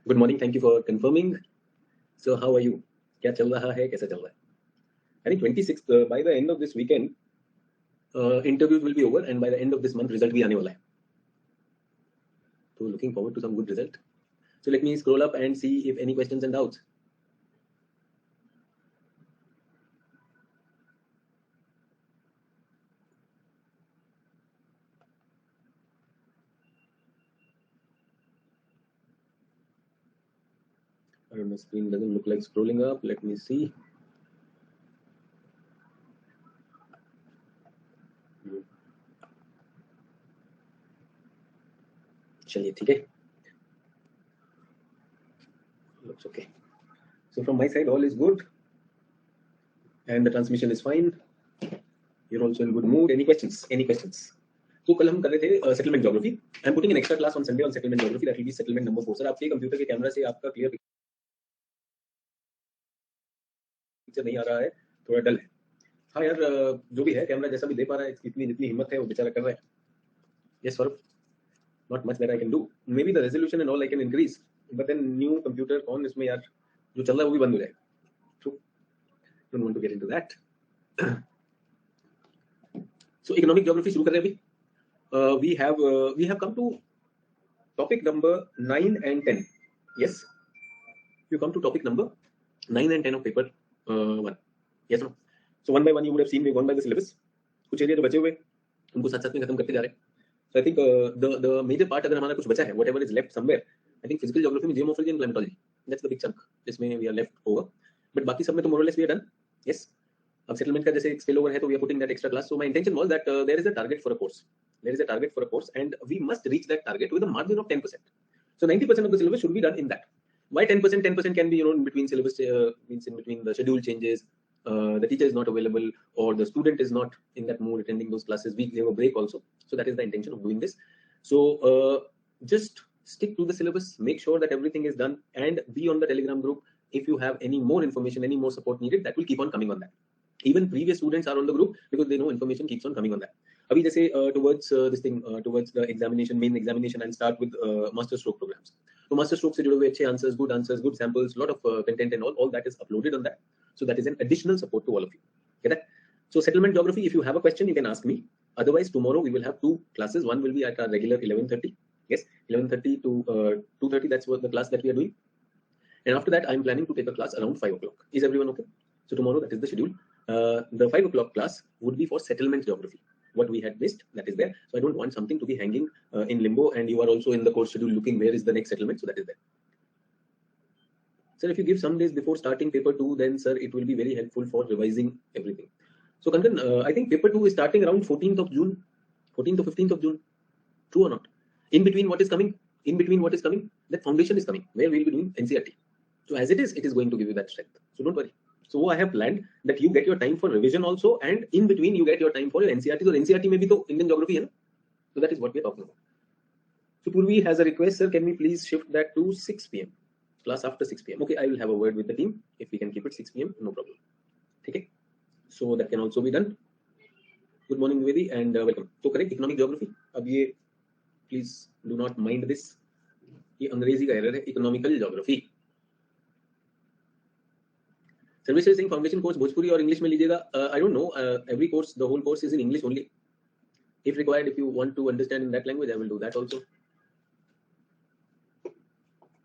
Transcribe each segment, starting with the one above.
Good morning. Thank you for confirming. So how are you? क्या चल रहा है? कैसा चल रहा है? I think 26th by the end of this weekend, interviews will be over, and by the end of this month, result भी आने वाला है. So looking forward to some good result. So let me scroll up and see if any questions and doubts. I don't know, screen doesn't look like scrolling up. Let me see. चलिए ठीक है. Looks okay. So from my side, all is good, and the transmission is fine. You're also in good mood. Any questions? Any questions? तो कल हम कर रहे थे settlement geography. I am putting an extra class on Sunday on settlement geography. That will be settlement number 4. Sir आपके computer के camera से आपका क्लियर पिक्चर नहीं आ रहा है, थोड़ा डल है. हाँ यार, जो भी है कैमरा जैसा भी दे पा रहा है, इतनी जितनी हिम्मत है वो बेचारा कर रहा है. Yes Saurabh, not much that I can do. Maybe the resolution and all I can increase, but then new computer कौन इसमें यार जो चल रहा है वो भी बंद हो जाए. True, don't want to get into that. So economic geography शुरू कर रहे हैं अभी. We have come to topic number 9 and 10. Yes, you come to topic number 9 and 10 of paper 1. Yes or no? So one by one you would have seen we've gone by the syllabus. कुछ area जो बचे हुए उनको साथ साथ में खत्म करते जा रहे हैं. So I think the major part अगर हमारा कुछ बचा है, whatever is left somewhere, I think physical geography में geomorphology and climatology, that's the big chunk. इसमें we are left over, but बाकी सब में तो more or less we are done. Yes. अब settlement का जैसे spill over है तो we are putting that extra class. So my intention was that there is a target for a course. There is a target for a course, and we must reach that target with a margin of 10%. So 90% of the syllabus should be done in that. Why 10%? 10% can be, in between syllabus, means in between the schedule changes, the teacher is not available, or the student is not in that mood attending those classes. We give a break also. So that is the intention of doing this. So just stick to the syllabus, make sure that everything is done, and be on the Telegram group. If you have any more information, any more support needed, that will keep on coming on that. Even previous students are on the group because they know information keeps on coming on that. अभी जैसे towards this thing, towards the examination, main examination, I'll start with master stroke programs. So master stroke से जुड़े हुए अच्छे answers, good samples, lot of content and all that is uploaded on that. So that is an additional support to all of you. Get that? So settlement geography, if you have a question, you can ask me. Otherwise, tomorrow we will have 2 classes. One will be at our regular 11:30. Yes, 11:30 to 2:30. That's what the class that we are doing. And after that, I'm planning to take a class around 5 o'clock. Is everyone okay? So tomorrow, that is the schedule. The 5 o'clock class would be for settlement geography. What we had missed, that is there. So I don't want something to be hanging in limbo, and you are also in the course schedule looking where is the next settlement. So that is there. Sir, if you give some days before starting paper 2, then sir, it will be very helpful for revising everything. So Kankan, I think paper 2 is starting around 14th of June, 14th or 15th of June. True or not? In between what is coming? In between what is coming? That foundation is coming, where we'll be doing NCRT. So as it is going to give you that strength. So don't worry. So I have planned that you get your time for revision also, and in between you get your time for your NCRT. So NCRT maybe to Indian geography, hai na? So that is what we are talking about. So Purvi has a request, sir, can we please shift that to 6 p.m. class after 6 p.m. Okay, I will have a word with the team. If we can keep it 6 p.m, no problem. Okay, so that can also be done. Good morning, Nivedi, and welcome. So correct economic geography. अब ये please do not mind this. ये अंग्रेजी का error है, economical geography. Services saying foundation course Bhojpuri or English में लीजिएगा. I don't know. Every course, the whole course is in English only. If required, if you want to understand in that language, I will do that also.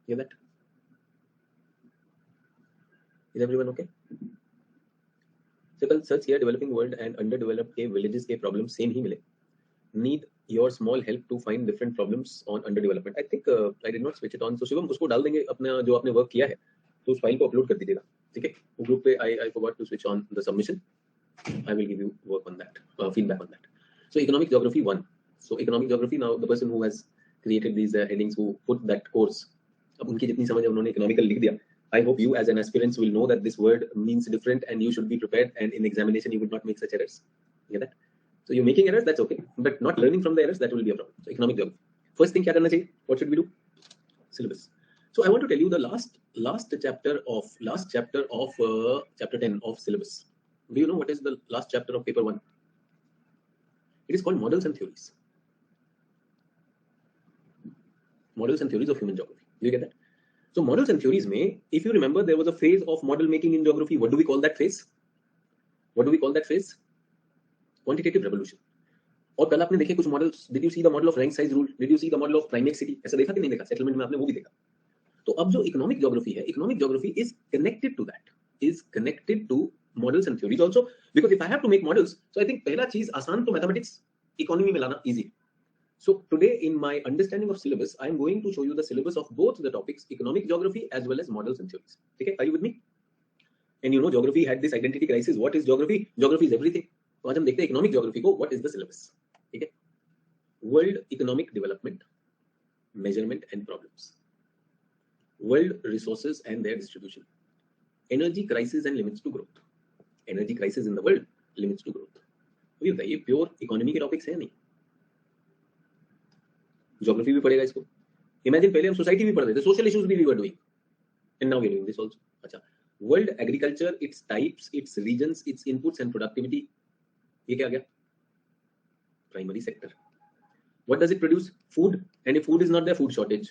Hear that? Is everyone okay? So search here developing world and underdeveloped के villages के problem same ही मिले. Need your small help to find different problems on underdevelopment. I think I did not switch it on. So Shivam उसको डाल देंगे अपना जो आपने work किया है, तो उस फाइल को अपलोड कर दीजिएगा. ठीक है, वो ग्रुप पे I forgot to switch on the submission. I will give you work on that, feedback on that. So economic geography 1. So economic geography, now the person who has created these headings, who put that course, अब उनकी जितनी समझ है उन्होंने economical लिख दिया. I hope you as an aspirant will know that this word means different and you should be prepared, and in examination you would not make such errors. You get that? So you're making errors, that's okay, but not learning from the errors, that will be a problem. So economic geography. First thing क्या करना चाहिए? What should we do? Syllabus. So I want to tell you the last chapter of chapter 10 of syllabus. Do you know what is the last chapter of paper 1? It is called models and theories. Models and theories of human geography. Do you get that? So models and theories में, if you remember, there was a phase of model making in geography. What do we call that phase? What do we call that phase? Quantitative revolution. और कल आपने देखे कुछ models. Did you see the model of rank size rule? Did you see the model of primate city? ऐसा देखा कि नहीं देखा? सेटलमेंट में आपने वो भी देखा. तो अब जो इकोनॉमिक ज्योग्राफी है, economic geography is connected to that, is connected to models and theories also, because if I have to make models, so I think पहला चीज आसान तो मैथमेटिक्स इकोनॉमी में लाना easy. So today in my understanding of syllabus, I am going to show you the syllabus of both the topics, economic geography as well as models and theories. Okay, are you with me? And you know geography had this identity crisis. What is geography? Geography is everything. तो आज हम देखते हैं economic geography को. What is the syllabus? ठीक है, world economic development, measurement and problems, world resources and their distribution, energy crisis and limits to growth. Energy crisis in the world, limits to growth. ये बताइए pure economy के topics है नहीं? Geography भी पढ़ेगा इसको. इमेजिन पहले हम सोसाइटी भी पढ़ते थे, सोशल इश्यूज भी we were doing, and now we are doing this also. अच्छा, world agriculture, its types, its reasons, its inputs and productivity, ये क्या आ गया? Primary sector. What does it produce? Food. And if food is not there, food shortage.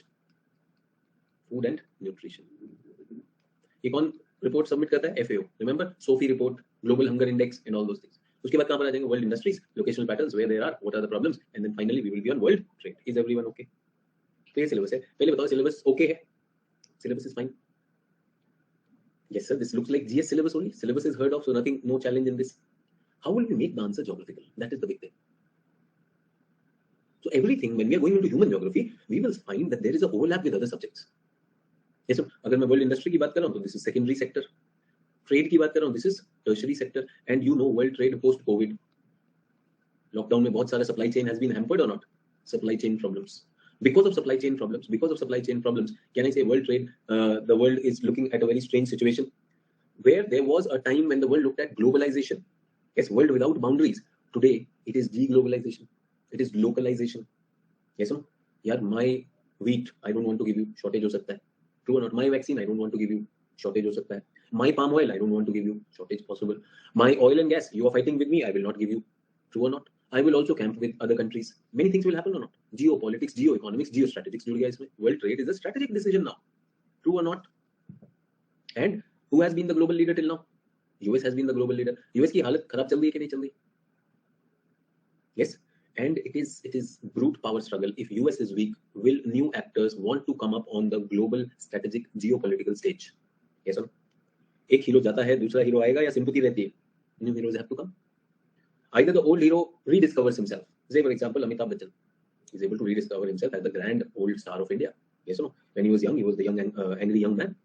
Food and nutrition. ये कौन report submit करता है? FAO. Remember? SOFI report, Global Hunger Index and all those things. उसके बाद कहाँ पर आ जाएंगे? World industries, locational patterns, where there are, what are the problems, and then finally we will be on world trade. Is everyone okay? तो ये syllabus है. पहले बताओ सिलेबस ओके है? Syllabus is fine. Yes sir, this looks like GS syllabus only. Syllabus is heard of, so nothing, no challenge in this. How will we make the answer geographical? That is the big thing. So everything, when we are going into human geography, we will find that there is an overlap with other subjects. Yes, so अगर मैं world industry की बात कर रहा हूँ तो this is secondary sector. Trade की बात कर रहा हूँ, this is tertiary sector. And you know world trade post COVID, lockdown में बहुत सारा supply chain has been hampered और not? Supply chain problems. Because of supply chain problems, can I say world trade, the world is looking at a very strange situation where there was a time when the world looked at globalization. Yes, world without boundaries. Today it is deglobalization. It is localization. Yes or no? यार, my wheat, I don't want to give you, shortage हो सकता है. True or not? My vaccine, I don't want to give you, shortage हो सकता है. My palm oil, I don't want to give you, shortage possible. My oil and gas, you are fighting with me, I will not give you. True or not? I will also camp with other countries. Many things will happen or not? Geopolitics, geoeconomics, geostrategics जुड़ गया इसमें. World trade is a strategic decision now. True or not? And who has been the global leader till now? US has been the global leader. US की हालत खराब चल रही है कि नहीं चल रही? Yes. And it is brute power struggle. If US is weak, will new actors want to come up on the global strategic geopolitical stage? Yes or no? एक हीरो जाता है, दूसरा हीरो आएगा, या सिंपैथी रहती है? New heroes have to come. Either the old hero rediscovers himself. Say for example, Amitabh Bachchan is able to rediscover himself as the grand old star of India. Yes or no? When he was young, he was the young angry young man.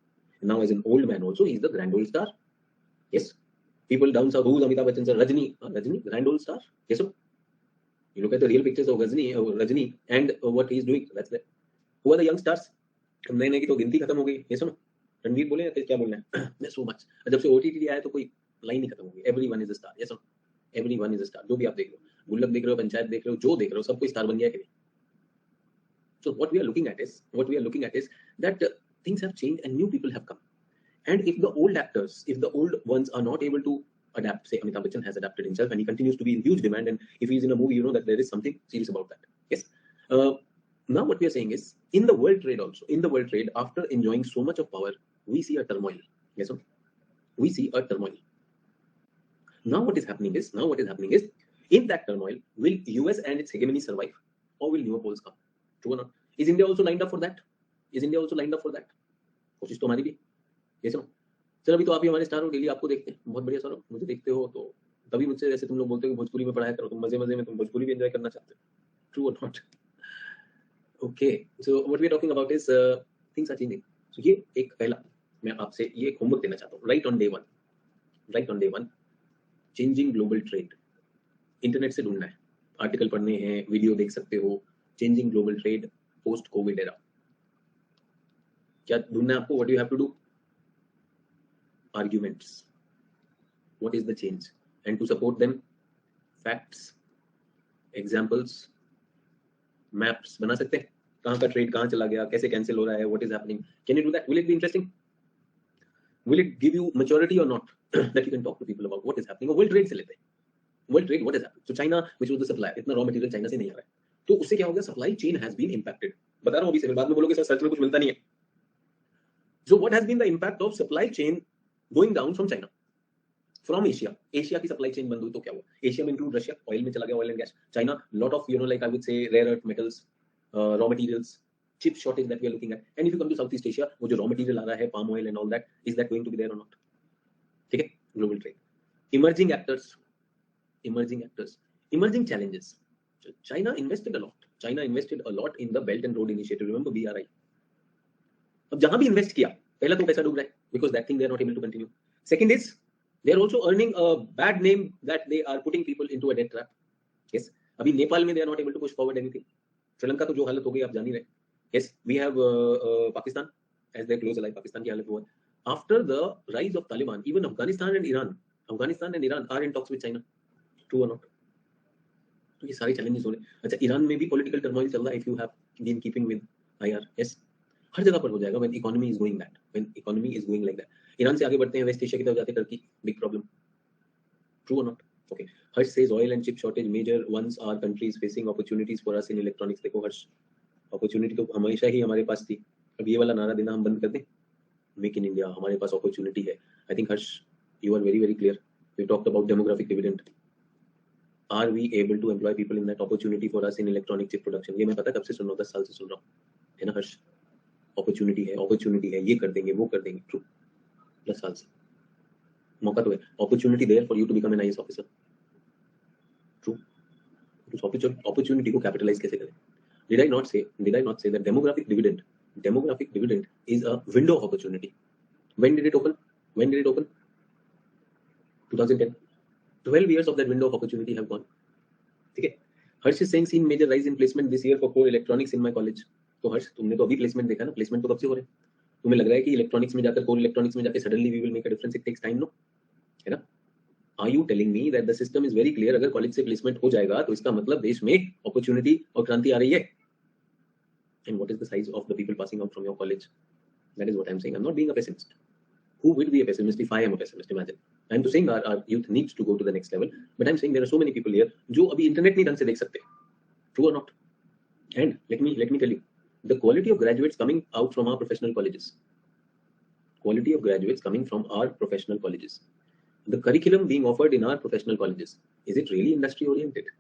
And now as an old man also, he is the grand old star. Yes. People down south, who is Amitabh Bachchan sir? Rajni, grand old star. Yes or no? You look at the real pictures of Rajni and what he is doing. That's that. Who are the young stars? नए की तो गिनती खत्म हो गई. ये सुनो, रणवीर बोले क्या बोलना है? So much. जब से OTT आया तो कोई लाइन ही खत्म हो गई. Everyone is a star. Yes or no? Everyone is a star. जो भी आप देख रहे हो, गुल्लक देख रहे हो, पंचायत देख रहे हो, जो देख रहे हो, सब कोई स्टार बन गया कि नहीं? So what we are looking at is that things have changed and new people have come. And if the old actors, if the old ones are not able to adapt, say Amitabh Bachchan has adapted himself and he continues to be in huge demand, and if he's in a movie, you know that there is something serious about that. Yes. Now what we are saying is, in the world trade also, after enjoying so much of power, we see a turmoil. Yes, sir? We see a turmoil. Now what is happening is, in that turmoil, will US and its hegemony survive, or will newer poles come? True or not? Is India also lined up for that? कोशिश तो हमारी भी. Yes or no? चलो अभी तो आप ही हमारे star हो, डेली आपको देखते हैं, बहुत बढ़िया सर, मुझे देखते हो तो तभी मुझसे जैसे तुम लोग बोलते हो कि भोजपुरी में पढ़ाया करो, तुम मजे में तुम भोजपुरी भी एंजॉय करना चाहते हो. ट्रू और not? Okay, so what we are talking about is things are changing. So ये एक पहला मैं आपसे ये एक होमवर्क देना चाहता हूँ. Right on day one, changing global trade. Internet से ढूंढना है, आर्टिकल पढ़ने हैं, वीडियो देख सकते हो. Changing global trade post covid era. क्या ढूंढना है आपको? What you have to do? Arguments. What is the change? And to support them, facts, examples, maps बना सकते हैं. कहाँ का ट्रेड कहाँ चला गया, कैसे कैंसिल हो रहा है, what is happening? Can you do that? Will it be interesting? Will it give you maturity or not? That you can talk to people about what is happening. World trade से लेते हैं. World trade, what is happening? So China, which was the supplier, इतना raw material China से नहीं आ रहा है, तो उससे क्या हो गया? Supply chain has been impacted. बता रहा हूँ अभी से, बाद में बोलोगे सर सर्च में कुछ मिलता नहीं है. So what has been the impact of supply chain going down from China, from Asia? Asia की supply chain बंद हुई तो क्या हुआ? Asia में include Russia, oil में चला गया, oil and gas. China, lot of like I would say rare earth metals, raw materials, chip shortage that we are looking at. And if you come to Southeast Asia, वो जो raw material आ रहा है, palm oil and all that, is that going to be there or not? ठीक है, global trade. Emerging actors, emerging challenges. So China invested a lot. China invested a lot in the Belt and Road Initiative. Remember BRI. अब जहां भी invest किया पहला तो पैसा डूब रहा है because that thing they are not able to continue. Second is they are also earning a bad name that they are putting people into a debt trap. Yes, अभी नेपाल में they are not able to push forward anything. Sri Lanka तो जो हालत हो गई आप जान ही रहे. Yes, we have Pakistan as their close ally. Pakistan की हालत हुआ. After the rise of Taliban, even Afghanistan and Iran are in talks with China. True or not? तो ये सारे challenges हो रहे. अच्छा, ईरान में भी political turmoil चल रहा है. If you have been keeping with IR, yes. हर जगह पर हो जाएगा when economy is going that, when economy is going like that. Iran से आगे बढ़ते हैं वेस्ट एशिया की तरफ जाते Turkey, big problem. True or not? Okay. Harsh says oil and chip shortage major ones are countries facing opportunities for us in electronics. देखो हर्ष, opportunity तो हमेशा ही हमारे पास थी. अब ये वाला नारा देना हम बंद कर दें. Make in India, हमारे पास opportunity है. I think Harsh, you are very clear. We talked about demographic dividend. Are we able to employ people in that opportunity for us in electronic chip production? ये मैं पता कब से सुन रहा हूँ, 10 साल से सुन रहा हूँ, है ना हर्ष? अपॉर्चुनिटी है, ये कर देंगे, वो कर देंगे. ट्रू, 10 साल से मौका तो है. Opportunity there for you to become an IAS officer. True, उस अपॉर्चुनिटी को कैपिटलाइज कैसे करें? Did I not say that demographic dividend is a window of opportunity. When did it open? 2010. 12 years of that window of opportunity have gone. ठीक है. हर्ष is saying seen major rise in placement this year for core electronics in my college. तो हर्ष, तुमने तो अभी placement देखा ना, placement तो कब से हो रहे हैं? तुम्हें लग रहा है कि इलेक्ट्रॉनिक्स में जाकर, कोर इलेक्ट्रॉनिक्स में जाकर suddenly we will make a difference? It takes time, no, है ना? Are you telling me that the system is very clear? अगर कॉलेज से प्लेसमेंट हो जाएगा तो इसका मतलब देश में अपॉर्चुनिटी और क्रांति आ रही है. And what is the size of the people passing out from your college? That is what I am saying. I am not being a pessimist. Who would be a pessimist if I am a pessimist? Imagine. I'm to saying our youth needs to go to the next level, but I'm saying there are so many people here जो अभी internet नहीं ढंग से देख सकते. True or not? And let me tell you, the quality of graduates coming out from our professional colleges, the curriculum being offered in our professional colleges, is it really industry oriented?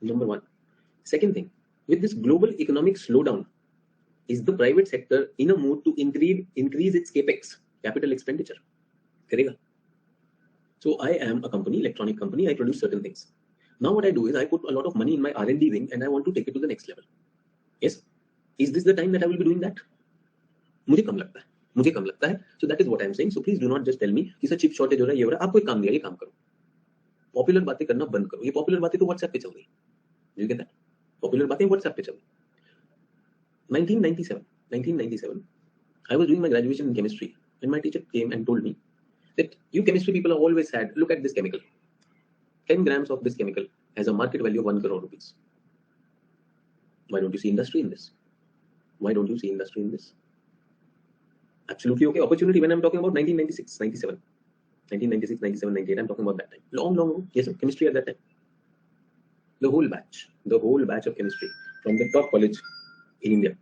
Number one. Second thing, with this global economic slowdown, is the private sector in a mood to increase its capex, capital expenditure? करेगा. So I am a company, electronic company, I produce certain things. Now what I do is I put a lot of money in my R&D wing and I want to take it to the next level. Yes, is this the time that I will be doing that? मुझे कम लगता है. So that is what I am saying. So please do not just tell me कि sir chip shortage हो रहा है, ये हो रहा है. आपको एक काम दिया, ये काम करो. पॉपुलर बातें करना बंद करो. ये पॉपुलर बातें तो व्हाट्सएप पे चल रही है. You get that? पॉपुलर बातें व्हाट्सएप पे चल रही. 1997, I was doing my graduation in chemistry, and my teacher came and told me that you chemistry people are always sad. Look at this chemical. 10 grams of this chemical has a market value of 1 crore rupees. Why don't you see industry in this? Absolutely okay. Opportunity when I'm talking about 1996, 97. 1996, 97, 98. I'm talking about that time. Long ago. Yes, sir. Chemistry at that time. The whole batch of chemistry from the top college in India.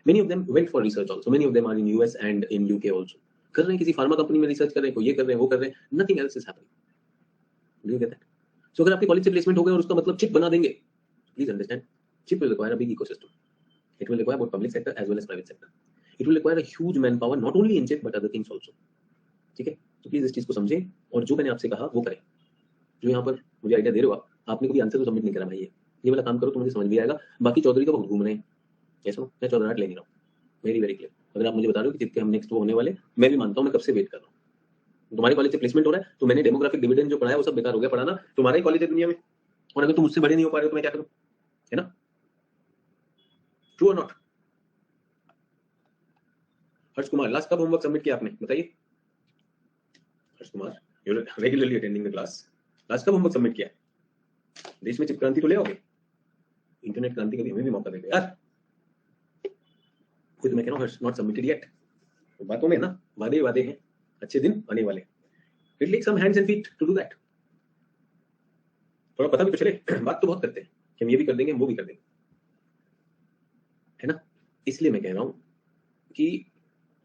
Many of them went for research also. Many of them are in US and in UK also. कर रहे हैं किसी pharma company में research कर रहे हैं, कोई ये कर रहे हैं, वो कर रहे हैं. Nothing else is happening. Do you get that? So अगर आपके कॉलेज से प्लेसमेंट हो गया और उसका मतलब चिप बना देंगे, please understand, chip will require a big ecosystem. It will require both public sector as well as private sector. It will require a huge manpower, not only in chip but other things also. ठीक है? तो please इस चीज को समझें और जो मैंने आपसे कहा वो करें. जो यहाँ पर मुझे आइडिया दे रहे हो आप, आपने कोई आंसर तो सबमिट नहीं करा भाई. ये वाला काम करो तो मुझे समझ भी आएगा. बाकी चौधरी तो बहुत घूम रहे हैं. ऐसा मैं चौधराहट ले नहीं रहा हूँ. Very clear. अगर आप मुझे बता रहे हो कि जितने हम नेक्स्ट वो होने वाले, मैं भी मानता हूँ, मैं कब से वेट कर रहा हूँ. तुम्हारे कॉलेज से प्लेसमेंट हो रहा है तो मैंने डेमोग्राफिक डिविडेंड जो पढ़ाया वो सब बेकार हो गया पढ़ाना. तुम्हारा ही कॉलेज है दुनिया में, और अगर तुम मुझसे बड़े नहीं हो पा रहे हो तो मैं क्या करूँ, है ना? ट्रू और नॉट? हर्ष कुमार, लास्ट कब होमवर्क सबमिट किया आपने, बताइए. Harsh Kumar, you are regularly attending the class. Last कब होमवर्क सबमिट किया? देश में चिप क्रांति तो ले आओगे, इंटरनेट क्रांति का भी हमें भी मौका देगा यार. खुद मैं कह रहा हूँ, नॉट सबमिटेड येट. बातों में ना वादे हैं, अच्छे दिन आने वाले. It takes some hands and feet to do that. थोड़ा पता भी तो चले. बात तो बहुत करते हैं कि हम ये भी कर देंगे, वो भी कर देंगे, है ना? इसलिए मैं कह रहा हूं कि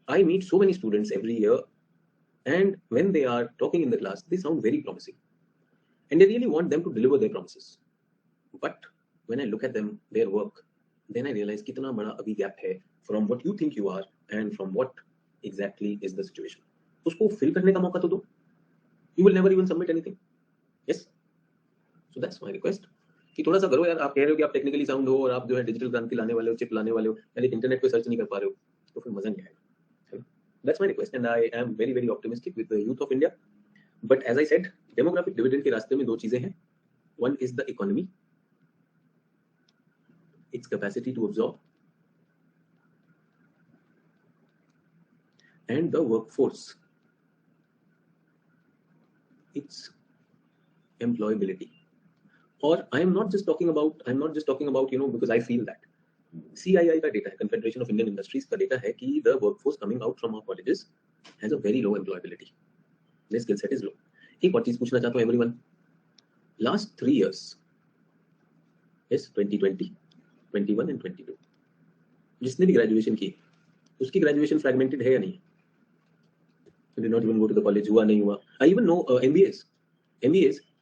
I meet so many students every year, and when they are talking in the class, they sound very promising, and I really want them to deliver their promises. But when I look at them, their work, then I realize कितना बड़ा अभी gap है from what you think you are and from what exactly is the situation. उसको fill करने का मौका तो दो. You will never even submit anything. Yes. So that's my request. कि थोड़ा सा करो यार. आप कह रहे हो कि आप टेक्निकली साउंड हो और आप जो है डिजिटल क्रांति लाने वाले हो, चिप लाने वाले हो, यानी इंटरनेट पे सर्च नहीं कर पा रहे हो, तो फिर मजा नहीं आएगा. That's my request, and I am very very optimistic with the youth of India. But as I said, demographic dividend के रास्ते में दो चीजें हैं. One is the economy, its capacity to absorb, and the workforce, its employability. Or I am not just talking about because I feel that CII का data है, Confederation of Indian Industries का data है कि the workforce coming out from our colleges has a very low employability. Their skill set is low. एक और चीज पूछना चाहता हूँ everyone. Last 3 years, yes, 2020, 21 and 22, जिसने भी ग्रेजुएशन की उसकी ग्रेजुएशन फ्रैगमेंटेड है या नहीं? Did not even go to the college, हुआ नहीं हुआ. I even know MBAs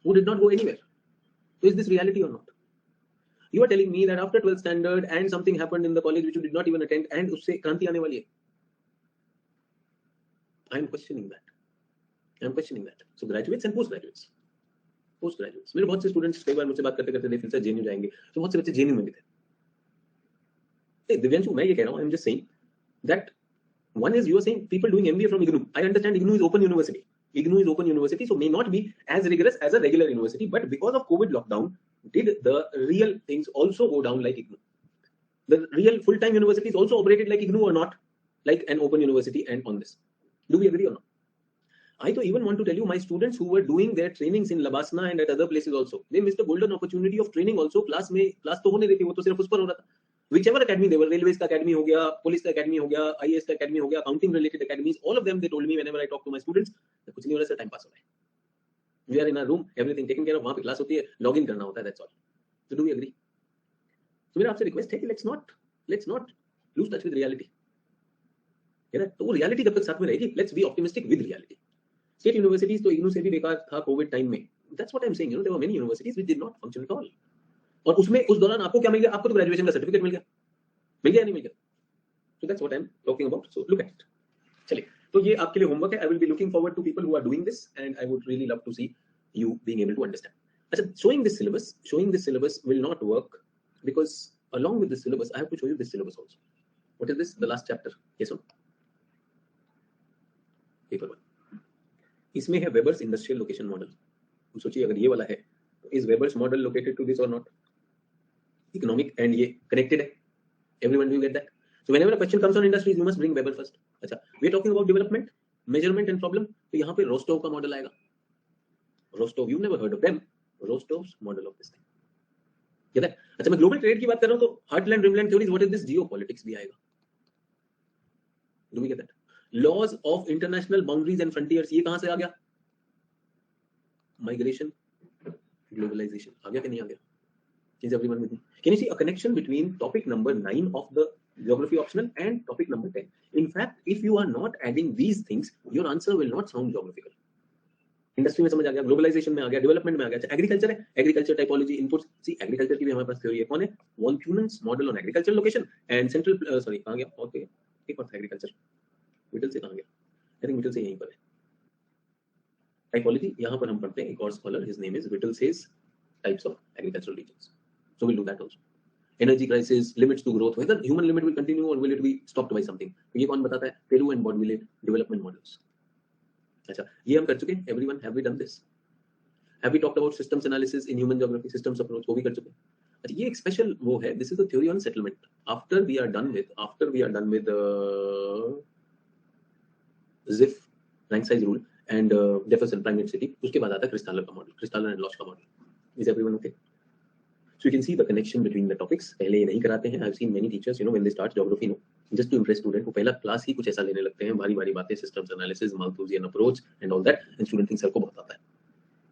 who did not go anywhere. So is this reality or not? You are telling me that after 12th standard and something happened in the college which you did not even attend and उससे क्रांति आने वाली है. I am questioning that. So graduates and postgraduates. मेरे बहुत से students कई बार मुझसे बात करते करते फिर से जेएनयू जाएंगे, तो बहुत से बच्चे जेएनयू में भी थे. दिव्यांशु, मैं ये कह रहा हूँ, I am just saying that one is you are saying people doing MBA from IGNOU. I understand IGNOU is open university. IGNOU is open university, so may not be as rigorous as a regular university, but because of COVID lockdown, did the real things also go down like IGNOU? The real full-time universities also operated like IGNOU or not, like an open university? And on this, do we agree or not? I तो even want to tell you, my students who were doing their trainings in Labasna and at other places also, they missed the golden opportunity of training also. Class तो होने देती, वो तो सिर्फ उस पर हो रहा था. Whichever academy they were, railways का academy हो गया, पुलिस का academy हो गया, IAS का academy हो गया, accounting related academies, all of them, they told me whenever I talk to my students, कुछ नहीं हो रहा सर, टाइम पास हो रहा है. We are in a room, everything taken care of, वहाँ पे क्लास होती है, लॉगिन करना होता है, that's all. So do we agree? तो मेरा आपसे रिक्वेस्ट है कि let's not lose touch with reality. है ना? तो वो reality जब तक साथ में रहेगी, let's be optimistic with reality. State universities तो IGNOU से भी बेकार था कोविड टाइम में. That's what I'm saying. There were many universities which did not function at all. और उसमें उस दौरान आपको क्या मिल गया? आपको तो ग्रेजुएशन का सर्टिफिकेट मिल गया या नहीं मिल गया? So that's what I'm talking about. So look at it. चलिए, तो ये आपके लिए होमवर्क है. I will be looking forward to people who are doing this, and I would really love to see you being able to understand. अच्छा, showing this syllabus will not work because along with this syllabus, I have to show you this syllabus also. What is this? The last chapter. Yes or no? Paper 1. इसमें है Weber's industrial location model. तो सोचिए अगर ये वाला है, तो is Weber's model located to this or not? Economic and ये connected है. Everyone will get that. So whenever a question comes on industries, you must bring Weber first. अच्छा, we are talking about development, measurement and problem. तो यहाँ पे Rostov का model आएगा. Rostov, you've never heard of them. Rostov's model of this thing. Get that? अच्छा, मैं global trade की बात कर रहा हूँ तो heartland rimland theories, what is this? Geopolitics भी आएगा. Do we get that? Laws of international boundaries and frontiers, ये कहाँ से आ गया? Migration, globalization, आ गया कि नहीं आ गया? Is everyone with me? Can you see a connection between topic number 9 of the geography optional and topic number 10? In fact, if you are not adding these things, your answer will not sound geographical. Industry में समझ आ गया, globalisation में आ गया, development में आ गया. Agriculture है, agriculture typology, inputs. See agriculture की भी हमारे पास थ्योरी है. कौन है? Von Thunen's model on agriculture location and central कहाँ गया? और एक और था एग्रीकल्चर, मिडिल से कहाँ गया? आई थिंक मिडिल से यहीं पर है. टाइपोलॉजी यहाँ पर हम पढ़ते हैं. एक और scholar, his name is Whittlesey's types of agricultural regions. So we'll do that also. Energy crisis, limits to growth, whether human limit will continue or will it be stopped by something. तो ये कौन बताता है? Peru and Bordwille development models. अच्छा, ये हम कर चुके हैं. Everyone, have we done this? Have we talked about systems analysis in human geography, systems approach? वो भी कर चुके हैं. अच्छा, ये एक स्पेशल वो है. This is the theory on settlement. After we are done with Ziff, rank size rule and Jefferson primate city, उसके बाद आता है क्रिस्टालर का मॉडल, क्रिस्टालर एंड लॉच का model. Is everyone okay? So you can see the connection between the topics. पहले ये नहीं कराते हैं. I've seen many teachers, when they start geography, just to impress student, वो पहला क्लास ही कुछ ऐसा लेने लगते हैं, भारी भारी बातें, systems analysis, Malthusian approach and all that, and student thinks sir को बहुत आता है.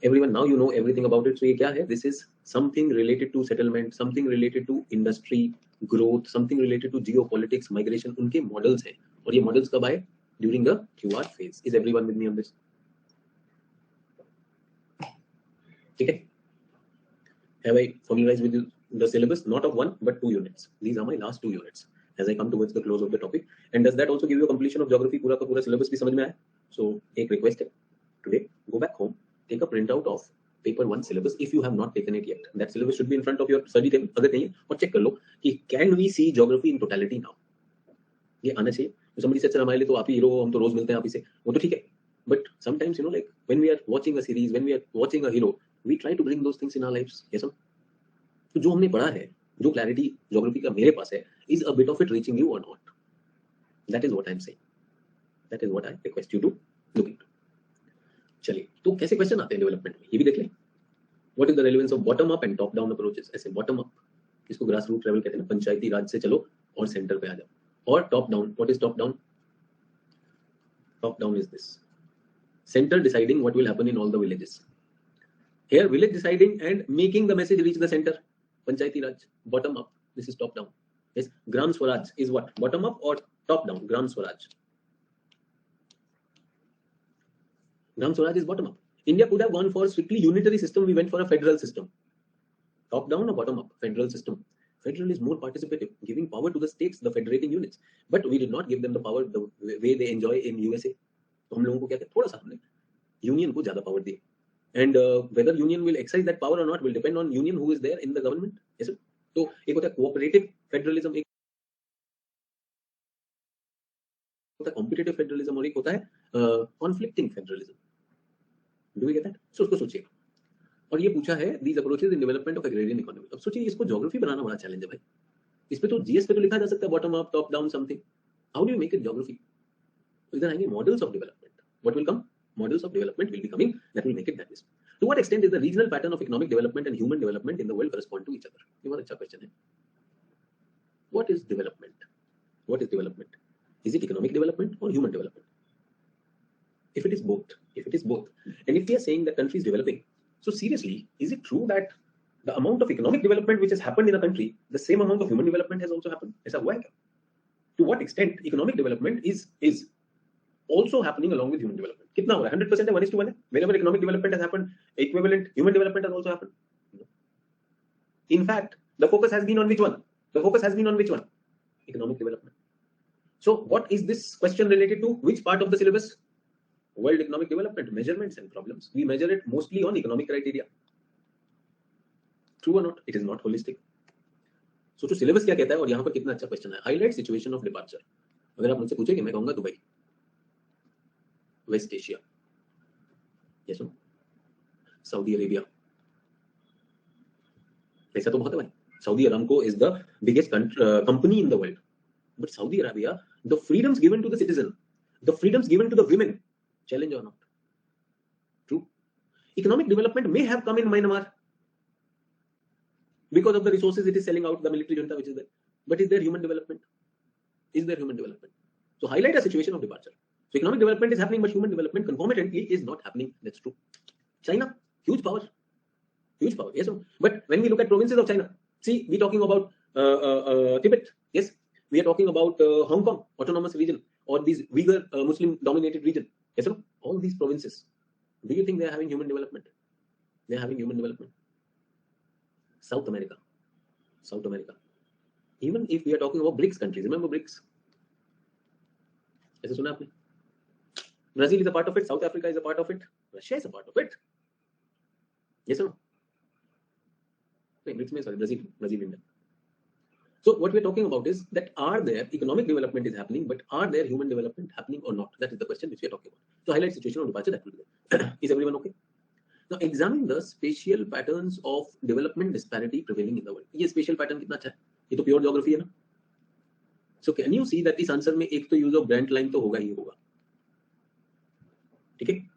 Everyone, now you know everything about it. So ये क्या है? This is something related to settlement, something related to industry, growth, something related to geopolitics, migration, उनके models हैं और ये models कब आए? During the QR phase. Is everyone with me on this? ठीक है? Have I familiarized with the syllabus? Not of 1 but 2 units. These are my last 2 units as I come towards the close of the topic. And does that also give you a completion of geography? पूरा का पूरा syllabus भी समझ में आया? So एक request है. Today, go back home, take a printout of paper 1 syllabus if you have not taken it yet. That syllabus should be in front of your study table. अगर नहीं है और check कर लो कि can we see geography in totality now? ये आना चाहिए. तो somebody said, sir हमारे लिए तो आप ही हीरो, हम तो रोज मिलते हैं आप ही से. वो तो ठीक है. But sometimes like when we are watching a series, when we are watching a hero, we try to bring those things in our lives. Yes sir. तो जो हमने पढ़ा है, जो क्लैरिटी ज्योग्राफी का मेरे पास है, is a bit of it reaching you or not? That is what I am saying. That is what I request you to look into. चलिए, तो कैसे क्वेश्चन आते हैं डेवलपमेंट में, ये भी देख लें. What is the relevance of bottom up and top down approaches? ऐसे bottom up, इसको ग्रास रूट लेवल कहते हैं ना, पंचायती राज से चलो और सेंटर पे आ जाओ. और top down, what is top down? Top down is this: center deciding what will happen in all the villages. Here, village deciding and making the message reach the center. Panchayati Raj, bottom up. This is top down. Yes, Gram Swaraj is what? Bottom up or top down? Gram Swaraj. Gram Swaraj is bottom up. India could have gone for strictly unitary system. We went for a federal system. Top down or bottom up? Federal system. Federal is more participative, giving power to the states, the federating units. But we did not give them the power the way they enjoy in USA. तो हम लोगों को क्या किया? थोड़ा सा हमने union को ज्यादा power the. And whether union will exercise that power or not will depend on union who is there in the government. Yes, sir? तो एक होता है cooperative federalism, एक होता है competitive federalism और एक होता है conflicting federalism. Do we get that? So उसको सोचिए. और ये पूछा है these approaches in development of agrarian economy. अब सोचिए इसको ज्योग्राफी बनाना बड़ा चैलेंज है भाई. इस पे तो जीएस पे तो लिखा जा सकता है bottom up, top down something. How do you make it geography? Is there any models of development? What will come? Models of development will be coming that will make it that way. To what extent is the regional pattern of economic development and human development in the world correspond to each other? ये बहुत अच्छा question है. What is development? What is development? Is it economic development or human development? If it is both, and if we are saying that country is developing, so seriously, is it true that the amount of economic development which has happened in a country, the same amount of human development has also happened? ऐसा हुआ है क्या? To what extent economic development is also happening along with human development? कितना हो रहा है? 100% है, 1:1 है. Wherever economic development has happened, equivalent human development has also happened. In fact, the focus has been on which one? Economic development. So what is this question related to? Which part of the syllabus? World economic development, measurements and problems. We measure it mostly on economic criteria. True or not? It is not holistic. So जो syllabus क्या कहता है और यहाँ पर कितना अच्छा question है. Highlight situation of departure. अगर आप मुझसे पूछे कि मैं कहूँगा Dubai, West Asia, yes or no? Saudi Arabia, ऐसा तो बहुत है भाई. Saudi Aramco is the biggest company in the world. But Saudi Arabia, the freedoms given to the citizen, the freedoms given to the women, challenge or not? True. Economic development may have come in Myanmar because of the resources it is selling out, the military junta which is there. But is there human development? So highlight a situation of departure. So economic development is happening, but human development concomitantly is not happening. That's true. China, huge power. Yes, but when we look at provinces of China, see, we're talking about Tibet. Yes, we are talking about Hong Kong, autonomous region, or these Uyghur Muslim-dominated region. Yes, sir? All these provinces. Do you think they are having human development? They are having human development. South America. Even if we are talking about BRICS countries, remember BRICS? ऐसे सुना आपने? Brazil is a part of it. South Africa is a part of it. Russia is a part of it. Yes or no? BRICS में sorry, Brazil, India. So what we are talking about is that are there economic development is happening, but are there human development happening or not? That is the question which we are talking about. So highlight situation of departure, that will be there. Is everyone okay? Now examine the spatial patterns of development disparity prevailing in the world. ये spatial pattern कितना अच्छा है? ये तो pure geography है ना? So can you see that इस answer में एक तो use of Grant line तो होगा ही होगा. ठीक है?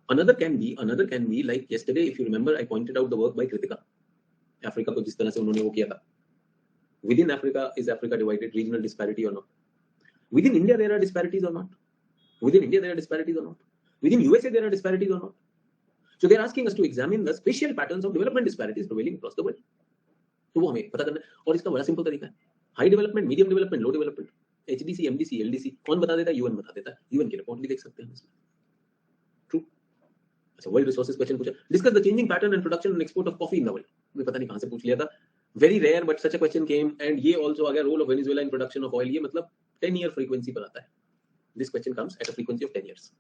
Another can be like yesterday, if you remember, I pointed out the work by Kritika. Africa को जिस तरह से उन्होंने वो किया था. Within Africa, is Africa divided, regional disparity or not? Within India, there are disparities or not? Within USA, there are disparities or not? So they're asking us to examine the spatial patterns of development disparities prevailing across the world. तो वो हमें पता करना है। और इसका बड़ा simple तरीका है, हाई डेवलपमेंट, मीडियम डेवलपमेंट, लो डेवलपमेंट, एचडीसी, एमडीसी, एलडीसी, कौन बता देता है? यूएन बता देता है। यूएन की रिपोर्ट भी देख सकते हैं इसमें। ट्रू। अच्छा, वर्ल्ड रिसोर्सेज क्वेश्चन पूछा, discuss the changing pattern and production and export of coffee in the world. मुझे पता नहीं कहां से पूछ लिया था, very rare but such a question came. And ये आल्सो आ गया, role of Venezuela in production of oil. ये मतलब 10 ईयर फ्रीक्वेंसी पर आता है। This question comes at a frequency of 10 years.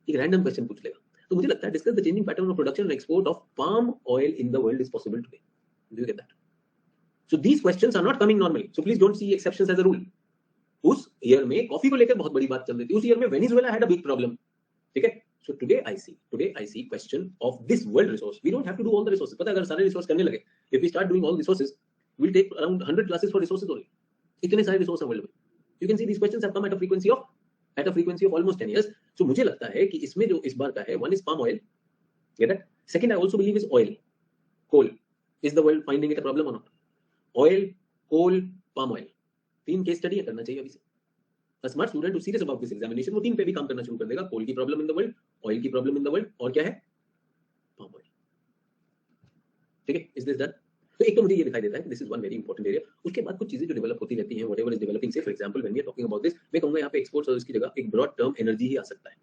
एक रैंडम क्वेश्चन पूछ लेगा। तो मुझे लगता है discuss the changing pattern of production and export of palm oil in the world is possible today. Do you get that? So these questions are not coming normally, so please don't see exceptions as a rule. उस year में coffee को लेकर बहुत बड़ी बात चल रही थी, उस ईयर में Venezuela had a big problem. ठीक है, so today I see question of this world resource. We don't have to do all the resources. पता है, अगर सारे रिसोर्स करने लगे, if we start doing all resources, we'll take around 100 classes for resources only. इतने सारे resource हैं world में। You can see these questions have come at a frequency of almost 10 years. So मुझे लगता है कि इसमें जो इस बार का है, one is palm oil, get that? Second, I also believe is oil, coal. Is the world finding it a problem or not? Oil, coal, palm oil, तीन केस स्टडी करना चाहिए अभी से। A smart student who serious about this examination वो तीन पे भी काम करना शुरू कर देगा। कोल की problem in the world, oil की प्रॉब्लम इन द वर्ल्ड, और क्या है? Palm oil. ठीक है, इज दिस डन? तो एक तो मुझे ये दिखाई देता है कि this is one very important area. उसके बाद कुछ चीजें जो डेवलप होती रहती हैं, whatever is developing, say for example when we are talking about this, मैं कहूंगा यहाँ पे एक्सपोर्ट्स और इसकी जगह एक ब्रॉड टर्म एनर्जी ही आ सकता है।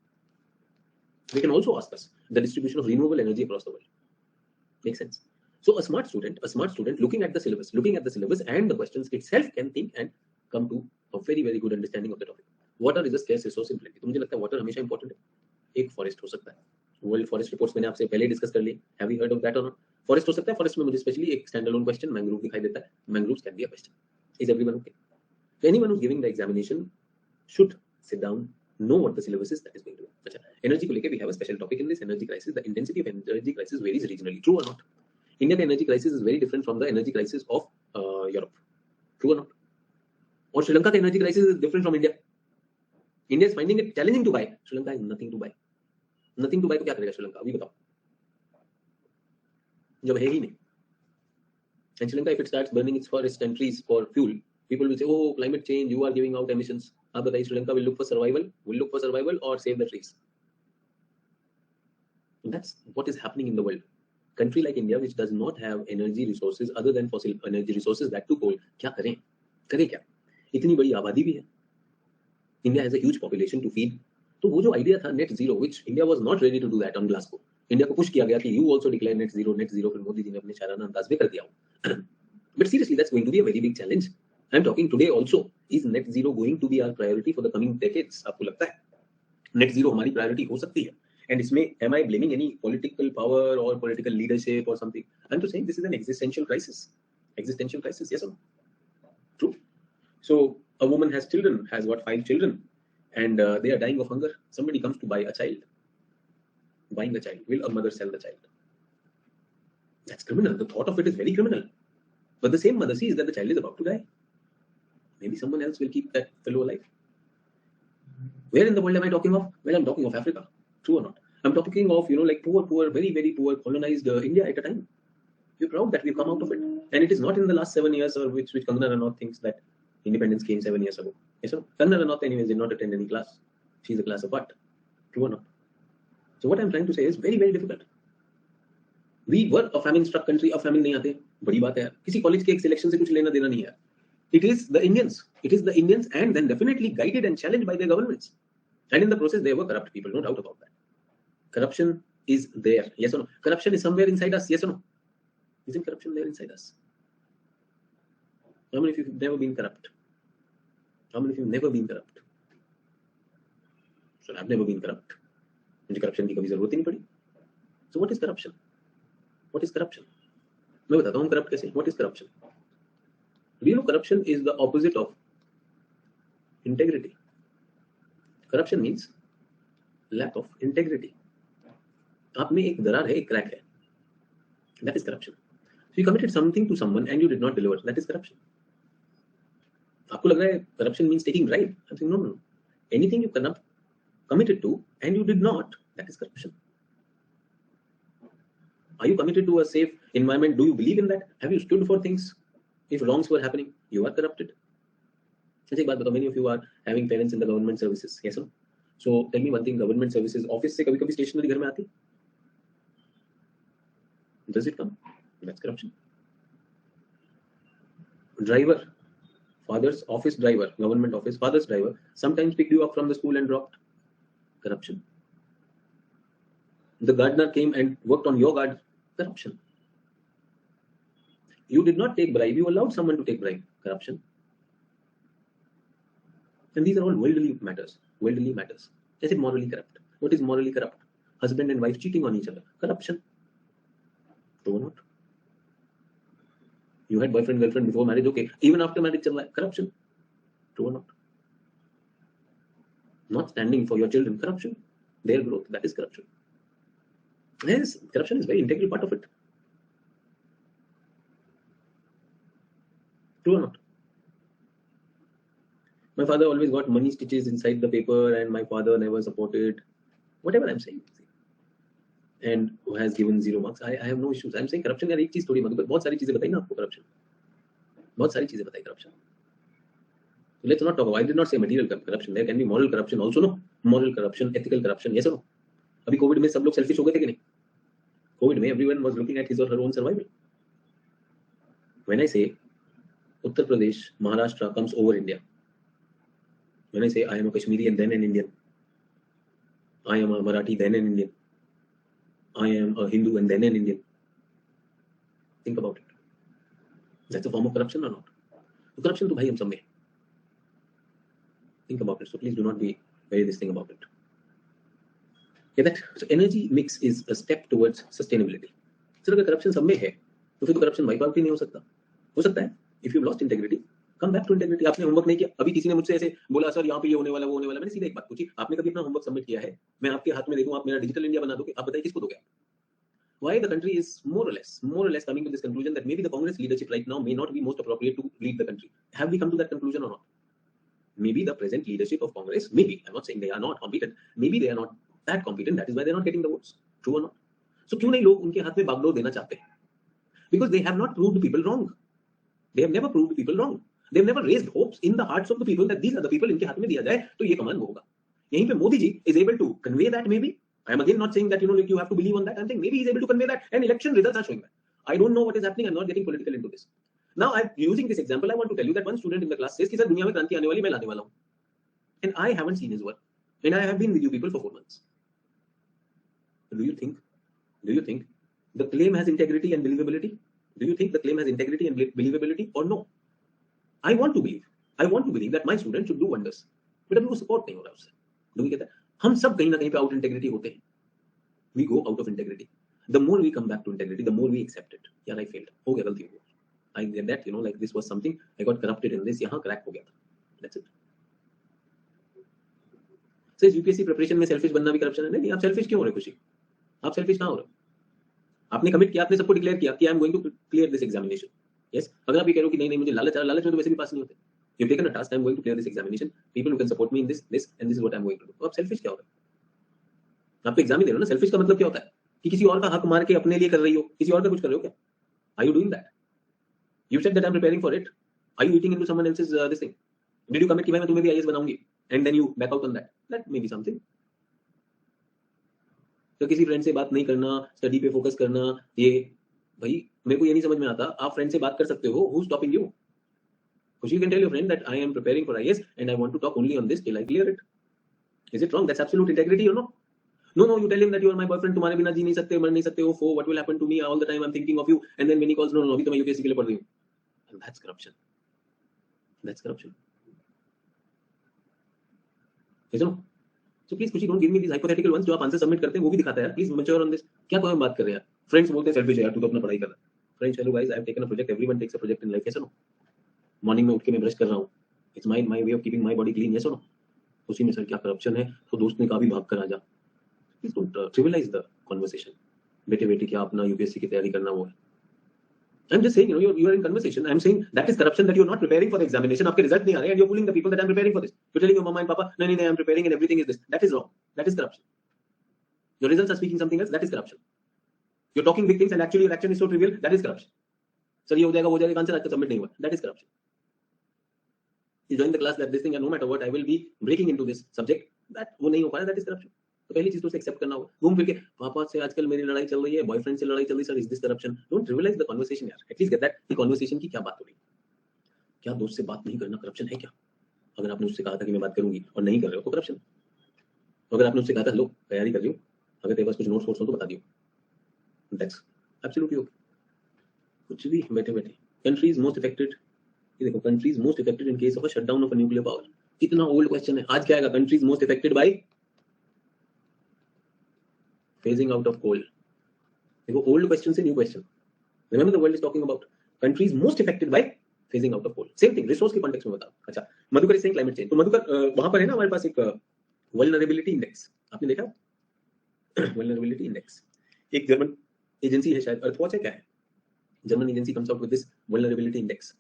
We can also ask us the distribution of renewable energy across the world. Make sense? So a smart student looking at the syllabus and the questions itself can think and come to a very very good understanding of the topic. Water is a scarce resource in plenty. तो मुझे लगता है water हमेशा important है। एक forest हो सकता है, वर्ल्ड फॉरेस्ट रिपोर्ट्स मैंने आपसे पहले डिस्कस कर ली। Have you heard of that or not? Forest हो सकता है। फॉरेस्ट में मुझे स्पेशली एक स्टैंड अलोन क्वेश्चन मैंग्रोव दिखाई देता है। Mangroves can be a question. Is everyone okay? So anyone who's giving the examination should sit down, know what the syllabus is that is going to be. अच्छा, energy को लेके we have a special topic in this energy crisis. The intensity of energy crisis varies regionally. True or not? Indian energy crisis is very different from the energy crisis of Europe. True or not? और श्रीलंका का energy crisis is different from India. India is finding it challenging to buy. Sri Lanka has nothing to buy. Nothing to buy तो क्या करेगा श्रीलंका? अभी बताओ, जब है ही नहीं। And Sri Lanka, if it starts burning its forests and trees for fuel, people will say, "Oh, climate change, you are giving out emissions." आप बताइए, Sri Lanka will look for survival or save the trees? And that's what is happening in the world. Country like India, which does not have energy resources other than fossil energy resources, that too coal, क्या करें? करें क्या? इतनी बड़ी आबादी भी है। India has a huge population to feed. तो वो जो आइडिया था net zero, which India was not ready to do that on Glasgow. India को पुश किया गया कि you also declare net zero. फिर मोदी जी ने अपने शाराना अंदाज में कर दिया। But seriously, that's going to be a very big challenge. I'm talking today also. Is net zero going to be our priority for the coming decades? आपको लगता है net zero हमारी प्रायोरिटी हो सकती है? And इसमें am I blaming any political power or political leadership or something? I'm just saying this is an existential crisis. Existential crisis, yes or no? True. So a woman has children, has got 5 children, and they are dying of hunger. Somebody comes to buy a child. Buying a child. Will a mother sell the child? That's criminal. The thought of it is very criminal. But the same mother sees that the child is about to die. Maybe someone else will keep that fellow alive. Where in the world am I talking of? Well, I'm talking of Africa. True or not? I'm talking of, like poor, very, very poor, colonized India at a time. We're proud that we've come out of it. And it is not in the last 7 years, or which Kangana Ranaut thinks that independence came 7 years ago. Yes or no? Kangana Ranaut anyways did not attend any class. She's a class apart. True or not? So what I'm trying to say is very, very difficult. We were a famine-struck country. अब famine नहीं आते, बड़ी बात है यार। किसी college के एक सिलेक्शन से कुछ लेना देना नहीं है। It is the Indians. It is the Indians, and then definitely guided and challenged by their governments. And in the process, there were corrupt people, no doubt about that. Corruption is there, yes or no? Corruption is somewhere inside us, yes or no? Isn't corruption there inside us? How many of you have never been corrupt? How many of you have never been corrupt? So I've never been corrupt. मुझे corruption की कभी जरूरत ही नहीं पड़ी. So what is corruption? What is corruption? मैं बताता हूँ corrupt कैसे. What is corruption? Do you know corruption is the opposite of integrity? Corruption means lack of integrity. आप में एक दरार है, एक क्रैक है. That is corruption. So you committed something to someone and you did not deliver. That is corruption. आपको लग रहा है corruption means taking bribe? I'm saying no. Anything you committed to and you did not, that is corruption. Are you committed to a safe environment? Do you believe in that? Have you stood for things? If wrongs were happening, you are corrupted. अच्छा एक बात बताओ, many of you are having parents in the government services, yes or no? So tell me one thing, government services office से कभी-कभी stationery घर में आती? Does it come? That's corruption. driver, father's office driver, government office, father's driver, sometimes picked you up from the school and dropped. Corruption. The gardener came and worked on your garden. Corruption. You did not take bribe, you allowed someone to take bribe. Corruption. And these are all worldly matters. Worldly matters. Is it morally corrupt? What is morally corrupt? Husband and wife cheating on each other. Corruption. True or not? You had boyfriend, girlfriend before marriage, okay. Even after marriage, corruption. True or not? Not standing for your children, corruption. Their growth, that is corruption. Yes, corruption is a very integral part of it. True or not? My father always got money stitches inside the paper and my father never supported. Whatever I'm saying. And who has given 0 marks. I have no issues. I'm saying corruption यार एक चीज थोड़ी मतलब बहुत सारी चीजें बताई ना आपको corruption. बहुत सारी चीजें बताई corruption. So let's not talk about. I did not say material corruption. There can be moral corruption also, no? Moral corruption, ethical corruption, yes or no? अभी कोविड में सब लोग selfish हो गए थे कि नहीं? कोविड में everyone was looking at his or her own survival. When I say Uttar Pradesh, Maharashtra comes over India. When I say I am a Kashmiri and then an Indian, I am a Marathi then an Indian, I am a Hindu and then an Indian. Think about it. That's a form of corruption or not? So corruption to bhai hum sab mein. Think about it. So please do not be very this thing about it. Okay, that so energy mix is a step towards sustainability. So अगर corruption सब में है, तो फिर तो corruption wipe out ही नहीं हो सकता. हो सकता है. If you've lost integrity, come back to integrity. आपने homework नहीं किया. अभी किसी ने मुझसे ऐसे बोला सर यहाँ पे ये होने वाला वो होने वाला. मैंने सीधा एक बात पूछी. आपने कभी अपना homework submit किया है? मैं आपके हाथ में देखूँ आप मेरा digital India बना दोगे. आप बताइए किसको दोगे? Why the country is more or less coming to this conclusion that maybe the Congress leadership right now may not be most appropriate to lead the country. Have we come to that conclusion or not? Maybe the present leadership of Congress, maybe, I'm not saying they are not competent, maybe they are not that competent, that is why they are not getting the votes. True or not? So क्यों नहीं लोग उनके हाथ में बागडोर देना चाहते हैं? Because they have not proved people wrong. They have never proved people wrong. They have never raised hopes in the hearts of the people that these are the people इनके हाथ में दिया जाए तो ये कमान होगा. यहीं पे Modi ji is able to convey that maybe. I am again not saying that like you have to believe on that. I'm saying maybe he's able to convey that, and election results are showing that. I don't know what is happening. I'm not getting political into this. Now, I'm using this example. I want to tell you that one student in the class says कि sir दुनिया में क्रांति आने वाली मैं लाने वाला हूँ, and I haven't seen his work, and I have been with you people for 4 months. Do you think the claim has integrity and believability? Do you think the claim has integrity and believability or no? I want to believe that my student should do wonders, but अभी वो support नहीं हो रहा उससे. Do we get that? हम सब कहीं ना कहीं पे out integrity होते हैं. We go out of integrity. The more we come back to integrity, the more we accept it. यार I failed. हो गया गलती हो गई. I get that, like this was something I got corrupted in this. यहाँ crack हो गया था. That's it. Says UPSC preparation में selfish बनना भी corruption है. नहीं, आप selfish क्यों हो रहे खुशी? आप selfish कहाँ हो रहे? आपने commit किया, आपने सबको declare किया कि I am going to clear this examination. Yes. अगर आप ये कह रहे हो कि नहीं मुझे लालच में तो वैसे भी पास नहीं होते. You've taken a task. I'm going to clear this examination. People who can support me in this, and this is what I'm going to do. तो आप selfish क्या हो रहे? आप एग्जाम ही दे रहे हो ना. Selfish का मतलब क्या होता है? कि किसी और का हक मार के अपने लिए कर रही हो, किसी और का कुछ कर रहे हो क्या? Are you doing that? You said that I'm preparing for it. Are you eating into someone else's this thing? Did you commit कि मैं तुम्हें भी IAS बनाऊंगी? And then you back out on that. That may be something. तो किसी friend से बात नहीं करना, स्टडी पे फोकस करना, ये भाई मेरे को ये नहीं समझ में आता. आप फ्रेंड से बात कर सकते हो. Who's stopping you? Because you can tell your friend that I am preparing for IAS and I want to talk only on this till I clear it. Is it wrong? That's absolute integrity or no? No, you tell him that you are my boyfriend. तुम्हारे बिना जी नहीं सकते, मर नहीं सकते हो. For what will happen to me all the time? I'm thinking of you. And then when he calls, no, अभी तो मैं UPSC के लिए पढ़ रही हूँ. And that's corruption. That's corruption. Is it no? So please, Kushi, don't give me these hypothetical ones. जो आप आंसर सबमिट करते हैं वो भी दिखाता है. Please mature on this. क्या कोई हम बात कर रहे हैं? Friends बोलते हैं selfish है यार, तू तो अपना पढ़ाई कर रहा है. Friends, hello guys, I have taken a project. Everyone takes a project in life. Yes or no? Morning में उठ के मैं ब्रश कर रहा हूँ. It's my way of keeping my body clean. Yes or no? उसी में सर क्या करप्शन है? तो दोस्त ने कहा भी भाग कर आ जा. Please don't trivialize the conversation. बेटे क्या अपना UPSC की तैयारी करना वो है. I'm just saying, you are in conversation. I'm saying that is corruption, that you're not preparing for the examination. आपके result नहीं आ रहे and you're fooling the people that I'm preparing for this. You're telling your mama and papa, no, I'm preparing and everything is this. That is wrong. That is corruption. Your results are speaking something else. That is corruption. You're talking big things and actually your action is so trivial. That is corruption. Sir, ये हो जाएगा वो जाएगा, answer आज तक submit नहीं हुआ. That is corruption. You join the class that this thing and no matter what I will be breaking into this subject. That वो नहीं हो पा रहा. That is corruption. तो पहली चीज तो उसे एक्सेप्ट करना होगा. घूम फिर के पापा से आजकल मेरी लड़ाई चल रही है, बॉयफ्रेंड से लड़ाई चल रही है, sir is this corruption? Don't trivialise the conversation यार. At least get that the conversation की क्या बात हो रही है. क्या दोस्त से बात नहीं करना करप्शन है क्या? अगर आपने उससे कहा था कि मैं बात करूंगी और नहीं कर रहे हो तो करप्शन। अगर आपने उससे कहा था हेलो तैयारी कर रही हूँ, अगर तेरे पास कुछ नोट्स हो तो बता दियो, दैट्स एब्सोल्युटली ओके। कुछ भी बैठे बैठे कंट्रीज मोस्ट अफेक्टेड, ये देखो countries most affected in case of a shutdown of a nuclear power. कितना ओल्ड क्वेश्चन है। आज क्या आएगा? Countries most affected by phasing out of coal. देखो ओल्ड क्वेश्चन से new question. Remember the world is talking about countries most affected by phasing out of coal. Same thing resource के context में बताओ। अच्छा Madhukar is saying climate change. तो मधुकर वहां पर है ना हमारे पास एक वल्नरेबिलिटी इंडेक्स, आपने देखा वल्नरेबिलिटी इंडेक्स। एक जर्मन एजेंसी है शायद, अर्थवॉच है क्या है, German agency comes out with this vulnerability index.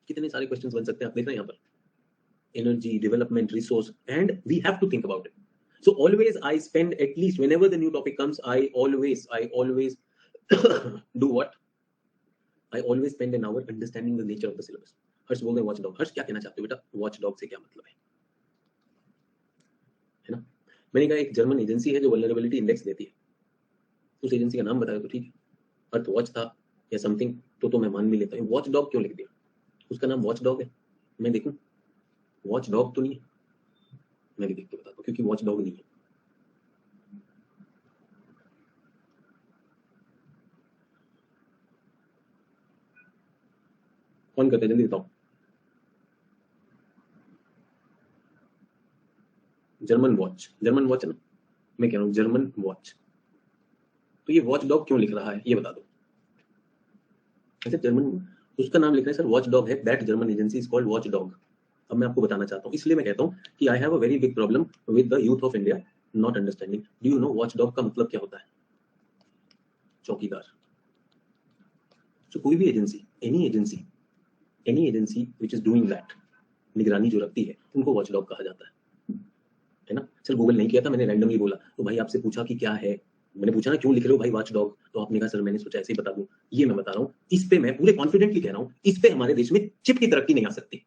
कितने सारे क्वेश्चंस बन सकते हैं आप देख रहे हैं यहाँ पर, energy, development, resource, and we have to think about it. So always I spend at least whenever the new topic comes, I always do what? I always spend an hour understanding the nature of the syllabus. हर्ष बोल रहे watchdog. हर्ष क्या कहना चाहते हो बेटा? Watchdog से क्या मतलब है ना? मैंने कहा एक जर्मन एजेंसी है जो वल्नरेबिलिटी इंडेक्स देती है, उस एजेंसी का नाम बताया तो ठीक है, अर्थ वॉच था या समथिंग तो मैं मान भी लेता हूँ। वॉचडॉग क्यों लिख दिया? उसका नाम वॉचडॉग है, मैं देखूं वॉचडॉग तो नहीं है, मैं भी देख के बताता हूँ क्योंकि वॉचडॉग नहीं है। कौन करता है जल्दी बताओ? जर्मन वॉच है ना, मैं कह रहा हूँ जर्मन वॉच। तो ये वॉच डॉग क्यों लिख रहा है ये बता दो। अच्छा जर्मन, उसका नाम लिखना है सर वॉच डॉग है, that German agency is called watch dog. अब मैं आपको बताना चाहता हूँ, इसलिए मैं कहता हूँ कि I have a very big problem with the youth of India not understanding. Do you know watch dog का मतलब क्या होता है? चौकीदार। तो कोई भी agency, any agency which is doing that, निगरानी जो रखती है, उनको वॉच डॉग कहा जाता है ना। सर गूगल नहीं किया था, मैंने रैंडमली बोला, तो भाई आपसे पूछा कि क्या है, मैंने पूछा ना क्यों लिख रहे हो भाई वॉच डॉग, तो आपने कहा सर मैंने सोचा ऐसे ही बता दूं। ये मैं बता रहा हूँ, इस पे मैं पूरे कॉन्फिडेंटली कह रहा हूँ, इस पे हमारे देश में चिप की तरक्की नहीं आ सकती,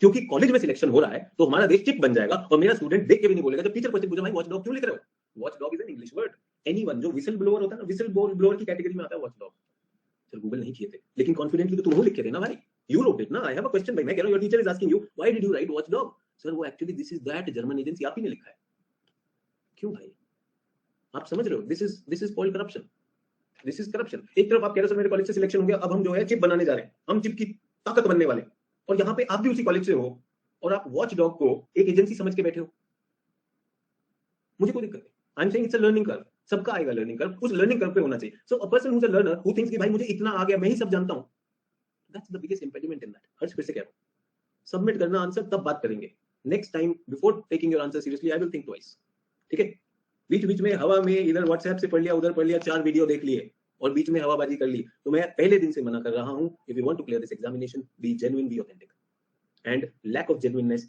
क्योंकि कॉलेज में सिलेक्शन हो रहा है तो हमारा देश चिप बन जाएगा और मेरा स्टूडेंट देख के भी नहीं बोलेगा। जब टीचर क्वेश्चन पूछे भाई वॉच डॉग क्यों लिख रहे हो, watch dog is an English word. Anyone जो विसल ब्लोअर होता है ना, विसल ब्लोअर की कैटेगरी में आता है वॉच डॉग। सर गूगल नहीं किए थे, लेकिन कॉन्फिडेंटली तो तुम लिख के थे ना भाई, यू रोट इट ना। आई हैव अ क्वेश्चन भाई, मैं कह रहा हूं your teacher is asking you why did you write watch dog. Sir वो actually this is that German agency, आप ही ने लिखा है। क्यों भाई? आप समझ रहे हो? This is called corruption, this is corruption. एक तरफ आप कह रहे हो सर मेरे कॉलेज से सिलेक्शन हो गया, अब हम जो है चिप बनाने जा रहे हैं, हम चिप की ताकत बनने वाले, और यहाँ पे आप भी उसी कॉलेज से हो और आप वॉच डॉग को एक एजेंसी समझ के बैठे हो। मुझे कोई दिक्कत नहीं, I am saying it's a learning curve, सबका आएगा लर्निंग कर्व, उस लर्निंग कर्व पे होना चाहिए। So a person who is a learner who thinks कि भाई मुझे इतना आ गया, मैं ही सब जानता हूं, that's the biggest impediment in that. Harsh फिर से कह रहा हूं, सबमिट करना आंसर तब बात करेंगे, next time before taking your answer seriously I will think twice. ठीक है? बीच बीच में हवा में इधर व्हाट्सएप से पढ़ लिया, उधर पढ़ लिया, 4 वीडियो देख लिए और बीच में हवाबाजी कर ली, तो मैं पहले दिन से मना कर रहा हूं, if you want to clear this examination be genuine, be authentic, and lack of genuineness,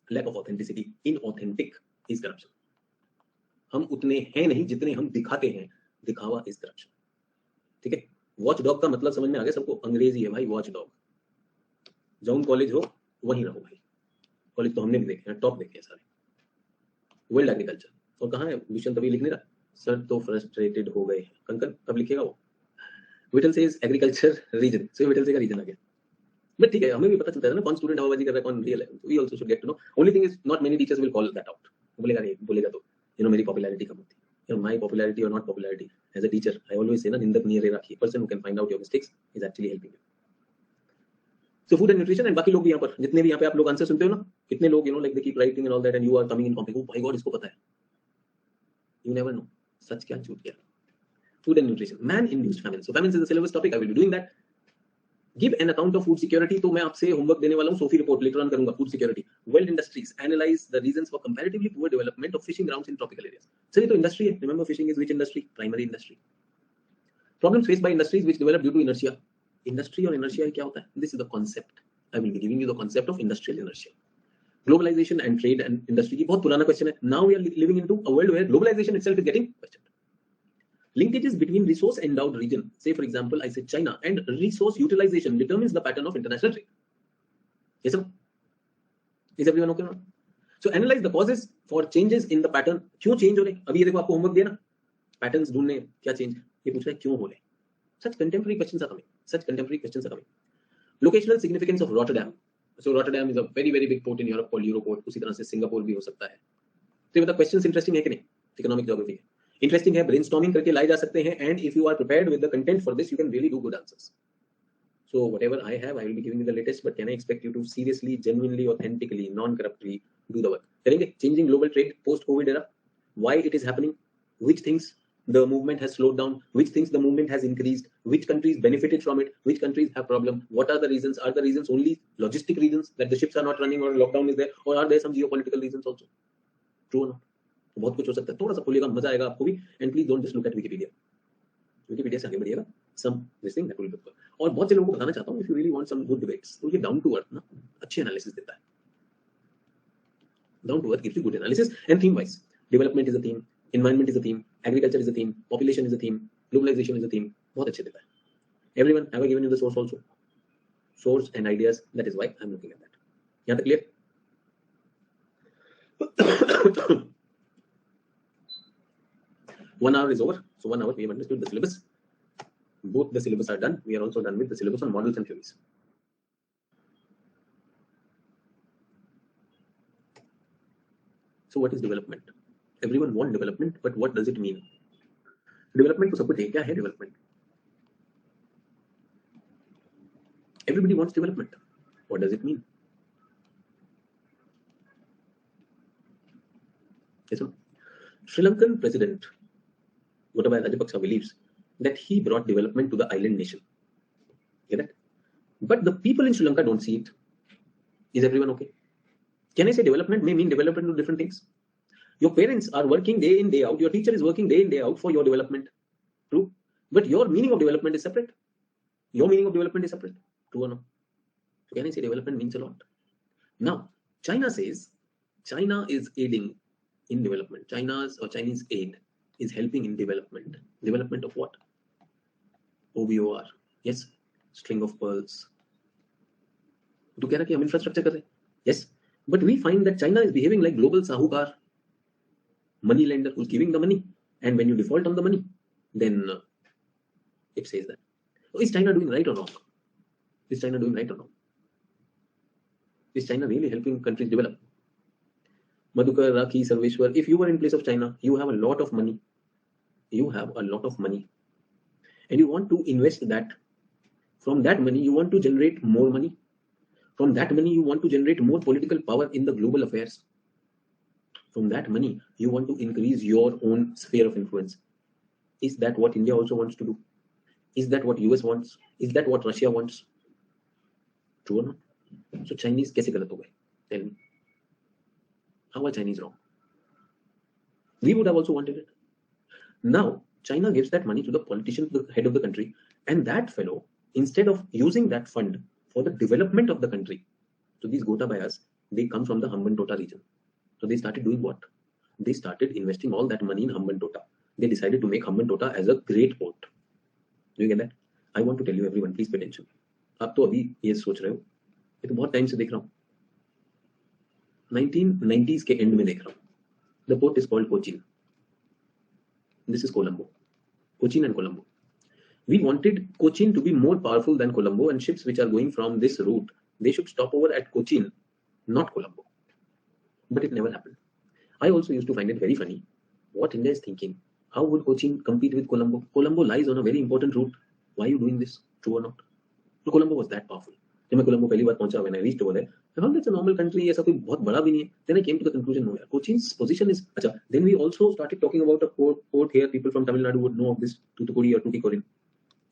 lack of authenticity, inauthentic is corruption. हम उतने हैं नहीं जितने हम दिखाते हैं, दिखावा इज करप्शन। ठीक है? वॉच डॉग का मतलब समझ में आ गया सबको? अंग्रेजी है भाई वॉच डॉग। जौन कॉलेज हो वहीं रहो भाई, कॉलेज तो हमने भी देखे हैं, टॉप देखे हैं सारे। वर्ल्ड एग्रीकल्चर, और कहाँ है विशन तभी लिखने रहा सर, तो फ्रस्ट्रेटेड हो गए। कंकल कब लिखेगा वो? विटल से एग्रीकल्चर रीजन, सो विटल से का रीजन आ गया। बट ठीक है, हमें भी पता चलता है ना कौन स्टूडेंट हवाबाजी कर रहा है, कौन रियल है। We also should get to know. Only thing is not many teachers will call that out. बोलेगा नहीं, बोलेगा तो मेरी पॉपुलैरिटी कम होती है। My popularity or not popularity as a teacher, I always say ना, निंदक नहीं रे राखी, person who can find out your mistakes is actually helping you. So food and nutrition, and बाकी लोग भी यहाँ पर जितने भी यहाँ पे आप लोग आंसर सुनते हो ना, कितने लोग like they keep writing and all that, and you are coming in competition, भाई गॉड इसको पता है। यू नेवर नो, सच क्या झूठ क्या। Food and nutrition, man-induced famine. So famine is the syllabus topic. I will be doing that. Give an account of food security. तो मैं आपसे होमवर्क देने वाला हूँ, सोफी रिपोर्ट लेटर ऑन करूंगा, food security. World industries, analyze the reasons for comparatively poor development of fishing grounds in tropical areas. Sir ये तो इंडस्ट्री है, remember fishing is which industry? Primary industry. Problems faced by industries which develop due to inertia. Industry और inertia क्या होता है? This is the concept, I will be giving you the concept of industrial inertia. Globalization and trade and industry की बहुत पुराना question है। Now we are living into a world where globalization itself is getting question. Linkages between resource endowed region, say for example I say China, and resource utilization determines the pattern of international trade. Yes sir, is everyone okay now? So analyze the causes for changes in the pattern. क्यों change हो रहे? अभी ये देखो आपको homework दिया ना, patterns ढूंढने, क्या चेंज, ये पूछ रहे हैं क्यों हो रहे। Such contemporary questions are coming, such contemporary questions are coming. Locational significance of Rotterdam. So Rotterdam is a very very big port in Europe called Europort. उसी तरह से सिंगापुर भी हो सकता है. तो ये मतलब क्वेश्चंस इंटरेस्टिंग है कि नहीं? इकोनॉमिक ज्योग्राफी इंटरेस्टिंग है, ब्रेनस्टॉर्मिंग करके लाए जा सकते हैं, and if you are prepared with the content for this you can really do good answers. So whatever I have, I will be giving you the latest, but can I expect you to seriously, genuinely, authentically, non-corruptly do the work? करेंगे? Changing global trade post-COVID era, why it is happening, which things the movement has slowed down, which things the movement has increased, which countries benefited from it, which countries have problem, what are the reasons? Are the reasons only logistic reasons that the ships are not running or lockdown is there, or are there some geopolitical reasons also? True or not? बहुत कुछ हो सकता है. थोड़ा सा खोलिएगा, मजा आएगा आपको भी, and please don't just look at Wikipedia. Wikipedia से आगे बढ़िएगा. Some this thing that will be good. और बहुत से लोगों को बताना चाहता हूँ, if you really want some good debates, तो ये down to earth ना अच्छी एनालिसिस देता है. Down to earth gives you good analysis and theme wise. Development is a theme, environment is a theme, agriculture is a theme, population is a theme, globalization is a theme. बहुत अच्छे देता है. Everyone, have I given you the source also? Source and ideas. That is why I'm looking at that. यहाँ तक clear? 1 hour is over. So 1 hour we have understood the syllabus. Both the syllabus are done. We are also done with the syllabus on models and theories. So what is development? Everyone wants development, but what does it mean? Development तो सबको चाहिए. क्या है development? Everybody wants development. What does it mean? Yes, Sri Lankan president Gotabaya Rajapaksa believes that he brought development to the island nation. Get that? But the people in Sri Lanka don't see it. Is everyone okay? Can I say development may mean development to different things? Your parents are working day in, day out. Your teacher is working day in, day out for your development. True? But your meaning of development is separate. Your meaning of development is separate. True or no? So can I say development means a lot? Now, China says China is aiding in development. China's or Chinese aid is helping in development. Development of what? OBOR. Yes, string of pearls. तो कह रहा कि हम infrastructure कर रहे हैं. Yes, but we find that China is behaving like global sahukar, money lender who's giving the money, and when you default on the money, then it says that. So is China doing right or wrong? Is China doing right or wrong? Is China really helping countries develop? Madhukar, Rakhi, Sarveshwar, if you were in place of China, you have a lot of money. You have a lot of money. And you want to invest that. From that money, you want to generate more money. From that money, you want to generate more political power in the global affairs. From that money, you want to increase your own sphere of influence. Is that what India also wants to do? Is that what US wants? Is that what Russia wants? True or not? So Chinese कैसे गलत हो गए? Tell me. How are Chinese wrong? We would have also wanted it. Now, China gives that money to the politician, the head of the country, and that fellow, instead of using that fund for the development of the country, so these Gotabayas, they come from the Hambantota region. So they started doing what? They started investing all that money in Hambantota. They decided to make Hambantota as a great port. Do you get that? I want to tell you, everyone, please pay attention. आप तो अभी ये सोच रहे हो, ये तो बहुत टाइम से देख रहा हूँ. 1990s के एंड में देख रहा हूँ. The port is called Cochin. This is Colombo. Cochin and Colombo. We wanted Cochin to be more powerful than Colombo, and ships which are going from this route, they should stop over at Cochin, not Colombo. But it never happened. I also used to find it very funny what India is thinking. How would Cochin compete with Colombo? Colombo lies on a very important route. Why are you doing this? True or not? So Colombo was that powerful. जब मैं कोलंबो पहली बार पहुंचा, when I reached over there, I found it's a normal country, ऐसा कोई बहुत बड़ा भी नहीं है. Then I came to the conclusion, no, Cochin's position is अच्छा. Then we also started talking about a port here. People from Tamil Nadu would know of this Tuticorin or Tuticorin.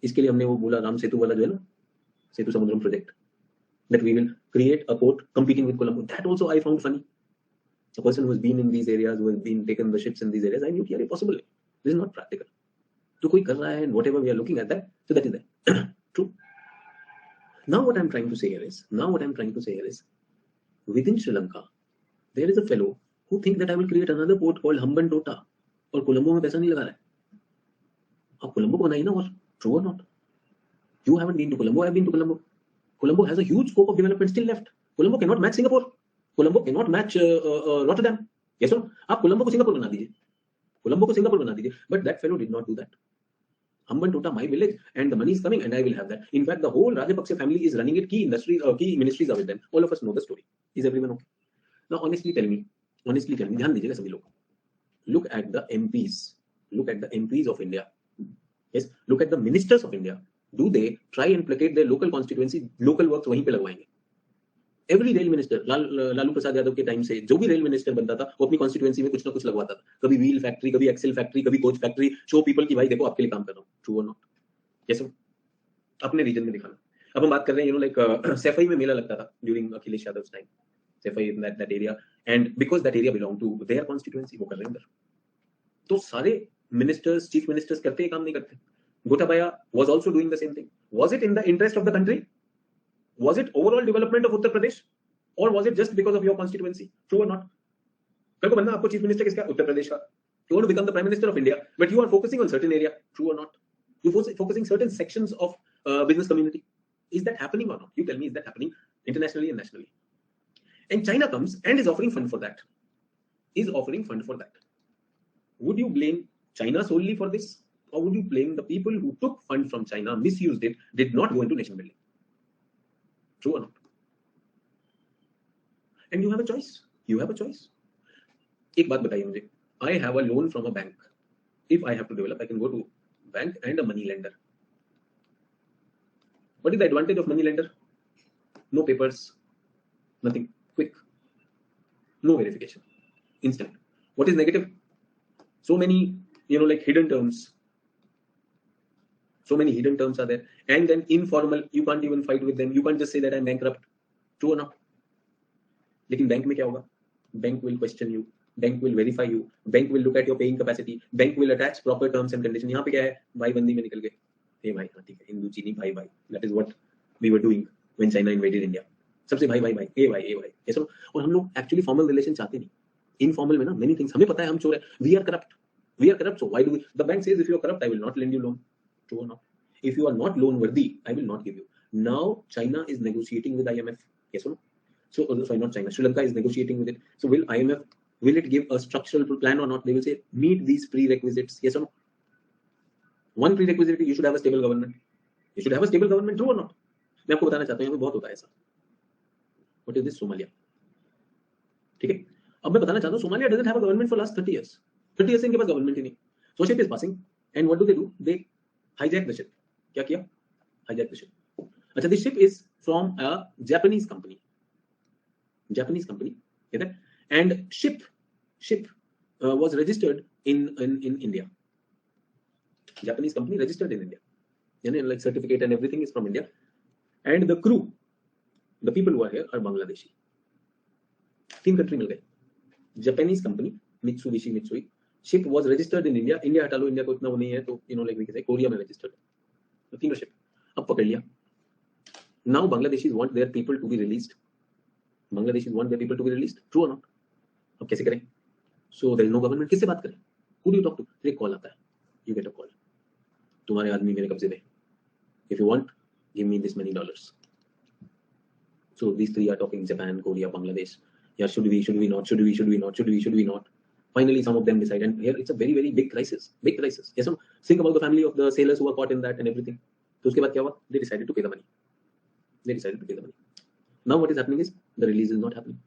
इसके लिए हमने वो बोला राम सेतु वाला जो है ना, सेतु समुद्रम project, that we will create a port competing with Colombo. That also I found funny. A person who has been in these areas, who has been taken the ships in these areas, I knew कि possible. This is not practical. तो कोई कर रहा है, and whatever we are looking at that, so that is there. True. Now what I'm trying to say here is, within Sri Lanka, there is a fellow who thinks that I will create another port called Hambantota, और कोलंबो में पैसा नहीं लगा रहा है. आप कोलंबो को बनाइए ना, और true or not? You haven't been to Colombo, I've been to Colombo. Colombo has a huge scope of development still left. Colombo cannot match Singapore. Colombo cannot match Rotterdam. Yes or no? आप कोलंबो को Singapore बना दीजिए. कोलंबो को Singapore बना दीजिए. But that fellow did not do that. Hambantota, my village, and the money is coming, and I will have that. In fact, the whole Rajapaksa family is running it. Key industries or key ministries are with them. All of us know the story. Is everyone okay? Now, honestly tell me, ध्यान दीजिएगा सभी लोग. Look at the MPs. Look at the MPs of India. Yes, look at the ministers of India. Do they try and placate their local constituency, local works वहीं पे लगवाएंगे? Every rail minister Lalu Prasad Yadav के time से जो भी rail minister बनता था वो अपनी कॉन्स्टिट्यूएंसी में कुछ ना कुछ लगवाता था. कभी व्हील फैक्ट्री, कभी एक्सेल फैक्ट्री, कभी कोच फैक्ट्री, शो पीपल की भाई देखो आपके लिए काम कर रहा हूँ. ट्रू और नॉट? Yes sir. अपने रीजन में दिखाना. अब हम बात कर रहे हैं लाइक सैफई में मेला लगता था during Akhilesh Yadav time. Saifai in that area, and because that area belong to their constituency, वो कर रहे हैं उधर. तो सारे मिनिस्टर्स, चीफ मिनिस्टर्स करते हैं काम नहीं करते. Gotabaya was also doing the same thing. Was it in the interest of the country? Was it overall development of Uttar Pradesh? Or was it just because of your constituency? True or not? कल को बनना आपको chief minister किसका? उत्तर प्रदेश का. You want to become the prime minister of India, but you are focusing on certain area. True or not? You focusing certain sections of business community. Is that happening or not? You tell me, is that happening internationally and nationally? And China comes and is offering fund for that. Would you blame China solely for this? Or would you blame the people who took fund from China, misused it, did not go into nation building? True or not? And you have a choice. एक बात बताइए मुझे. I have a loan from a bank. If I have to develop, I can go to bank and a money lender. What is the advantage of money lender? No papers, nothing. Quick. No verification. Instant. What is negative? So many, like hidden terms. So many hidden terms are there. And then informal, you can't even fight with them. You can't just say that I'm bankrupt. True or not? लेकिन bank में क्या होगा? Bank will question you. Bank will verify you. Bank will look at your paying capacity. Bank will attach proper terms and conditions. यहाँ पे क्या है? भाई बंदी में निकल गए. हे भाई, हाँ ठीक है. हिंदू चीनी भाई भाई. That is what we were doing when China invaded India. सबसे भाई भाई भाई. ए भाई. ये सब. और हम लोग actually formal relation चाहते नहीं. Informal में ना many things. हमें पता है हम चोर हैं. We are corrupt. So why do we? The bank says if you are corrupt, I will not lend you loan. True or not? If you are not loan worthy, I will not give you. Now China is negotiating with IMF. Yes or no? So sorry, not China. Sri Lanka is negotiating with it. So will it give a structural plan or not? They will say meet these prerequisites. Yes or no? One prerequisite, you should have a stable government. True or not? मैं आपको बताना चाहता हूँ यहाँ पे बहुत होता है ऐसा. What is this? Somalia. ठीक है. अब मैं बताना चाहता हूँ Somalia doesn't have a government for last 30 years. 30 years से इनके पास government ही नहीं. So ship is passing, and what do? They hijack the ship. क्या किया? Hijack the ship. अच्छा, this ship is from a Japanese company. Get that? And ship was registered in India. Japanese company registered in India. Like certificate and everything is from India. And the crew, the people who are here are Bangladeshi. 3 country मिल गए. Japanese company, Mitsui. Ship was registered in India. India हटा लो, India को इतना वो नहीं है तो like we can say Korea में registered. तो 3 ship. अब पकड़ लिया. Now Bangladeshis want their people to be released. True or not? अब कैसे करें? So there is no government. किससे बात करें? Who do you talk to? एक कॉल आता है. You get a call. तुम्हारे आदमी मेरे कब्जे में. If you want, give me this many dollars. So these 3 are talking: Japan, Korea, Bangladesh. Yeah, should we not? Finally, some of them decide, and here it's a very, very big crisis. Yes, no? Think about the family of the sailors who were caught in that and everything. So उसके बाद क्या हुआ? They decided to pay the money. Now what is happening is the release is not happening.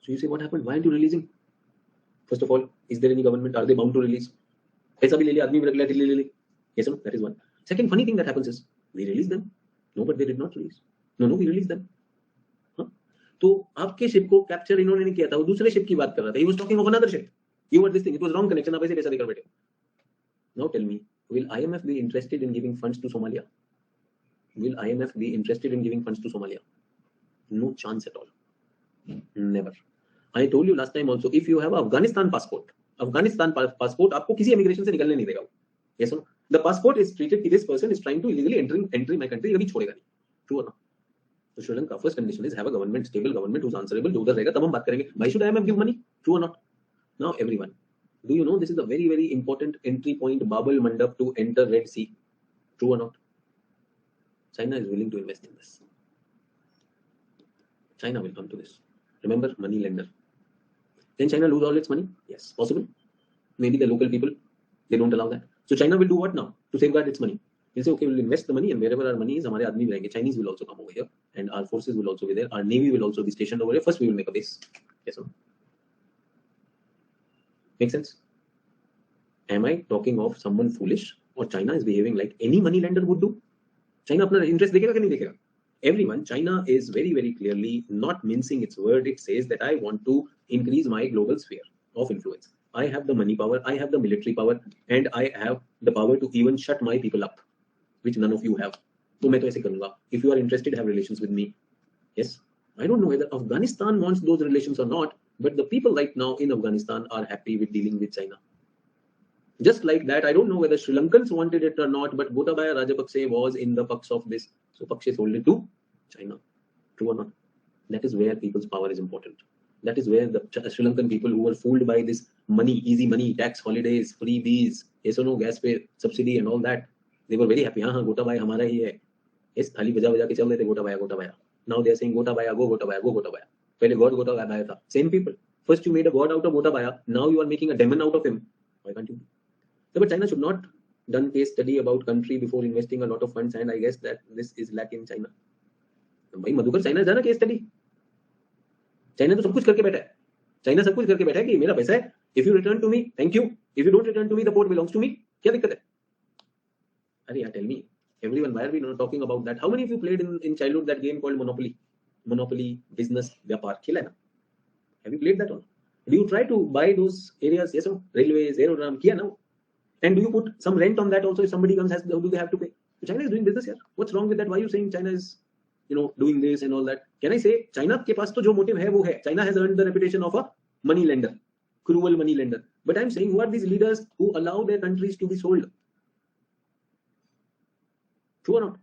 So you say, what happened? Why aren't you releasing? First of all, is there any government? Are they bound to release? पैसा भी ले लिया, आदमी भी रख लिया, टिल्ली ले ली. Yes, no? That is one. Second funny thing that happens is we release them. No, but they did not release. No, we release them. तो आपके शिप को कैप्चर इन्होंने नहीं किया था, वो दूसरे शिप की बात कर रहा था. He was talking of another ship. You heard this thing. It was wrong connection. आप ऐसे पैसा देकर बैठे. Now tell me, will IMF be interested in giving funds to Somalia? No chance at all. Never. I told you last time also, if you have Afghanistan passport आपको किसी immigration से निकलने नहीं देगा. Yes or no? The passport is treated, this person is trying to illegally enter my country, कभी छोड़ेगा नहीं. True or not? So Sri Lanka, first condition is have a government, stable government who's answerable. जो उधर रहेगा तब हम बात करेंगे. Why should IMF give money? True or not? Now everyone, do you know this is a very, very important entry point, Babel Mandap to enter Red Sea? True or not? China is willing to invest in this. China will come to this. Remember, money lender. Can China lose all its money? Yes, possible. Maybe the local people, they don't allow that. So China will do what now to safeguard its money? They'll say, okay, we'll invest the money, and wherever our money is, हमारे आदमी भी रहेंगे. Chinese will also come over here, and our forces will also be there. Our navy will also be stationed over here. First, we will make a base. Yes or no? Make sense? Am I talking of someone foolish, or China is behaving like any money lender would do? China अपना interest देखेगा कि नहीं देखेगा? Everyone, China is very, very clearly not mincing its word. It says that I want to increase my global sphere of influence. I have the money power, I have the military power, and I have the power to even shut my people up, which none of you have. तो मैं तो ऐसे करूंगा. If you are interested, have relations with me. Yes. I don't know whether Afghanistan wants those relations or not, but the people right now in Afghanistan are happy with dealing with China. Just like that, I don't know whether Sri Lankans wanted it or not, but Gotabaya Rajapaksa was in the paks of this. So Paksha sold it to China. True or not? That is where people's power is important. That is where the Sri Lankan people who were fooled by this money, easy money, tax holidays, freebies, yes or no, gas pay, subsidy and all that, they were very happy. हाँ Gotabaya हमारा ही है. Yes, थाली बजा बजा के चल रहे थे Gotabaya. Now they are saying Gotabaya, go Gotabaya. पहले God Gotabaya था. Same people. First you made a god out of Gotabaya. Now you are making a demon out of him. Why can't you? So, but China should not done case study about country before investing a lot of funds, and I guess that this is lack in China. भाई Madhukar China जाना case study. China तो सब कुछ करके बैठा है. China सब कुछ करके बैठा है कि मेरा पैसा है. If you return to me, thank you. If you don't return to me, the port belongs to me. क्या दिक्कत है? अरे यार, tell me. Everyone, why are we not talking about that? How many of you played in childhood that game called Monopoly? Monopoly, business, व्यापार खेला है ना? Have you played that one? Do you try to buy those areas? Yes or no? Railways, aerodrome, किया ना? And do you put some rent on that also? If somebody comes, do they have to pay? So China is doing business here. What's wrong with that? Why are you saying China is, doing this and all that? Can I say China के पास तो जो motive है वो है. China has earned the reputation of a money lender, cruel money lender. But I'm saying, who are these leaders who allow their countries to be sold? True or not?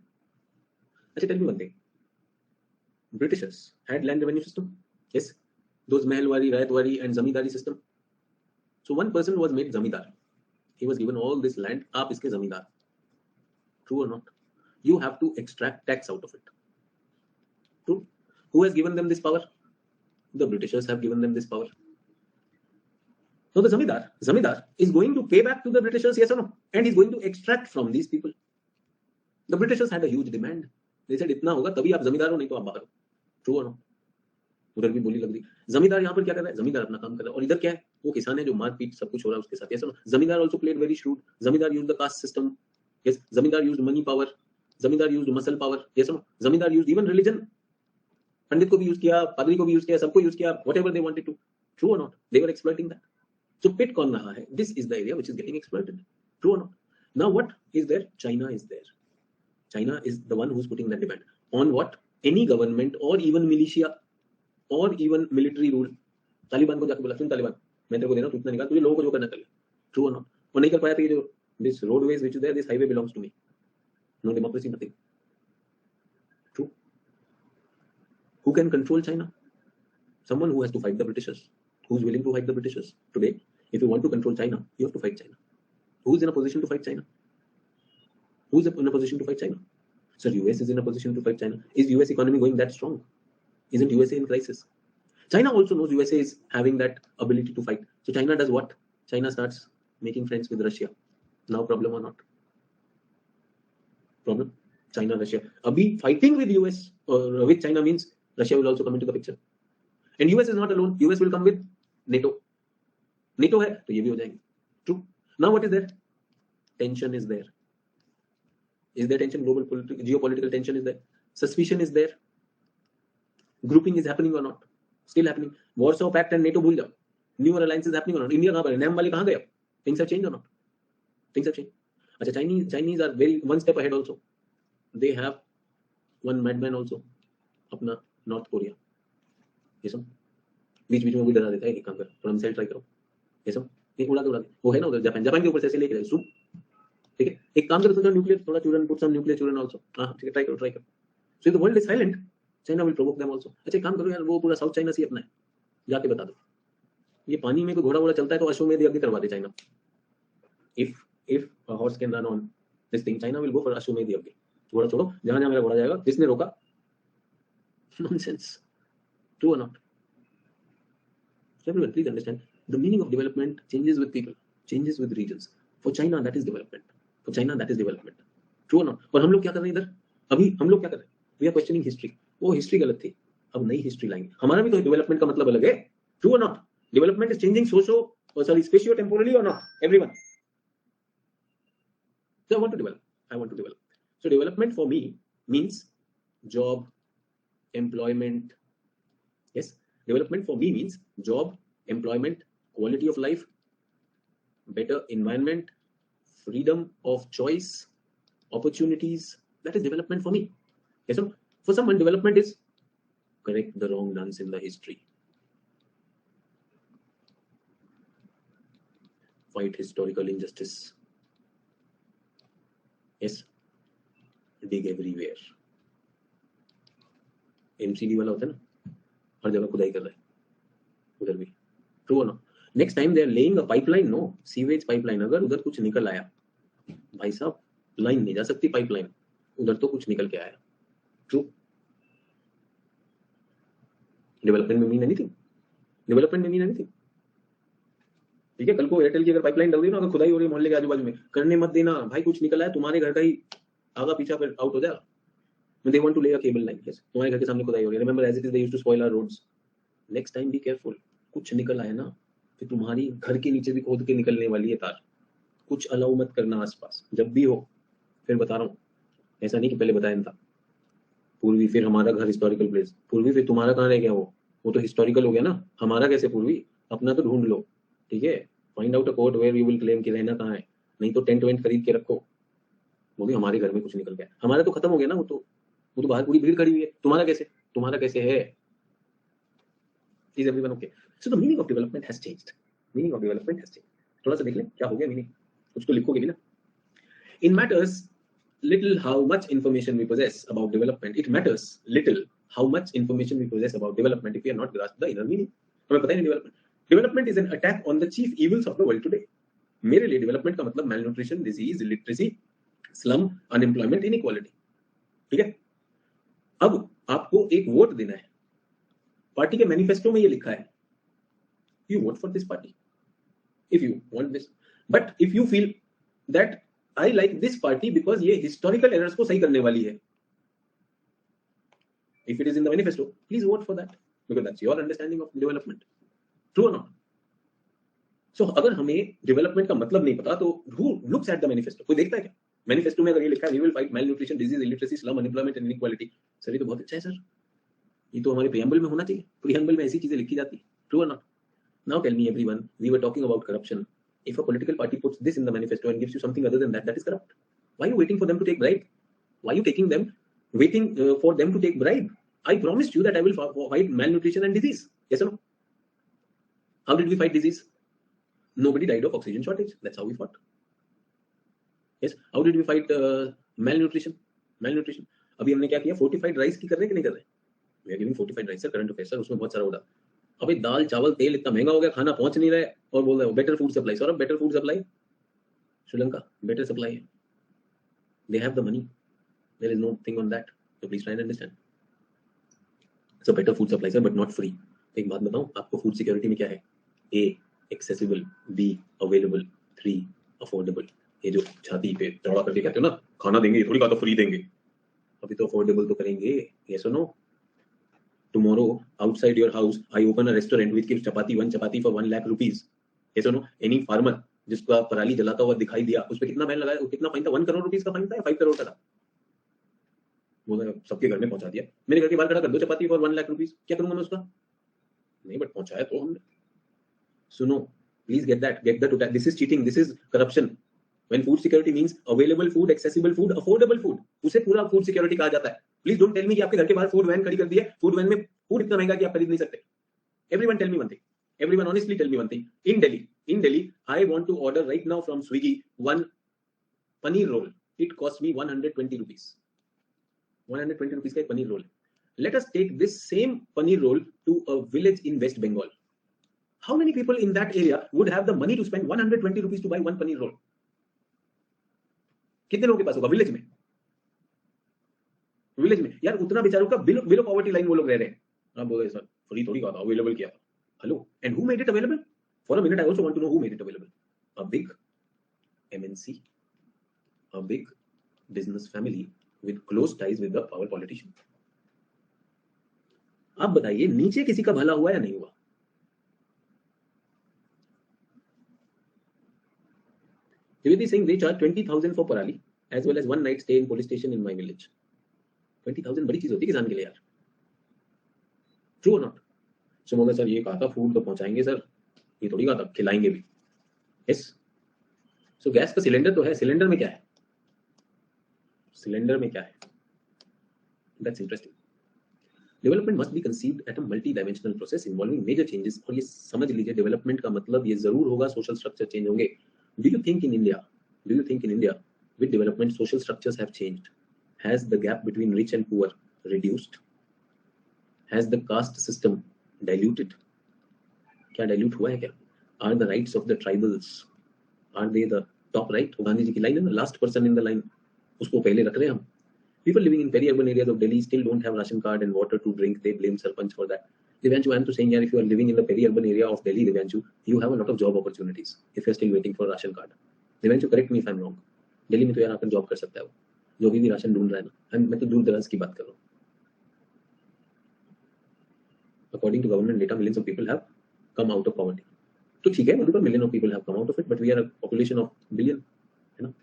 Actually, tell me one thing. Britishers had land revenue system. Yes, those Mahalwari, Rayatwari, and Zamindari system. So one person was made Zamindar. He was given all this land. आप इसके जमींदार. True or not? You have to extract tax out of it. True. Who has given them this power? The Britishers have given them this power. So the zamindar is going to pay back to the Britishers, yes or no? And he's going to extract from these people. The Britishers had a huge demand. They said, इतना होगा तभी आप जमींदार हो, नहीं तो आप बाहर हो. True or not? उधर भी बोली लग रही. जमींदार यहाँ पर क्या कर रहा है? जमींदार अपना काम कर रहा है. और इधर क्या है? वो किसान है जो मारपीट सब कुछ हो रहा है उसके साथ. Yes or no? जमींदार also played very shrewd. जमींदार used the caste system. Yes. जमींदार used money power. जमींदार used muscle power. Yes or no? जमींदार used even religion. पंडित को भी यूज किया, पादरी को भी यूज किया, सबको यूज किया. Whatever they wanted to. True or not? They were exploiting that. So pit कौन रहा है? This is the area which is getting exploited. True or not? Now what is there? China is there. China is the one who's putting that demand on what? Any government or even militia or even military rule. Taliban को जाकर बोला, सुन तालिबान, मैं तेरे को दे रहा हूँ, तू इतना निकाल, तुझे लोगों को जो करना कर ले. True or not? वो नहीं कर पाया तो ये जो this roadways which is there, this highway belongs to me. No democracy, nothing. True. Who can control China? Someone who has to fight the Britishers. Who's willing to fight the Britishers? Today, if you want to control China, you have to fight China. Who's in a position to fight China? Who's in a position to fight China? Sir, US is in a position to fight China. Is US economy going that strong? Isn't USA in crisis? China also knows USA is having that ability to fight. So China does what? China starts making friends with Russia. Now problem or not? Problem? China, Russia. Abhi fighting with US or with China means Russia will also come into the picture. And US is not alone. US will come with NATO. NATO है तो ये भी हो जाएंगे. True. Now what is there? Tension is there. Is there tension? Global geopolitical tension is there. Suspicion is there. Grouping is happening or not? Still happening. Warsaw Pact and NATO भूल जाओ. Newer alliance is happening or not? India कहाँ पर है? NAM वाले कहाँ गए? Things have changed or not? Things have changed. अच्छा, Chinese are very one step ahead also. They have one madman also. अपना North Korea. ये सब बीच बीच में वो डरा देता है. एक काम कर, थोड़ा मिसाइल ट्राई करो. ये सब एक उड़ा दे. वो है ना उधर जापान के ऊपर से ऐसे लेके जाए. सूप. ठीक है. एक काम करो, थोड़ा न्यूक्लियर, थोड़ा चूरन, put some nuclear children also. हाँ ठीक है, ट्राई करो. So if the world is silent, China will provoke them also. अच्छा, एक काम करो यार, वो पूरा साउथ चाइना सी अपना है, जाके बता दो. ये पानी में कोई घोड़ा वोड़ा चलता है तो अश्वमेध यज्ञ करवा दे China. If a horse can run on this thing, China will go for अश्वमेध यज्ञ. घोड़ा छोड़ो, जहाँ जहाँ मेरा घोड़ा जाएगा, किसने रोका? Nonsense. True or not? So everyone, please understand, the meaning of development changes with people, changes with regions. For China that is development, for China that is development, true और नॉट? और हम लोग क्या कर रहे हैं इधर? अभी हम लोग क्या कर रहे हैं? We are questioning history. वो हिस्ट्री गलत थी, अब नई हिस्ट्री लाएंगे। हमारा भी तो डेवलपमेंट का मतलब अलग है, ट्रू और not? Development is changing socio sorry spatio temporally or not everyone? So I want to develop. I want to develop. So development for me means job, employment. Yes, development for me means job, employment, quality of life, better environment, freedom of choice, opportunities. That is development for me. Yes, so for someone, development is correct the wrong done in the history, fight historical injustice. Yes, dig everywhere. MCD वाला होता है ना, हर जगह खुदाई कर रहा है, उधर भी ट्रू और not? Next time they are laying a pipeline, no sewage pipeline, अगर उधर कुछ निकल आया, भाई साहब लाइन नहीं जा सकती पाइपलाइन, उधर तो कुछ निकल के आया, ट्रू? डेवलपमेंट में मीन एनीथिंग, डेवलपमेंट में मीन एनीथिंग। ठीक है, कल को एयरटेल की अगर पाइपलाइन डाल दी ना, अगर खुदाई हो रही है मोहल्ले के आजू बाजू में, करने मत देना भाई, कुछ निकल आया तुम्हारे घर का ही आगा पीछा फिर आउट हो जाएगा। They want to lay a cable line, yes, तुम्हारे घर के सामने खुदाई हो रही है, remember as it is they used to spoil our roads. Next time be careful, कुछ निकल आए ना फिर तुम्हारी घर के नीचे भी खोद के निकलने वाली है तार, कुछ अलाउ मत करना आसपास जब भी हो। फिर बता रहा हूँ, ऐसा नहीं कि पहले बताया था। पूर्वी, फिर हमारा घर हिस्टोरिकल प्लेस, पूर्वी फिर तुम्हारा कहाँ रह गया? वो तो हिस्टोरिकल हो गया ना, हमारा कैसे पूर्वी? अपना तो ढूंढ लो, ठीक है? Find out a court where you will claim कि रहना कहाँ है, नहीं तो टेंट वेंट खरीद के रखो। बोलिए हमारे घर में कुछ निकल गया, हमारा तो खत्म हो गया ना, वो तो बाहर पूरी भीड़ खड़ी हुई है, तुम्हारा कैसे है? Is everyone okay? So the meaning of development has changed. Meaning of development has changed. थोड़ा सा देख लें क्या हो गया मीनिंग, कुछ तो लिखोगे भी ना। It matters little how much information we possess about development. It matters little how much information we possess about development if we are not grasped the inner meaning. हमें पता ही नहीं development. Development is an attack on the chief evils of the world today. मेरे लिए development का मतलब malnutrition, disease, illiteracy, slum, unemployment, inequality. ठीक है? अब आपको एक वोट देना है, पार्टी के मैनिफेस्टो में ये लिखा है, you won't for this party if you want this, but if you feel that I like this party because ये हिस्टोरिकल एरर्स को सही करने वाली है, if it is in the manifesto, please vote for that because that's your understanding of development, true और not? सो अगर हमें development का मतलब नहीं पता तो who looks at the manifesto? कोई देखता है क्या मैनिफेस्टो में? अगर ये लिखा है we will fight malnutrition, disease, illiteracy, slum, unemployment and inequality, sir ये तो बहुत अच्छा है सर, ये तो हमारे प्रियम्बल में होना चाहिए, प्रियम्बल में ऐसी चीजें लिखी जाती है, ट्रू और not? Now tell me everyone, we were talking about corruption, if a political party puts this in the manifesto and gives you something other than that, that is corrupt. Why you waiting for them to take bribe? Why you taking them waiting for them to take bribe? I promised you that I will fight malnutrition and disease, yes or no? How did we fight disease? Nobody died of oxygen shortage, that's how we fought. Yes, how did we fight malnutrition? अभी हमने क्या किया, fortified rice की कर रहे हैं कि नहीं कर रहे? We are giving fortified rice sir, current affair sir, उसमें बहुत सारा होगा। अबे दाल चावल तेल इतना महंगा हो गया, खाना पहुंच नहीं रहा है, और बोल रहे हो better food supply. Saurabh, better food supply Sri Lanka better supply है, they have the money, there is nothing on that, so please try and understand. So better food supply sir, but not free. एक बात बताऊं आपको, food security में क्या है? A accessible, B available, 3 affordable. ये जो छाती पे चौड़ा करके कहते हो ना, खाना देंगे, थोड़ी कहा तो फ्री देंगे, अभी तो अफोर्डेबल तो करेंगे, यस और no? Tomorrow, outside your house, I open a restaurant which gives chapati, one chapati for 1 lakh rupees. Yes or no? Any farmer जिसका पराली जलाता हुआ दिखाई दिया, उस पे कितना बैन लगाया, कितना फाइन था? 1 करोड़ रुपीस का फाइन था या 5 करोड़ का था? बोला सबके घर में पहुंचा दिया, मेरे घर के बाहर खड़ा कर दो चपाती फॉर 1 लाख रुपीस, क्या करूंगा मैं उसका? नहीं, बट पहुंचाया तो हमने। सुनो, please get that, this is cheating, this is corruption. When food security means available food, accessible food, affordable food, उसे पूरा फूड सिक्योरिटी कहा जाता है। प्लीज डोंट टेल मी कि आपके घर के बाहर फूड वैन खड़ी कर दी है, फूड वैन में फूड इतना महंगा कि आप खरीद नहीं सकते। Everyone tell me one thing, everyone honestly tell me one thing, in Delhi I want to order right now from Swiggy 1 paneer roll, it cost me 120 rupees, 120 rupees का एक paneer roll. Let us take this same paneer roll to a village in West Bengal, how many people in that area would have the money to spend 120 rupees to buy 1 paneer role? कितने लोगों के पास होगा village में? यार उतना बेचारों का बिलो पॉवर्टी लाइन वो लोग रह रहे हैं। आप बोल रहे सर फ्री थोड़ी कहा था, अवेलेबल किया था। Hello, and who made it available? For a minute I also want to know who made it available. A big MNC, a big business family with close ties with the power politician. आप बताइए नीचे किसी का भला हुआ या नहीं हुआ? Trivedi saying they charge 20,000 for parali as well as one night stay in police station in my village. 20,000 बड़ी चीज होती है किसान के लिए यार. True or not? So बोला सर ये कहा था फूड तो पहुंचाएंगे सर, ये थोड़ी कहा था खिलाएंगे भी. Yes. So गैस का सिलेंडर तो है, सिलेंडर में क्या है? सिलेंडर में क्या है? That's interesting. Development must be conceived at a multi-dimensional process involving major changes. और ये समझ लीजिए डेवलपमेंट का मतलब ये जरूर होगा सोशल स्ट्रक्चर चेंज होंगे. Do you think in India with development social structures have changed? Has the gap between rich and poor reduced? Has the caste system diluted? क्या dilute हुआ है क्या? Are the rights of the tribals, are they the top right? Gandhi ji की line है ना, last person in the line, उसको पहले रख रहे हैं हम. People living in peri-urban areas of Delhi still don't have ration card and water to drink. They blame Sarpanch for that. Divyanshu, I am to saying, if you are living in the peri-urban area of Delhi, Divyanshu, you have a lot of job opportunities if you are still waiting for ration card. Divyanshu, correct me if I am wrong. Delhi में तो यार आकर job कर सकता है वो, जो भी राशन ढूंढ रहा है ना. मैं तो दूर दराज की बात कर रहा हूँ. According to government data, millions of people have come out of poverty. तो ठीक है, मतलब million of people have come out of it, but we are a population of billion, है ना.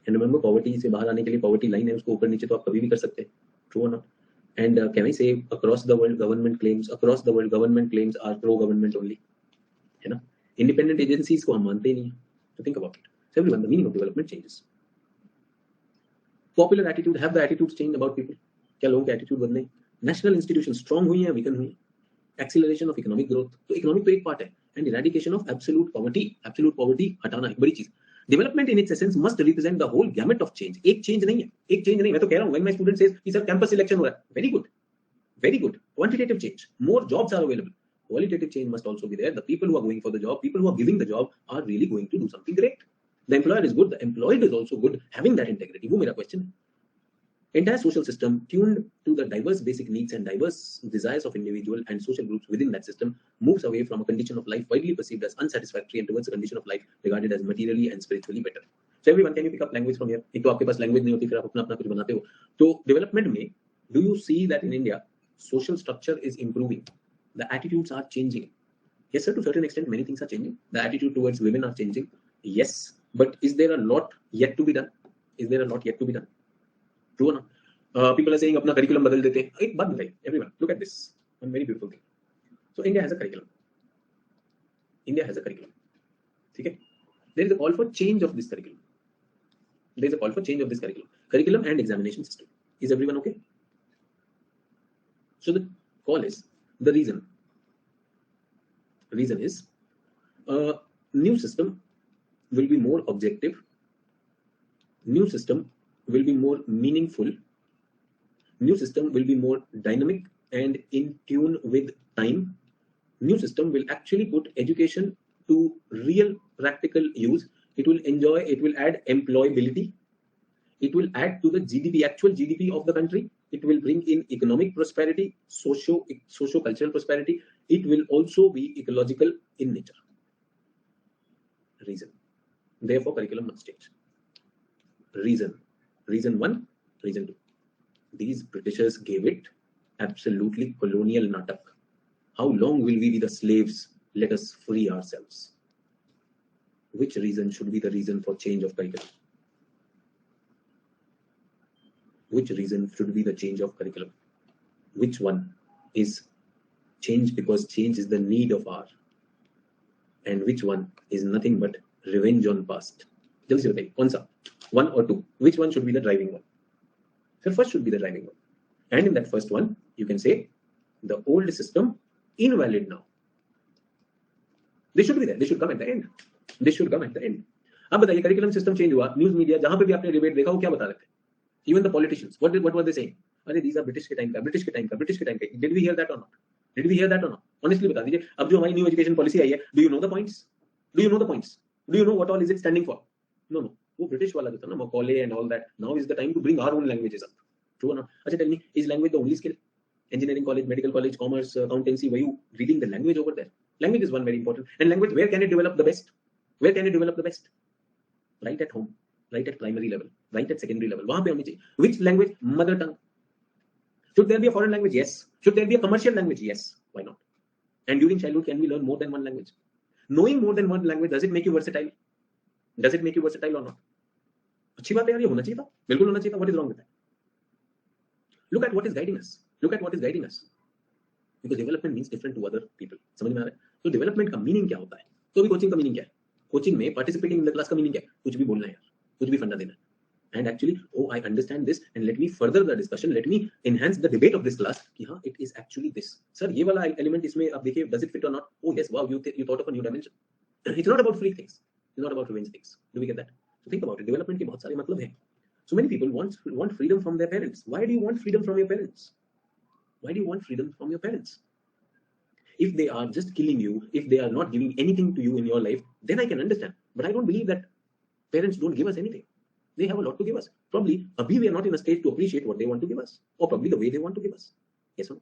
And remember, poverty से बाहर आने के लिए poverty line है, उसको ऊपर नीचे तो आप कभी भी कर सकते हैं. True or not? And can I say across the world government claims are pro-government only, है ना. Independent agencies को हम मानते ही नहीं. So think about it. So everyone, the meaning of development changes. Popular attitude, have the attitudes changed about people? क्या लोगों के attitude बदले? National institutions strong हुई हैं, weaken हुई? Acceleration of economic growth. तो economic तो एक part है. And eradication of absolute poverty हटाना एक बड़ी चीज. Development in its essence must represent the whole gamut of change. एक change नहीं है. मैं तो कह रहा हूँ, when my student says कि सर campus selection हो रहा है, very good. Quantitative change, more jobs are available. Qualitative change must also be there. The people who are going for the job, people who are giving the job are really going to do something great. The employer is good, the employed is also good, having that integrity. वो मेरा question है. Entire social system tuned to the diverse basic needs and diverse desires of individual and social groups within that system moves away from a condition of life widely perceived as unsatisfactory and towards a condition of life regarded as materially and spiritually better. So everyone, can you pick up language from here? एक तो आपके पास language नहीं होती, फिर आप अपना कुछ बनाते हो. तो development में, do you see that in India social structure is improving? The attitudes are changing. Yes, sir, to a certain extent, many things are changing. The attitude towards women are changing. Yes, but is there a lot yet to be done? True or not? People are saying अपना curriculum बदल देते हैं. एक बात बताइए, everyone, look at this. One very beautiful thing. So India has a curriculum. ठीक है? There is a call for change of this curriculum. Curriculum and examination system. Is everyone okay? So the call is, the reason is new system will be more objective, new system will be more meaningful, new system will be more dynamic and in tune with time. New system will actually put education to real practical use. It will add employability. It will add to the GDP, actual GDP of the country. It will bring in economic prosperity, socio-cultural prosperity. It will also be ecological in nature. Reason. Therefore, curriculum must change. Reason 1, reason 2. These Britishers gave it absolutely colonial natak. How long will we be the slaves? Let us free ourselves. Which reason should be the reason for change of curriculum? Which reason should be the change of curriculum? Which one is change because change is the need of our, and which one is nothing but revenge on past? जल्दी से बताइए कौन सा, 1 or 2? Which one should be the driving one? So first should be the driving one, and in that first one you can say the old system invalid now. They should be there. They should come at the end. अब बताइए curriculum system change हुआ, news media जहां पे भी आपने debate देखा वो क्या बता रहे थे? Even the politicians, what were they saying? अरे these are British के टाइम का. Did we hear that or not? Honestly बता दीजिए. अब जो हमारी न्यू एजुकेशन पॉलिसी आई है, do you know the points? Do you know what all is it standing for? No. वो ब्रिटिश वाला जो था ना, Macaulay and all that. Now is the time to bring our own languages up. True or not? अच्छा, tell me, is language the only skill? Engineering college, medical college, commerce, accountancy, were you reading the language over there? Language is one very important. And language, where can it develop the best? right at home, right at primary level, right at secondary level, वहां पे होनी चाहिए. Which language? Mother tongue. Should there be a foreign language? Yes. Should there be a commercial language? Yes. Why not? And during childhood, can we learn more than one language? Knowing more than one language, does it make you versatile? Does it make you versatile or not? अच्छी बात है यार, ये होना चाहिए था, बिल्कुल होना चाहिए था. What is wrong with that? Look at what is guiding us. Look at what is guiding us. Because development means different to other people. समझ में आ रहा है? तो डेवलपमेंट का मीनिंग क्या होता है? तो अभी कोचिंग का मीनिंग क्या है? कोचिंग में पार्टिसिपेटिंग इन द क्लास का मीनिंग क्या है? कुछ भी बोलना है यार, कुछ भी फंडा देना है. And actually, oh, I understand this, and let me further the discussion. Let me enhance the debate of this class. कि हाँ, it is actually this. Sir, ये वाला element इसमें आप देखिए, does it fit or not? Oh yes, wow, you thought of a new dimension. It's not about free things. It's not about revenge things. Do we get that? So think about it. Development के बहुत सारे मतलब हैं. So many people want freedom from their parents. Why do you want freedom from your parents? Why do you want freedom from your parents? If they are just killing you, if they are not giving anything to you in your life, then I can understand. But I don't believe that parents don't give us anything. They have a lot to give us. Probably, abhi we are not in a stage to appreciate what they want to give us, or probably the way they want to give us. Yes or no?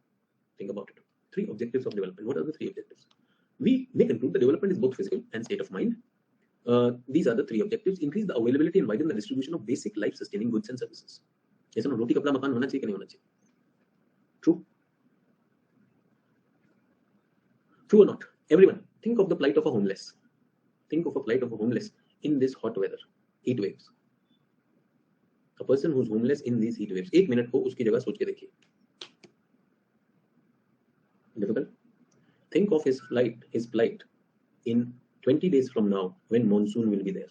Think about it. 3 objectives of development. What are the 3 objectives? We may conclude that development is both physical and state of mind. These are the 3 objectives: increase the availability and widen the distribution of basic life-sustaining goods and services. Yes or no? Roti kapda makan होना चाहिए कि नहीं होना चाहिए? True. True or not? Everyone, think of the plight of a homeless. Think of a plight of a homeless in this hot weather, heat waves. A person who's homeless in these heat waves. 1 minute को उसकी जगह सोच के देखिए. Difficult? Think of his plight in 20 days from now when monsoon will be there.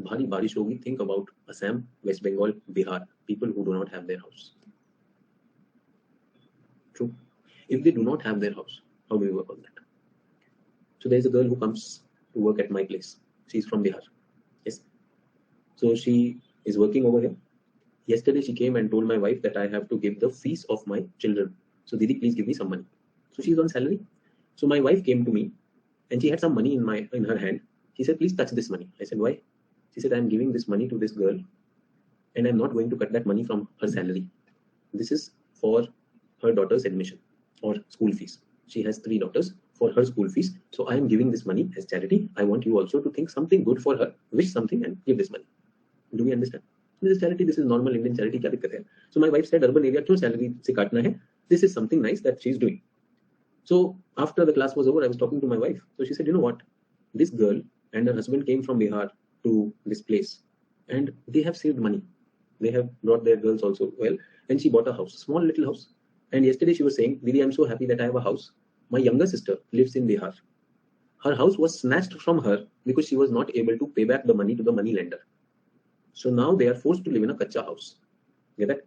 भारी बारिश होगी. Think about Assam, West Bengal, Bihar, people who do not have their house. True. If they do not have their house, how do we work on that? So there is a girl who comes to work at my place. She is from Bihar. Yes. So she is working over here. Yesterday she came and told my wife that I have to give the fees of my children. So Didi, please give me some money. So she's on salary. So my wife came to me and she had some money in her hand. She said, please touch this money. I said, why? She said, I am giving this money to this girl and I'm not going to cut that money from her salary. This is for her daughter's admission or school fees. She has 3 daughters. For her school fees. So I am giving this money as charity. I want you also to think something good for her, wish something and give this money. Do we understand? This is charity. This is normal Indian charity. क्या दिक्कत है? So my wife said, urban area क्यों salary से काटना है? This is something nice that she's doing. So after the class was over, I was talking to my wife. So she said, you know what? This girl and her husband came from Bihar to this place, and they have saved money. They have brought their girls also well, and she bought a house, small little house. And yesterday she was saying, Didi, I'm so happy that I have a house. My younger sister lives in Bihar. Her house was snatched from her because she was not able to pay back the money to the money lender. So now they are forced to live in a kacha house. Get that?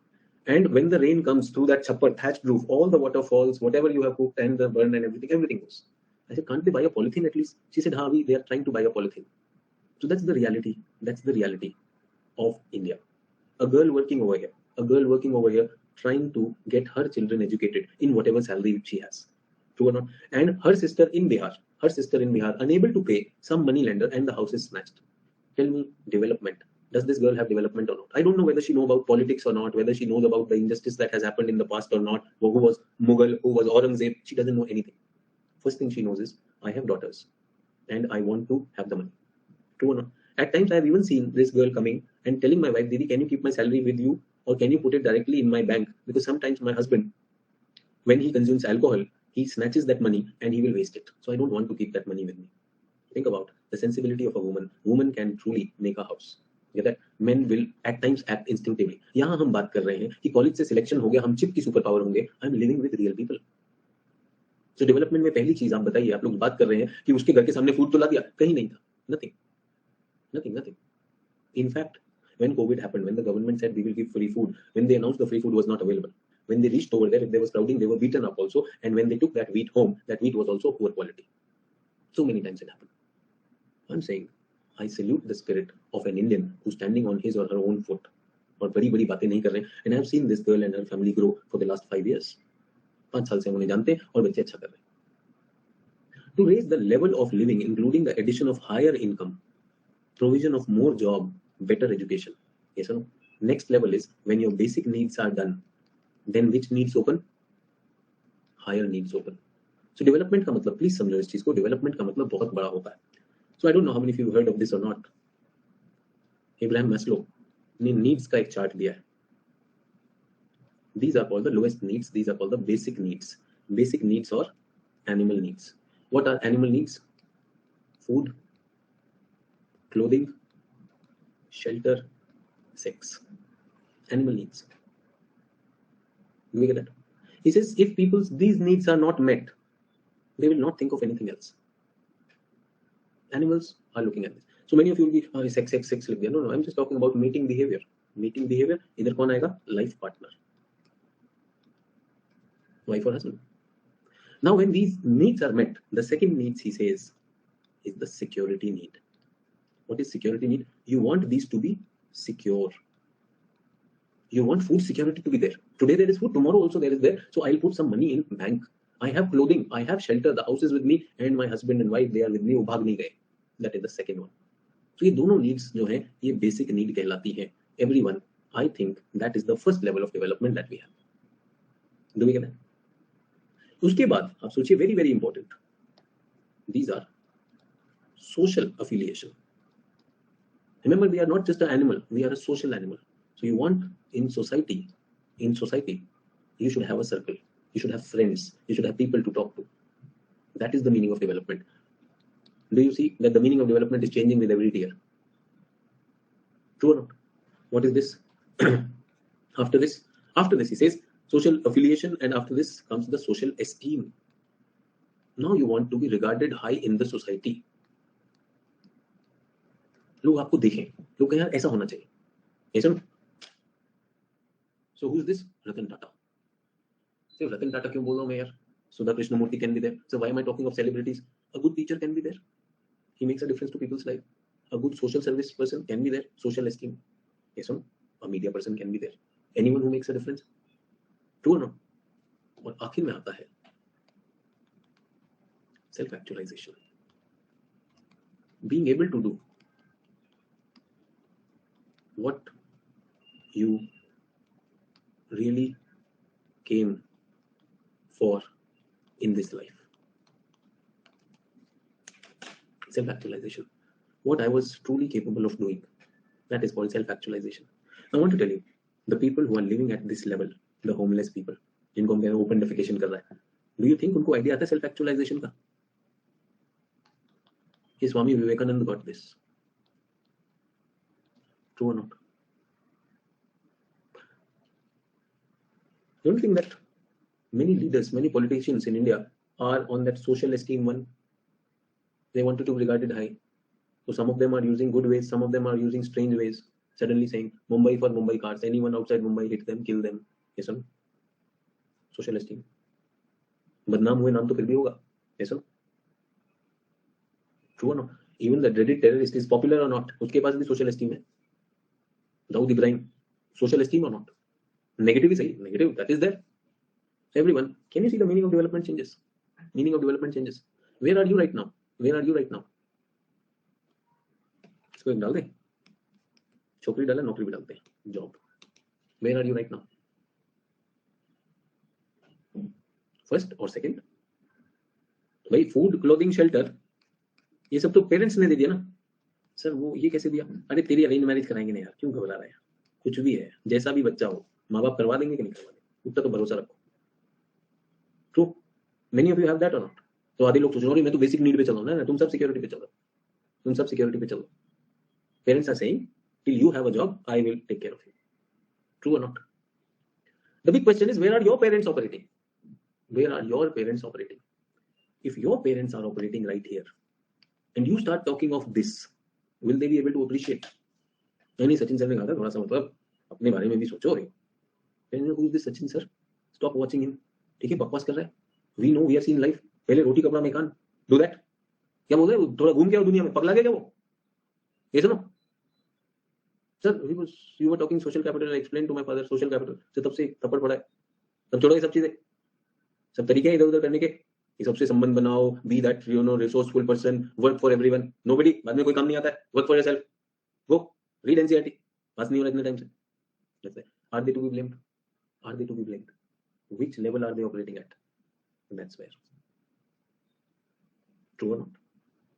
And when the rain comes through that chapper thatched roof, all the water falls, whatever you have cooked and the burn and everything goes. I said, can't they buy a polythene at least? She said, they are trying to buy a polythene. So that's the reality. That's the reality of India. A girl working over here, trying to get her children educated in whatever salary she has. True or not? And her sister in Bihar, unable to pay some money lender and the house is snatched. Tell me, development. Does this girl have development or not? I don't know whether she knows about politics or not, whether she knows about the injustice that has happened in the past or not, who was Mughal, who was Aurangzeb. She doesn't know anything. First thing she knows is, I have daughters and I want to have the money. True or not? At times I have even seen this girl coming and telling my wife, Didi, can you keep my salary with you or can you put it directly in my bank? Because sometimes my husband, when he consumes alcohol, he snatches that money and he will waste it. So I don't want to keep that money with me. Think about the sensibility of a woman. Woman can truly make a house. That men will at times act instinctively. यहाँ हम बात कर रहे हैं कि college से selection हो गया, हम चिप की सुपर पावर होंगे. I am living with real people. So development में पहली चीज आप बताइए, आप लोग बात कर रहे हैं कि उसके घर के सामने फूड तो ला दिया, कहीं नहीं था. Nothing. In fact, when COVID happened, when the government said we will give free food, when they announced the free food was not available, when they reached over there, if there was crowding, they were beaten up also, and when they took that wheat home, that wheat was also poor quality. So many times it happened. I'm saying, I salute the spirit of an Indian who's standing on his or her own foot. और बड़ी बातें नहीं कर रहे हैं. And I've seen this girl and her family grow for the last 5 years. 5 साल से हम उन्हें जानते हैं और बच्चे अच्छा कर रहे हैं. To raise the level of living, including the addition of higher income, provision of more job, better education. Yes or no? Next level is when your basic needs are done, then which needs open? Higher needs open. So development का मतलब, please समझो इस चीज को, development का मतलब बहुत बड़ा होता है. So I don't know how many of you have heard of this or not. Ibrahim Maslow ने नीड्स का एक चार्ट दिया है. These are called the lowest needs. These are called the basic needs. Basic needs or animal needs. What are animal needs? Food, clothing, shelter, sex. Animal needs. Do we get that? He says if these needs are not met, they will not think of anything else. Animals are looking at this. So many of you will be sex. No, I'm just talking about mating behavior. Mating behavior. इधर कौन आएगा? Life partner. Wife or husband. Now, when these needs are met, the second needs, he says, is the security need. What is security need? You want these to be secure. You want food security to be there. Today there is food, tomorrow also there is there. So I'll put some money in bank. I have clothing, I have shelter, the house is with me, and my husband and wife, they are with me. वो भाग नहीं गए. That is the second one. So ये दोनों needs जो हैं, ये basic need कहलाती हैं. Everyone, I think that is the first level of development that we have. Do we get that? उसके बाद आप सोचिए, very very important. These are social affiliation. Remember, we are not just an animal, we are a social animal. So you want in society, you should have a circle, you should have friends, you should have people to talk to. That is the meaning of development. Do you see that the meaning of development is changing with every year? True or not? What is this? After this, he says social affiliation, and after this comes the social esteem. Now you want to be regarded high in the society. लोग आपको देखें, लोग कहें यार ऐसा होना चाहिए, ऐसा ना. So who is this? Ratan Tata. सिर्फ रतन टाटा क्यों बोल रहा हूं मैं यार? Sudha Krishnamurti can be there. So why am I talking of celebrities? A good teacher can be there. He makes a difference to people's life. A good social service person can be there. Social esteem. Yes or no? A media person can be there. Anyone who makes a difference. True or not? और आखिर में आता है self actualization. Being able to do what you really came for in this life. Self-actualization. What I was truly capable of doing. That is called self-actualization. I want to tell you, the people who are living at this level, the homeless people, जिनको हम कह रहे हैं open defecation कर रहा है, do you think उनको idea आता है self-actualization का? कि Swami Vivekananda got this. True or not? Don't you think that many leaders, many politicians in India are on that social esteem one? They wanted to be regarded high. So some of them are using good ways, some of them are using strange ways. Suddenly saying, Mumbai for Mumbai cars, anyone outside Mumbai, hit them, kill them. Yes or no? Social esteem. बदनाम हुए नाम तो फिर भी होगा. Yes or no? True or not? Even the dreaded terrorist is popular or not, उसके पास भी social esteem है. Dawood Ibrahim, social esteem or not? Negative is negative, that is there. Everyone, can you see the meaning of development changes? Meaning of development changes. Where are you right now? Where are you right now? इसको एक डाल दे, छोकरी डाला, नौकरी भी डालते हैं, job. Where are you right now? First और second? भाई फूड, क्लोथिंग, शेल्टर, ये सब तो पेरेंट्स ने दे दिया ना. सर वो ये कैसे दिया? अरे तेरी अरेंज मैरिज कराएंगे ना यार, क्यों घबरा रहा है? कुछ भी है, जैसा भी बच्चा हो, माँ बाप करवा देंगे कि नहीं करवा देंगे, उतना तो भरोसा रखो. True? Many of you have that or not? तो आधे लोग सोच रहे हैं मैं तो बेसिक नीड पे चल रहा हूं ना, तुम सब सिक्योरिटी पे चलो, तुम सब सिक्योरिटी पे चलो. Parents are saying till you have a job I will take care of you. True और not? The big question is, where are your parents operating? Where are your parents operating? If your parents are operating right here and you start talking of this, will they be able to appreciate? नहीं, Sachin sir ने कहा था थोड़ा सा मतलब अपने बारे में भी सोचो. Who is this Sachin sir? Stop watching him. ठीक है, बकवास कर रहा है. We know, we have seen life. पहले रोटी कपड़ा मकान. Do that. क्या बोल रहे हो? थोड़ा घूम के आओ दुनिया में. पगला गया क्या वो? ये सुनो. Sir, you were talking social capital. I explained to my father social capital. से तब से थप्पड़ पड़ा है. तब छोड़ो ये सब चीजें. सब तरीके हैं इधर उधर करने के. ये सबसे संबंध बनाओ. Be that resourceful person. Work for everyone. Nobody. बाद में कोई काम नहीं आता है. Work for yourself. Go. Read NCERT. पास नहीं हो रहा इतने टाइम से. Are they to be blamed? Are they to be blamed? Which level are they operating at? And that's where. True or not?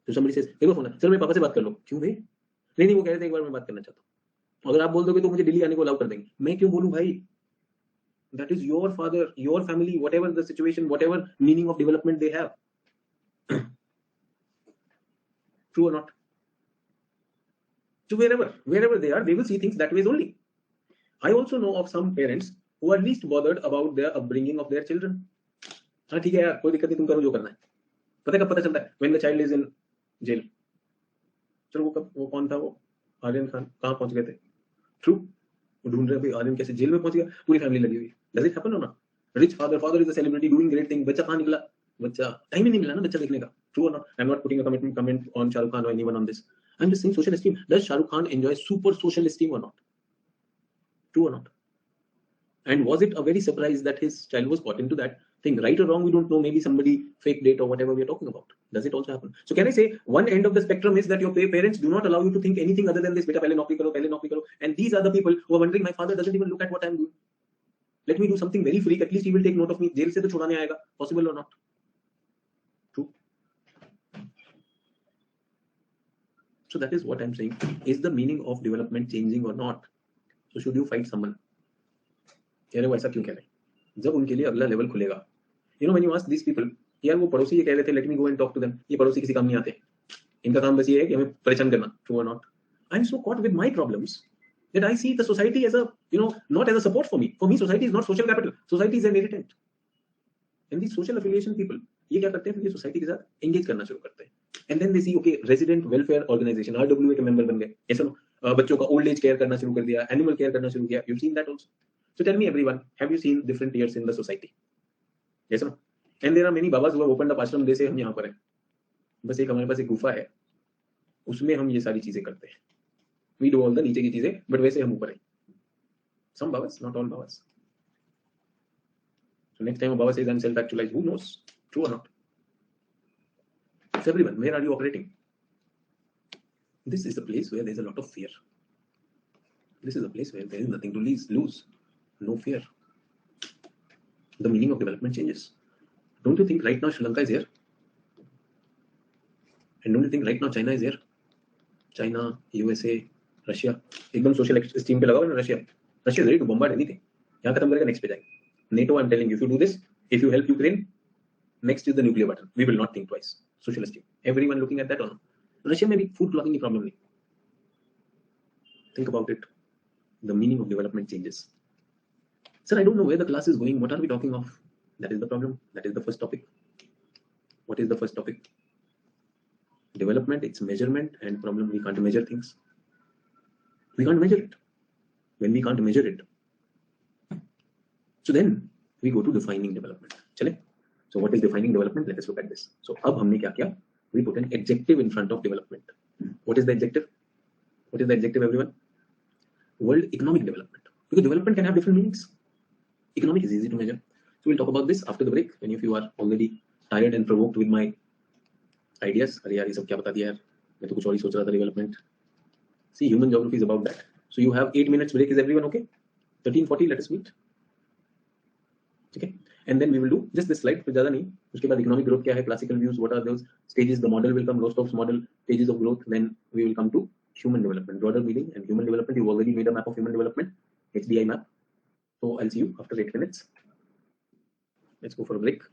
So somebody says, देखो phone है, sir मेरे पापा से बात कर लो. क्यों भाई? नहीं वो कह रहे थे एक बार मैं बात करना चाहता हूँ. अगर आप बोल दोगे तो मुझे दिल्ली आने को अलाउ कर देंगे, मैं क्यों बोलूं भाई? That is your father, your family, whatever the situation, whatever meaning of development they have. True or not? So wherever they are, they will see things that ways only. I also know of some parents who are least bothered about their upbringing of their children. हाँ ठीक है यार, कोई दिक्कत नहीं, तुम करो जो करना है. पता कब पता चलता है? When the child is in jail. चलो वो कौन था वो? आर्यन खान कहाँ पहुंच गए थे? True. वो ढूंढ रहे हैं भाई आर्यन कैसे जेल में पहुंच गया, पूरी फैमिली लगी हुई. Does it happen or not? Rich father is a celebrity doing great thing. बच्चा कहाँ निकला? बच्चा टाइम ही नहीं मिला ना बच्चा देखने का. True or not? I'm not putting a comment on Shah Rukh Khan or anyone on this. I'm just saying social esteem. Does Shah Rukh Khan enjoy super social esteem or not? True or not? And was it a very surprise that his child was caught into that thing? Right or wrong, we don't know. Maybe somebody fake date or whatever we are talking about. Does it also happen? So can I say one end of the spectrum is that your parents do not allow you to think anything other than this. Beta, pehle naukri karo, pehle naukri karo. And these are the people who are wondering, my father doesn't even look at what I'm doing. Let me do something very freak. At least he will take note of me. Jail se to chhodane aayega. Possible or not? True. So that is what I'm saying. Is the meaning of development changing or not? So should you fight someone? कह रहे वो ऐसा क्यों कह रहे हैं? जब उनके लिए अगला लेवल खुलेगा. You know when you ask these people, यार वो पड़ोसी ये कह रहे थे, let me go and talk to them. ये पड़ोसी किसी काम नहीं आते. इनका काम बस ये है कि हमें परेशान करना. True or not? I'm so caught with my problems that I see the society as a, not as a support for me. For me, society is not social capital. Society is an irritant. And these social affiliation people, ये क्या करते हैं? फिर ये society के साथ engage करना शुरू करते हैं. And then they see, okay, resident welfare organization, RWA के मेंबर बन गए. ऐसा बच्चों का ओल्ड एज केयर करना शुरू कर दिया, एनिमल केयर करना शुरू किया. You've seen that also. So tell me everyone, have you seen different tiers in the society? Yes or no? And there are many babas who have opened up ashram. जैसे हम यहाँ पर हैं, बस एक हमारे पास एक गुफा है, उसमें हम ये सारी चीजें करते हैं. We do all the नीचे की चीजें, but वैसे हम ऊपर हैं. Some babas, not all babas. So next time a baba says I'm self-actualized, who knows? True or not? So everyone, where are you operating? This is the place where there's a lot of fear. This is a place where there is nothing to lose. No fear. The meaning of development changes. Don't you think right now Sri Lanka is here? And don't you think right now China is here? China, USA, Russia. एकदम social esteem पे लगा हुआ है ना Russia. Russia is ready to bombard anything. यहाँ खत्म करेगा, next पे जाएगा. NATO, I'm telling you, if you do this, if you help Ukraine, next is the nuclear button. We will not think twice. Social esteem. Everyone looking at that or no? Russia में भी food blocking की problem नहीं. Think about it. The meaning of development changes. Sir, I don't know where the class is going. What are we talking of? That is the problem. That is the first topic. What is the first topic? Development, it's measurement, and problem, we can't measure things. We can't measure it. When we can't measure it, so then we go to defining development. Chale? So what is defining development? Let us look at this. So अब हमने क्या किया? We put an adjective in front of development. What is the adjective? What is the adjective, everyone? World economic development. Because development can have different meanings. Economic is easy to measure. So we'll talk about this after the break. Many of you are already tired and provoked with my ideas. अरे यार ये सब क्या बता दिया यार? मैं तो कुछ और ही सोच रहा था development. See, human geography is about that. So you have 8 minutes break. Is everyone okay? 13:40. Let us meet. Okay. And then we will do just this slide. कुछ ज़्यादा नहीं. उसके बाद economic growth क्या है? Classical views. What are those stages? The model will come. Rostow's model. Stages of growth. Then we will come to human development. Broader meaning and human development. You've already made a map of human development. HDI map. So I'll see you after 8 minutes. Let's go for a break.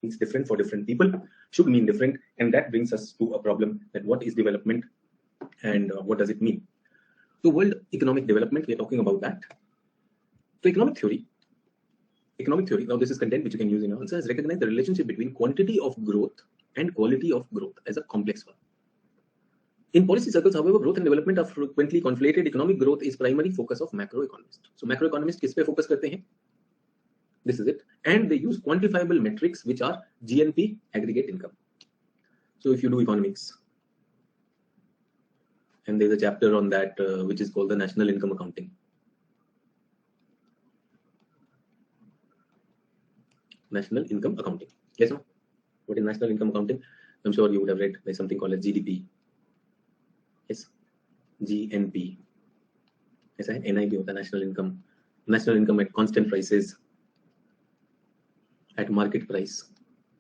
It's different for different people, should mean different, and that brings us to a problem that what is development and what does it mean. So world economic development, we're talking about that. So economic theory, now this is content which you can use in answers, recognize the relationship between quantity of growth and quality of growth as a complex one. In policy circles, however, growth and development are frequently conflated. Economic growth is primary focus of macroeconomists. So macroeconomists किस पे focus करते हैं? This is it. And they use quantifiable metrics which are GNP, aggregate income. So if you do economics, and there's a chapter on that which is called the national income accounting. National income accounting. Yes, no? What is national income accounting? I'm sure you would have read. There's something called as GDP. Yes, GNP. ऐसा है, NI भी होता है, national income at constant prices, at market price.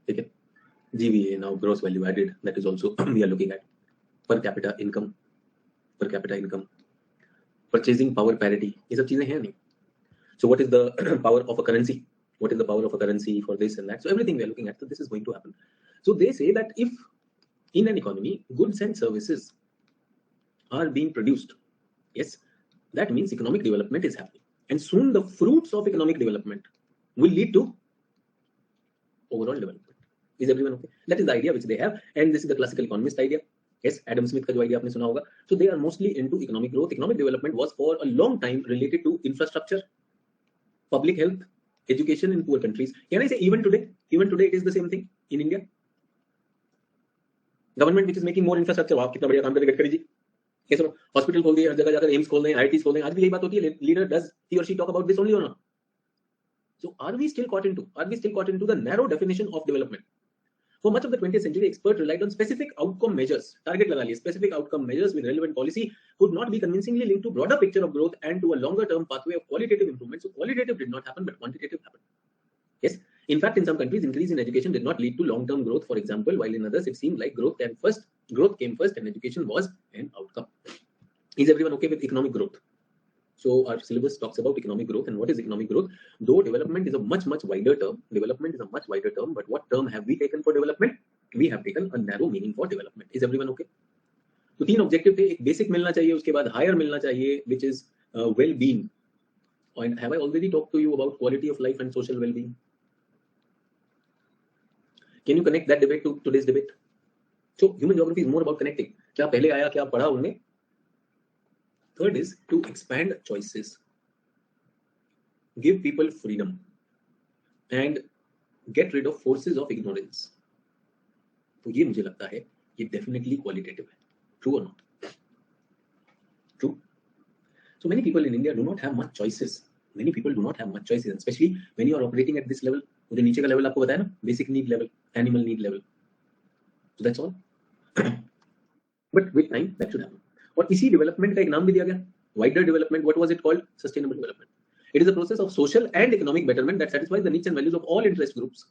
ठीक है? GVA, now gross value added, that is also we are looking at. Per capita income, purchasing power parity, ये सब चीजें हैं नहीं. So what is the power of a currency? What is the power of a currency for this and that? So everything we are looking at, so this is going to happen. So they say that if in an economy goods and services are being produced, yes, that means economic development is happening, and soon the fruits of economic development will lead to overall development. Is everyone okay? That is the idea which they have, and this is the classical economist idea. Yes, Adam Smith का जो idea आपने सुना होगा. So they are mostly into economic growth. Economic development was for a long time related to infrastructure, public health, education in poor countries. Can I say even today it is the same thing in India? Government which is making more infrastructure, वाह कितना बढ़िया काम कर रहे Gadkari ji. Yes, hospital खोल दिए, हर जगह जाकर एम्स खोल दें, IITs खोल दें. आज भी यही बात होती है. Leader, does he or she talk about this only or not? So are we still caught into the narrow definition of development? For much of the 20th century, experts relied on specific outcome measures. Target लगा लिए, specific outcome measures with relevant policy could not be convincingly linked to broader picture of growth and to a longer term pathway of qualitative improvement. So qualitative did not happen, but quantitative happened. Yes. In fact, in some countries, increase in education did not lead to long-term growth, for example, while in others it seemed like growth came first and education was an outcome. Is everyone okay with economic growth? So our syllabus talks about economic growth, and what is economic growth? Though development is a much wider term. But what term have we taken for development? We have taken a narrow meaning for development. Is everyone okay? तो तीन objective थे. एक basic मिलना चाहिए, उसके बाद higher मिलना चाहिए, which is well-being. And have I already talked to you about quality of life and social well-being? Can you connect that debate to today's debate? So human geography is more about connecting. क्या पहले आया, क्या पढ़ा उनमें? Third is to expand choices, give people freedom, and get rid of forces of ignorance. तो ये मुझे लगता है ये definitely qualitative है. True or not? True. So many people in India do not have much choices. And especially when you are operating at this level. मुझे नीचे का level आपको बताया ना, basic need level, animal need level. So that's all. But with time that should happen. और इसी development का एक नाम भी दिया गया, wider development. What was it called? Sustainable development. It is a process of social and economic betterment that satisfies the needs and values of all interest groups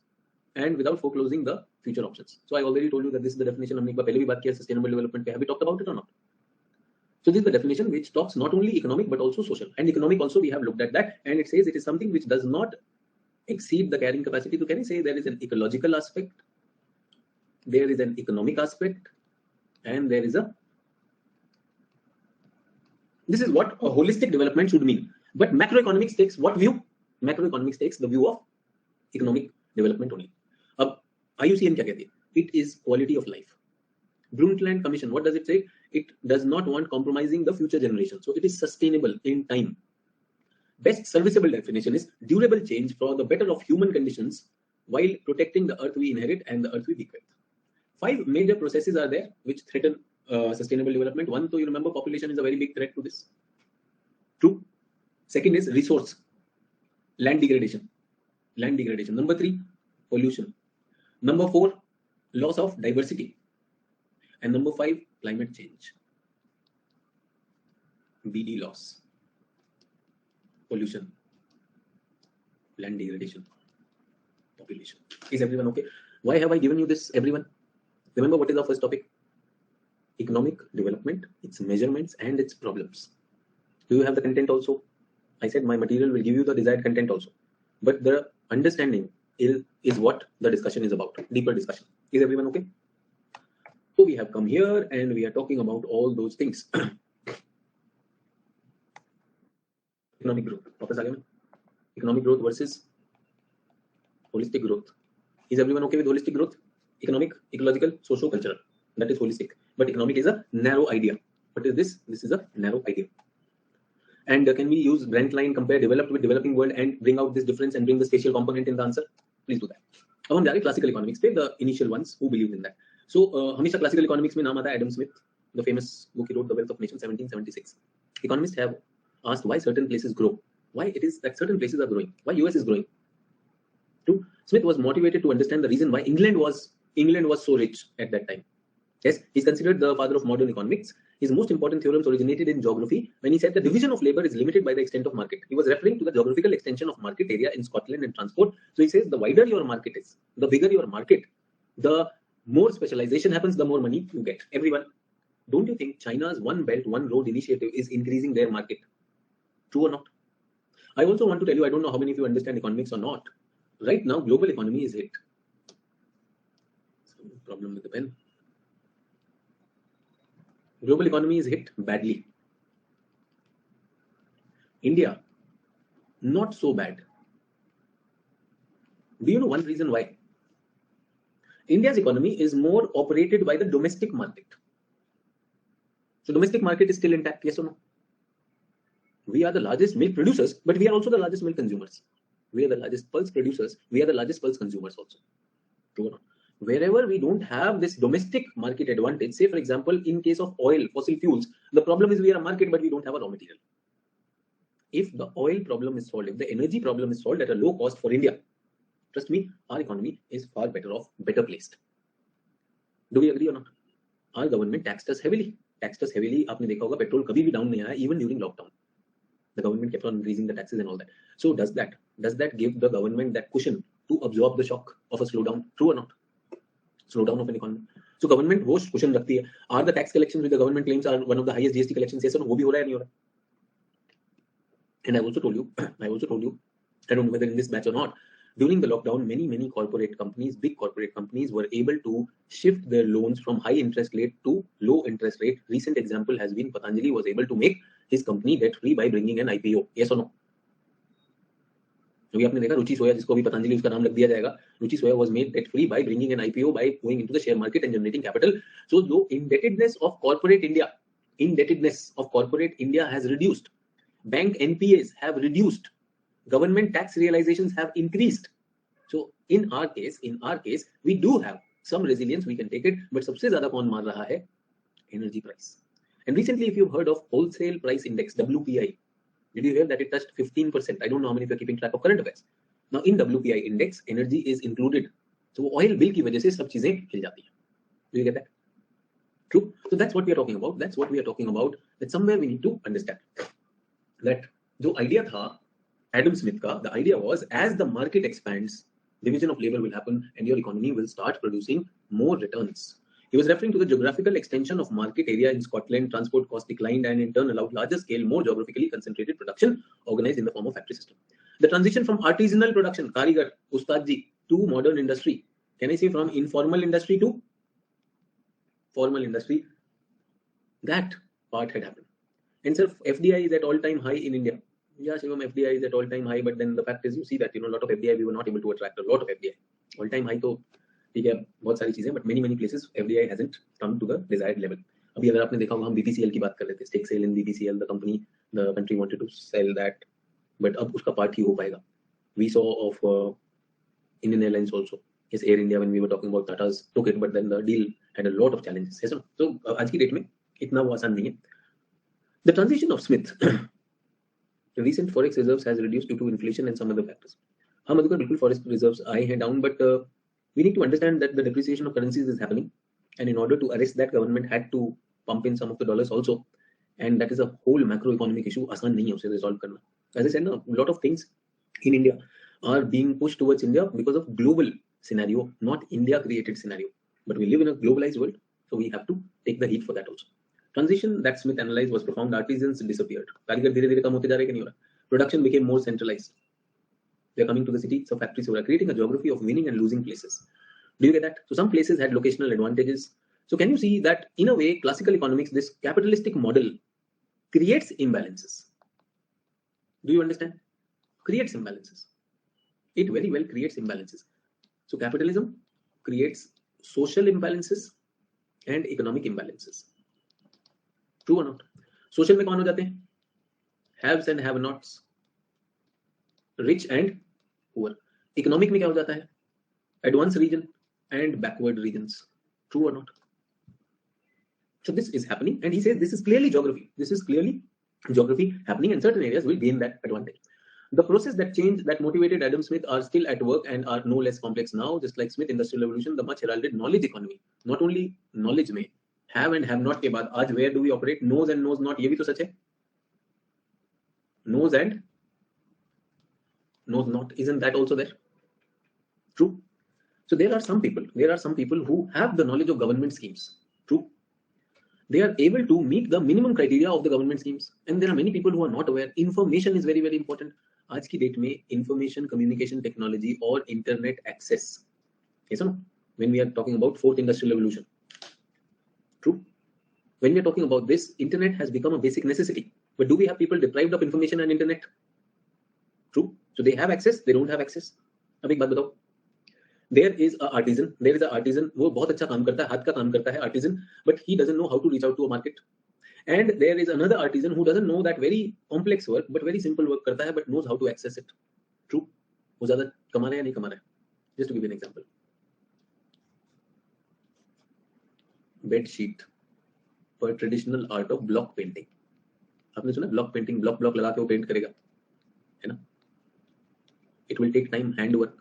and without foreclosing the future options. So I already told you that this is the definition. हमने एक बार पहले भी बात किया sustainable development पे. Have we talked about it or not? So this is the definition which talks not only economic but also social. And economic also we have looked at that, and it says it is something which does not exceed the carrying capacity. So can I say there is an ecological aspect, there is an economic aspect, and there is a. This is what a holistic development should mean. But macroeconomics takes what view? Macroeconomics takes the view of economic development only. अब IUCN क्या कहती है? It is quality of life. Brundtland Commission, what does it say? It does not want compromising the future generation, so it is sustainable in time. Best serviceable definition is durable change for the better of human conditions while protecting the earth we inherit and the earth we bequeath. 5 major processes are there which threaten sustainable development. One, so you remember, population is a very big threat to this. True. Second is resource, land degradation. Number 3, pollution. Number 4, loss of diversity. And number 5, climate change. BD loss, pollution, land degradation, population. Is everyone okay? Why have I given you this, everyone? Remember, what is our first topic? Economic development, its measurements and its problems. Do you have the content also? I said my material will give you the desired content also. But the understanding is what the discussion is about, deeper discussion. Is everyone okay? So we have come here and we are talking about all those things. Economic growth. Economic growth versus holistic growth. Is everyone okay with holistic growth? Economic, ecological, socio-cultural. That is holistic. But economic is a narrow idea. What is this? This is a narrow idea. And can we use Brent line, compare developed with developing world and bring out this difference and bring the spatial component in the answer? Please do that. अब हम जा रहे classical economics पे, the initial ones who believed in that. So हमेशा classical economics में नाम आता है Adam Smith, the famous book he wrote, The Wealth of Nations, 1776. Economists have asked why certain places grow, why it is that certain places are growing, why US is growing. Two, Smith was motivated to understand the reason why England was so rich at that time. Yes, he's considered the father of modern economics. His most important theorems originated in geography when he said the division of labor is limited by the extent of market. He was referring to the geographical extension of market area in Scotland and transport. So he says the wider your market is, the bigger your market, the more specialization happens, the more money you get. Everyone, don't you think China's One Belt, One Road initiative is increasing their market? True or not? I also want to tell you, I don't know how many of you understand economics or not. Right now, global economy is hit. Some problem with the pen. Global economy is hit badly. India, not so bad. Do you know one reason why? India's economy is more operated by the domestic market. So domestic market is still intact, yes or no? We are the largest milk producers, but we are also the largest milk consumers. We are the largest pulse producers. We are the largest pulse consumers also. True or not? Wherever we don't have this domestic market advantage, say for example, in case of oil, fossil fuels, the problem is we are a market, but we don't have a raw material. If the oil problem is solved, if the energy problem is solved at a low cost for India, trust me, our economy is far better off, better placed. Do we agree or not? Our government taxed us heavily. आपने देखा होगा petrol कभी भी down नहीं आया, even during lockdown. The government kept on increasing the taxes and all that. So does that give the government that cushion to absorb the shock of a slowdown? True or not? Slowdown of an economy. So government वो cushion रखती है. Are the tax collections with the government claims are one of the highest GST collections? Yes or no? वो भी हो रहा है नहीं हो रहा? And I also told you, I don't know whether in this batch or not, during the lockdown, many corporate companies, big corporate companies were able to shift their loans from high interest rate to low interest rate. Recent example has been Patanjali was able to make his company debt free by bringing an IPO. Yes or no? अभी आपने देखा रुचि सोया, जिसको भी पतंजलि उसका नाम लग दिया जाएगा, रुचि सोया was made debt free by bringing an IPO, by going into the share market and generating capital. So the indebtedness of corporate India has reduced. Bank NPAs have reduced. Government tax realizations have increased. So in our case, we do have some resilience. We can take it. But सबसे ज़्यादा कौन मार रहा है? Energy price. And recently, if you've heard of wholesale price index (WPI), did you hear that it touched 15%? I don't know how many of you are keeping track of current affairs. Now in WPI index, energy is included. So oil bill की वजह से सब चीजें हिल जाती हैं. Do you get that? True. So that's what we are talking about. That somewhere we need to understand that जो idea था Adam Smith का, the idea was as the market expands, division of labor will happen and your economy will start producing more returns. He was referring to the geographical extension of market area in Scotland. Transport costs declined and in turn allowed larger scale, more geographically concentrated production organized in the form of factory system. The transition from artisanal production, Karigar, Ustadji, to modern industry. Can I say from informal industry to formal industry? That part had happened. And sir, FDI is at all-time high in India. Yeah, Shivam, FDI is at all-time high, but then the fact is, you see that a lot of FDI we were not able to attract a lot of FDI. All-time high तो ठीक है, बहुत सारी चीजें, but many places FDI hasn't come to the desired level. अभी अगर आपने देखा होगा, हम BPCL की बात कर रहे थे, stake sale in BPCL, the country wanted to sell that, but अब उसका part ही हो पाएगा. We saw of Indian Airlines also. Yes, Air India, when we were talking about Tata's took it, but then the deal had a lot of challenges. Yes, so आज की date में इतना वो आसान नहीं है. The transition of Smith. The recent forex reserves has reduced due to inflation and some other factors. हाँ मधुकर, बिल्कुल forex reserves आए हैं down, but we need to understand that the depreciation of currencies is happening, and in order to arrest that, government had to pump in some of the dollars also, and that is a whole macroeconomic issue. आसान नहीं है उसे resolve करना. As I said, a lot of things in India are being pushed towards India because of global scenario, not India created scenario. But we live in a globalized world, so we have to take the heat for that also. Transition that Smith analyzed was profound. Artisans disappeared. कारीगर धीरे धीरे कम होते जा रहे, नहीं हो रहा. Production became more centralized. They are coming to the city, so factories were creating a geography of winning and losing places. Do you get that? So some places had locational advantages. So can you see that in a way, classical economics, this capitalistic model creates imbalances? Do you understand? Creates imbalances. It very well creates imbalances. So capitalism creates social imbalances and economic imbalances. True or not? Social में कौन हो जाते हैं? Haves and have-nots, rich and poor. Economic में क्या हो जाता है? Advanced region and backward regions. True or not? So this is happening, and he says this is clearly geography. This is clearly geography happening, and certain areas will gain that advantage. The process that changed, that motivated Adam Smith are still at work and are no less complex now. Just like Smith Industrial Revolution, the much heralded knowledge economy. Not only knowledge में have and have not के बाद आज where do we operate? Knows and knows not, ये भी तो सच है. Knows and knows not, isn't that also there? True. So there are some people who have the knowledge of government schemes. True. They are able to meet the minimum criteria of the government schemes, and there are many people who are not aware. Information is very important. आज की date में information communication technology और internet access, yes or no? When we are talking about fourth industrial revolution, true. When we are talking about this, internet has become a basic necessity. But do we have people deprived of information and internet? True. So they have access, they don't have access. अब एक बात बताओ. There is a artisan. वो बहुत अच्छा काम करता है, हाथ का काम करता है, artisan, but he doesn't know how to reach out to a market. And there is another artisan who doesn't know that very complex work, but very simple work करता है, but knows how to access it. True. वो ज़्यादा कमा रहा है या नहीं कमा रहा है? Just to give you an example. Bed sheet for traditional art of block painting. आपने सुना block painting? block लगा के वो पेंट करेगा, है ना? It will take time, hand work.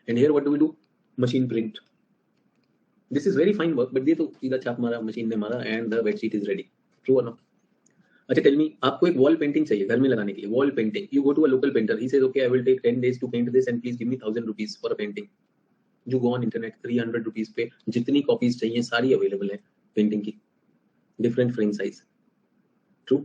And here what do? Machine print. This is very fine work, but ये तो सीधा छाप मारा, मशीन ने मारा, and the bed sheet is ready. True or not? अच्छा, tell me, आपको एक wall painting चाहिए घर में लगाने के लिए. Wall painting. You go to a local painter. He says, okay, I will take 10 days to paint this, and please give me 1,000 rupees for a painting. You go on internet, 300 rupees पे जितनी copies चाहिए सारी available है painting की, different frame size. True.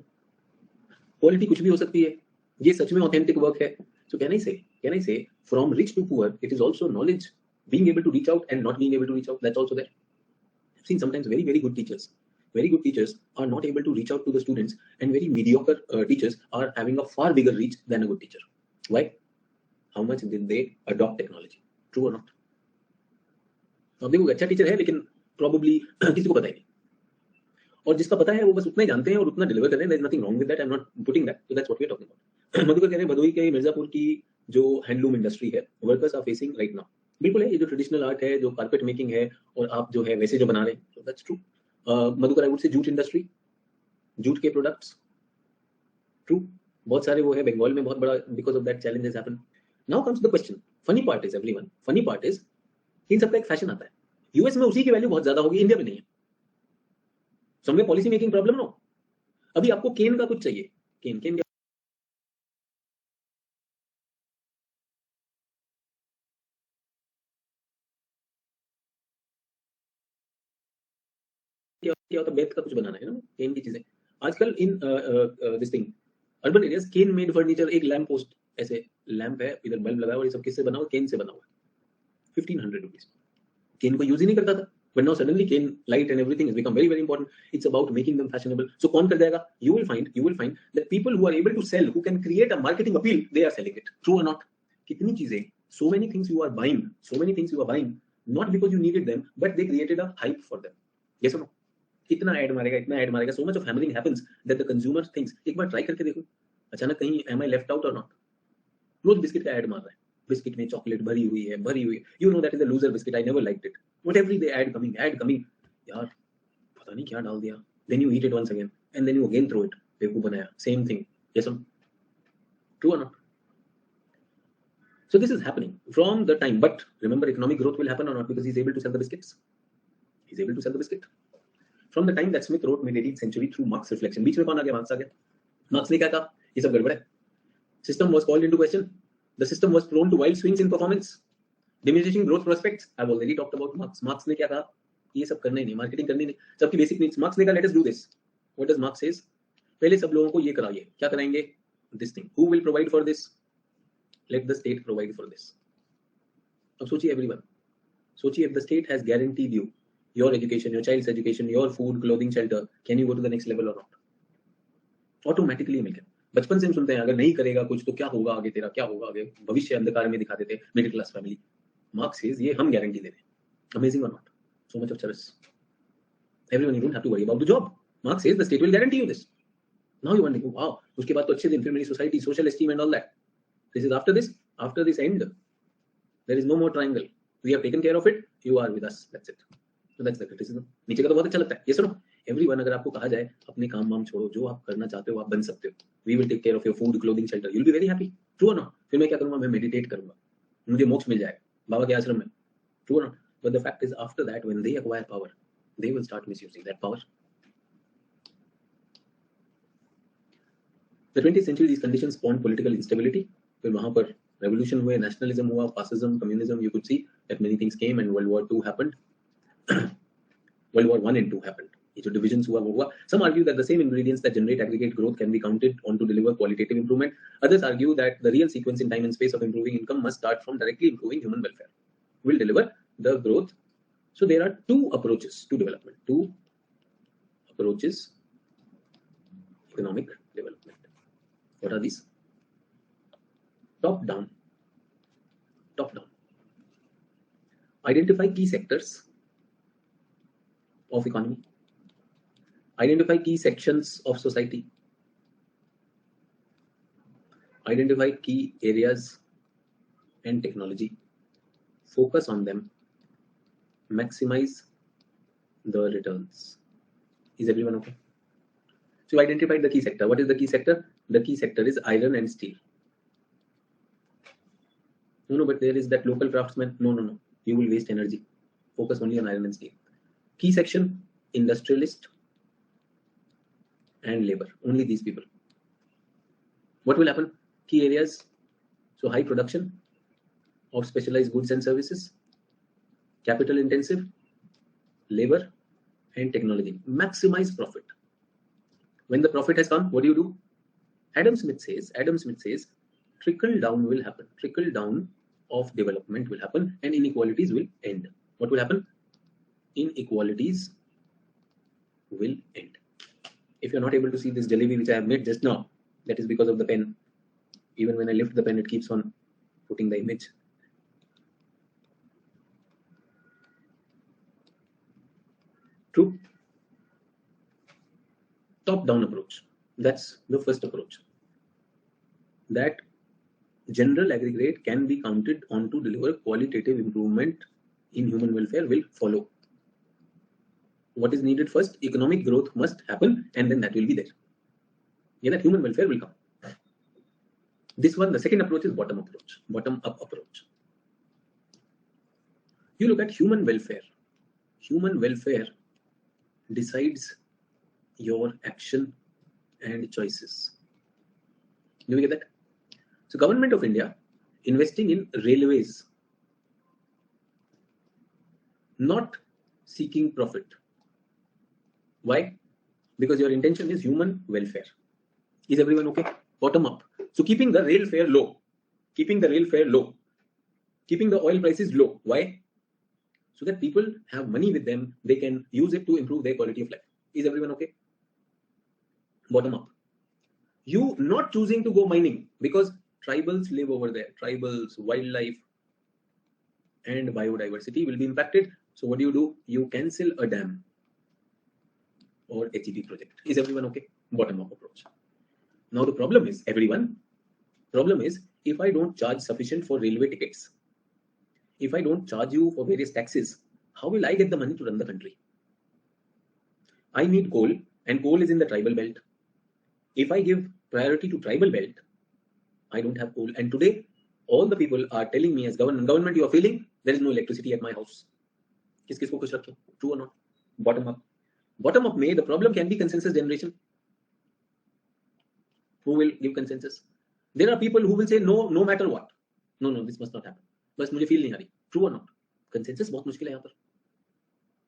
Quality कुछ भी हो सकती है. ये सच में authentic work है. So can I say from rich to poor, it is also knowledge, being able to reach out and not being able to reach out. That's also there. I've seen sometimes very good teachers. Very good teachers are not able to reach out to the students, and very mediocre teachers are having a far bigger reach than a good teacher. Why? How much did they adopt technology? True or not? अब देखो, अच्छा teacher है लेकिन probably किसी को पता ही नहीं, और जिसका पता है वो बस उतना ही जानते हैं और उतना डिलीवर कर रहे हैं. There is nothing wrong with that. I'm not putting that. So that's what we are talking about. Madhukar कह रहे हैं भदोही के मिर्जापुर की जो हैंडलूम इंडस्ट्री है, workers are facing right now. बिल्कुल है, ये जो ट्रेडिशनल आर्ट है, जो कारपेट मेकिंग है, और आप जो है वैसे जो बना रहे हैं, so that's true. Madhukar, I would say jute industry, jute के प्रोडक्ट्स. ट्रू. बहुत सारे वो है बंगाल में, बहुत बड़ा, because of that challenge has happened. Now comes the question. Funny part is everyone, funny part is in सबका एक फैशन आता है. यूएस में उसी की वैल्यू बहुत ज्यादा होगी, इंडिया में नहीं है. समझे पॉलिसी मेकिंग प्रॉब्लम नो. अभी आपको केन का कुछ चाहिए, केन क्या होता है, बेथ का कुछ बनाना है ना, केन की चीजें. आजकल in this thing urban areas, cane made furniture. एक लैम्प पोस्ट, ऐसे लैम्प है, इधर बल्ब लगा हुआ, ये सब किससे बना हुआ? केन से बना हुआ. 1500 रुपीज. केन को यूज ही नहीं करता था, But now suddenly came light and everything has become very, very important. It's about making them fashionable. So कौन कर जाएगा? You will find that people who are able to sell, who can create a marketing appeal, they are selling it. True or not? कितनी चीजें, so many things you are buying, not because you needed them, but they created a hype for them. Yes or no? इतना add मारेगा, so much of hammering happens that the consumer thinks, एक बार try करके देखो, अचानक कहीं am I left out or not? रोज biscuit का ad मार रहा है, बिस्किट में चॉकलेट भरी हुई है, you know that is a loser biscuit, I never liked it, but every day ad coming, यार पता नहीं क्या डाल दिया, then you eat it once again and then you again throw it, बेवकूफ बनाया, same thing. Yes or no? True or not? So this is happening from the time, but remember, economic growth will happen or not because he's able to sell the biscuits. He's able to sell the biscuit. From the time that Smith wrote mid 18th century through Marx reflection, बीच में कौन आ गया? Marks आ गया. Marks ने क्या कहा? ये सब गड़बड़ है. System was called into question. The system was prone to wild swings in performance, diminishing growth prospects. I've already talked about Marx. Marx ने क्या कहा? ये सब करना ही नहीं, मार्केटिंग करनी नहीं, सबकी बेसिक नीड्स. मार्क्स ने कहा let us do this. What does Marx says? पहले सब लोगों को ये कराइए. क्या कराएंगे? This thing. Who will provide for this? Let the state provide for this. अब सोचिए everyone. सोचिए if the state has guaranteed you your education, your child's education, your food, clothing, shelter, can you go to the next level or not? Automatically मिल गया. बचपन से हम सुनते हैं अगर नहीं करेगा कुछ तो क्या होगा आगे, तेरा क्या होगा आगे, भविष्य अंधकार में दिखाते थे middle class family. Marx says ये हम गारंटी दे रहे हैं. अमेजिंग और नॉट? सो मच ऑफ चरस. Everyone, you don't have to worry about the job. Marx says the state will guarantee you this. Now you wonder, wow, उसके बाद तो अच्छे दिन, फिर मेरी society, social esteem and all that. This is after this and there is no more triangle. We have taken care of it, you are with us, that's it. So that's the criticism. नीचे का तो बहुत अच्छा लगता है. Yes or no? Everyone, अगर आपको कहा जाए अपने काम वाम छोड़ो, जो आप करना चाहते हो आप बन सकते हो. We will take care of your food, clothing, shelter. You'll be very happy. True or not? फिर मैं क्या करूँगा? मैं meditate करूँगा, मुझे मोक्ष मिल जाएगा बाबा के आश्रम में. True or not? But the fact is, after that, when they acquire power, they will start misusing that power. The 20th century, these conditions spawned political instability. फिर वहाँ पर revolution हुए, nationalism हुआ, fascism, communism. You could see that many things came and World War II happened. World War I and II happened. ये जो divisions हुआ. Some argue that the same ingredients that generate aggregate growth can be counted on to deliver qualitative improvement. Others argue that the real sequence in time and space of improving income must start from directly improving human welfare. Will deliver the growth. So there are two approaches to development. Two approaches economic development. What are these? Top down. Identify key sectors of economy. Identify key sections of society. Identify key areas and technology. Focus on them. Maximize the returns. Is everyone okay? So you identified the key sector. What is the key sector? The key sector is iron and steel. No, but there is that local craftsman. No. You will waste energy. Focus only on iron and steel. Key section, industrialist and labor. Only these people. What will happen? Key areas. So high production of specialized goods and services, capital intensive, labor and technology. Maximize profit. When the profit has come, what do? Adam Smith says trickle down will happen. Trickle down of development will happen and inequalities will end. What will happen? Inequalities will end. If you're not able to see this jalebi which I have made just now, that is because of the pen. Even when I lift the pen, it keeps on putting the image. True? Top-down approach. That's the first approach. That general aggregate can be counted on to deliver qualitative improvement in human welfare will follow. What is needed first? Economic growth must happen and then that will be there. Yeah, that human welfare will come. This one, the second approach is bottom-up approach. You look at human welfare. Human welfare decides your action and choices. Do you get that? So Government of India investing in railways, not seeking profit. Why? Because your intention is human welfare. Is everyone okay? Bottom up. So keeping the rail fare low, keeping the oil prices low. Why? so that people have money with them, they can use it to improve their quality of life. Is everyone okay? Bottom up. You not choosing to go mining because tribals live over there. Tribals, wildlife, and biodiversity will be impacted. So what do? You cancel a dam or HED project. Is everyone okay? Bottom up approach. Now the problem is, if I don't charge sufficient for railway tickets, if I don't charge you for various taxes, how will I get the money to run the country? I need coal, and coal is in the tribal belt. If I give priority to tribal belt, I don't have coal. And today, all the people are telling me as government, you are failing, there is no electricity at my house. Kisko kuch rakhe? True or not? Bottom up. Bottom up, the problem can be consensus generation. Who will give consensus? There are people who will say no, no matter what. No, this must not happen. बस मुझे feel नहीं आ रही. True or not? Consensus बहुत मुश्किल है यहाँ पर.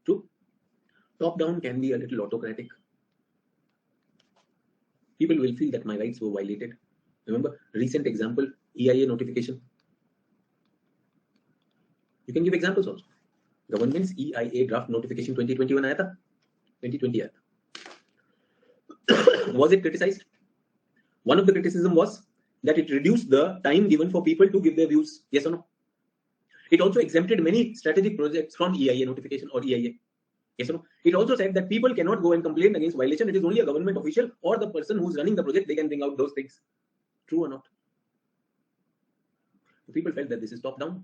True. Top down can be a little autocratic. People will feel that my rights were violated. Remember, recent example, EIA notification. You can give examples also. Government's EIA draft notification 2021 आया था. 2020 आया था. Was it criticized? One of the criticism was that it reduced the time given for people to give their views. Yes or no? It also exempted many strategic projects from EIA notification or EIA. Yes or no? It also said that people cannot go and complain against violation. It is only a government official or the person who is running the project, they can bring out those things. True or not? People felt that this is top down.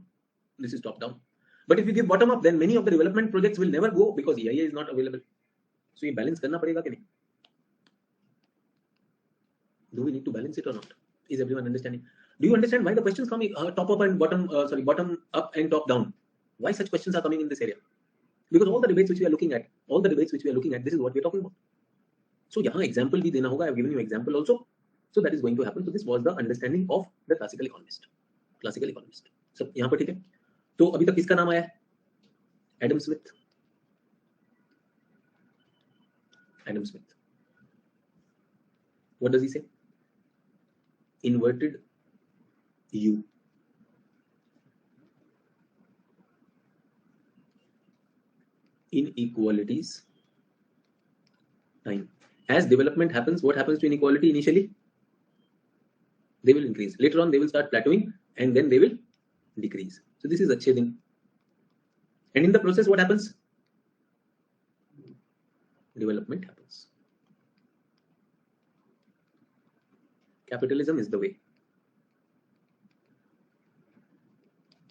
This is top down. But if you give bottom up, then many of the development projects will never go because EIA is not available. So ये balance करना पड़ेगा कि नहीं? Do we need to balance it or not? Is everyone understanding? Do you understand why the questions come top up and bottom up and top down? Why such questions are coming in this area? Because all the debates which we are looking at, this is what we are talking about. So यहाँ example भी देना होगा. I have given you example also. So that is going to happen. So this was the understanding of the classical economist. So यहाँ पर ठीक है. तो अभी तक किसका नाम आया है? Adam Smith. What does he say? Inverted U. Inequalities time. As development happens, what happens to inequality initially? They will increase. Later on, they will start plateauing and then they will decrease. So this is अच्छे दिन. And in the process, what happens? Development happens. Capitalism is the way.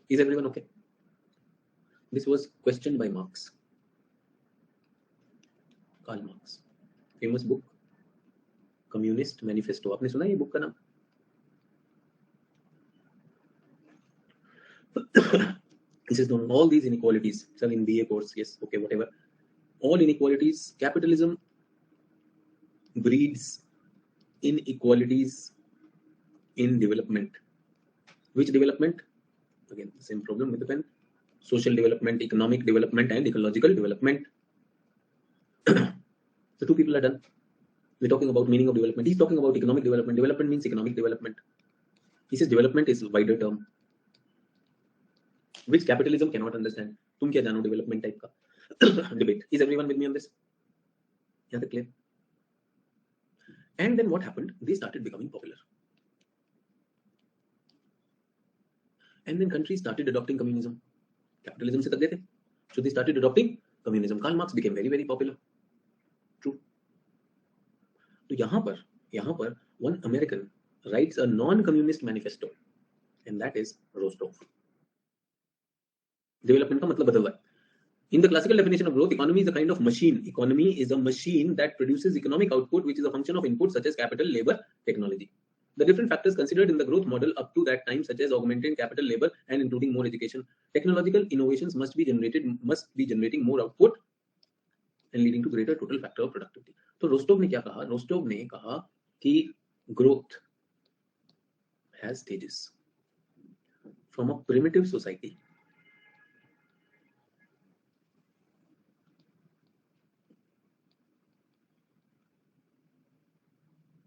Is everyone okay? This was questioned by Marx. Karl Marx. Famous book, Communist Manifesto. आपने सुना ये book का नाम? This is on all these inequalities. So in BA course, yes, okay, whatever. All inequalities. Capitalism breeds inequalities in development. Which development? Again, the same problem with the pen. Social development, economic development, and ecological development. The two people are done. We're talking about meaning of development. He's talking about economic development. Development means economic development. He says development is a wider term, which capitalism cannot understand. तुम क्या जानो development type का debate. Is everyone with me on this? Yeah, clear. And then what happened? They started becoming popular. And then countries started adopting communism. Capitalism से तक गए थे. So they started adopting communism. Karl Marx became very, very popular. True. तो यहाँ पर one American writes a non-communist manifesto, and that is Rostov. Development का मतलब बदल रहा है. In the classical definition of growth, economy is a kind of machine. Economy is a machine that produces economic output, which is a function of inputs such as capital, labor, technology. The different factors considered in the growth model up to that time, such as augmenting capital, labor, and including more education, technological innovations must be generating more output and leading to greater total factor of productivity. तो Rostow ने क्या कहा? Rostow ने कहा कि growth has stages. From a primitive society,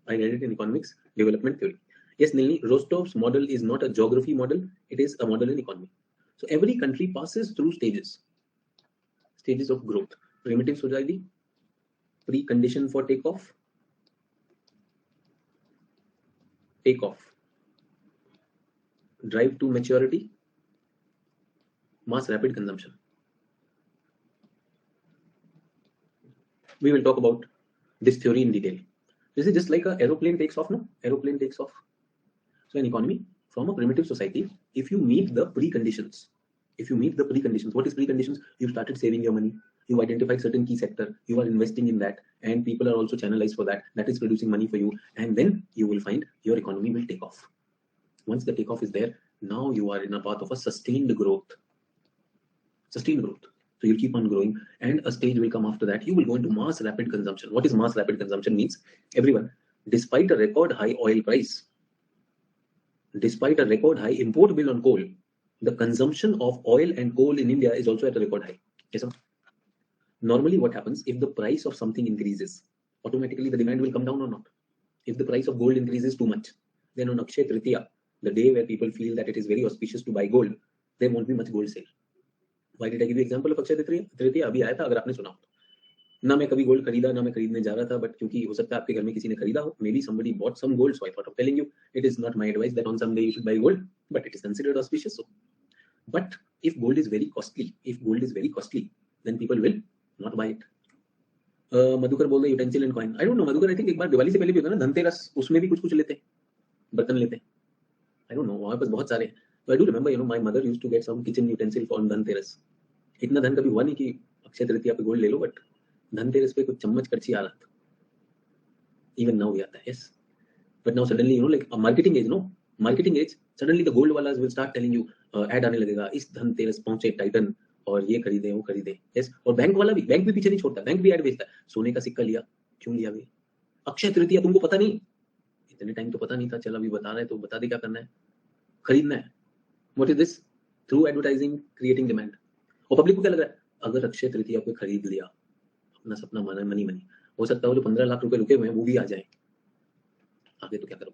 I read it in economics development theory. Yes, Nilni, Rostov's model is not a geography model. It is a model in economy. So every country passes through stages. stages of growth. Primitives हो जाएगी, precondition for takeoff, drive to maturity, mass rapid consumption. We will talk about this theory in detail. This is just like an aeroplane takes off, no? Aeroplane takes off. So in economy, from a primitive society, if you meet the preconditions, what is preconditions? You've started saving your money, you identified certain key sector, you are investing in that, and people are also channelized for that. That is producing money for you, and then you will find your economy will take off. Once the takeoff is there, now you are in a path of a sustained growth. So you'll keep on growing, and a stage will come after that. You will go into mass rapid consumption. What is mass rapid consumption means? Everyone, despite a record high oil price, despite a record high import bill on coal, the consumption of oil and coal in India is also at a record high. Yes, sir? Normally what happens, if the price of something increases, automatically the demand will come down or not? If the price of gold increases too much, then on Akshaya Tritiya, the day where people feel that it is very auspicious to buy gold, there won't be much gold sale. Why did I give you example of Akshaya Tritiya? अभी आया था, अगर आपने सुना हो. ना मैं कभी गोल्ड खरीदा, ना मैं खरीदने जा रहा था, बट क्योंकि हो सकता है आपके घर में किसी ने खरीदा हो, maybe somebody bought some gold, so I thought of telling you. It is not my advice that on some day you should buy gold, but it is considered auspicious. So, but if gold is very costly, then people will not buy it. Madhukar बोल रहे utensil and coin. I don't know Madhukar, I think एक बार दिवाली से पहले भी होता है ना, धनतेरस, उसमें भी कुछ लेते हैं, बर्तन लेते हैं. आई डोंट नो, वहां पर बहुत सारे. So I do remember, you know, my mother used to get some kitchen utensil for Dhanteras. इतना धन कभी हुआ नहीं कि अक्षय तृतीया पे गोल्ड ले लो, बट धनतेरस पे कुछ चम्मच करछी आ रहा था. Even now we आता है, yes. But now suddenly, you know, like a marketing age, suddenly the gold वाला will start telling you, ad आने लगेगा, इस धनतेरस पहुंचे टाइटन और ये खरीदे वो खरीदे. yes. और बैंक वाला भी, बैंक भी पीछे नहीं छोड़ता, बैंक भी एड भेजता है. सोने का सिक्का लिया, क्यों लिया भाई? अक्षय तृतीया तुमको पता नहीं? इतने टाइम तो पता नहीं था, चल अभी बता रहे हैं तो बता दे क्या करना है, खरीदना है. What is this? Through advertising, creating demand. और पब्लिक को क्या लग रहा है? अगर अक्षय तृतीया को खरीद लिया, अपना सपना माना, मनी हो सकता है जो 15 लाख रुपए रुके हुए हैं वो भी आ जाए. आगे तो क्या करो?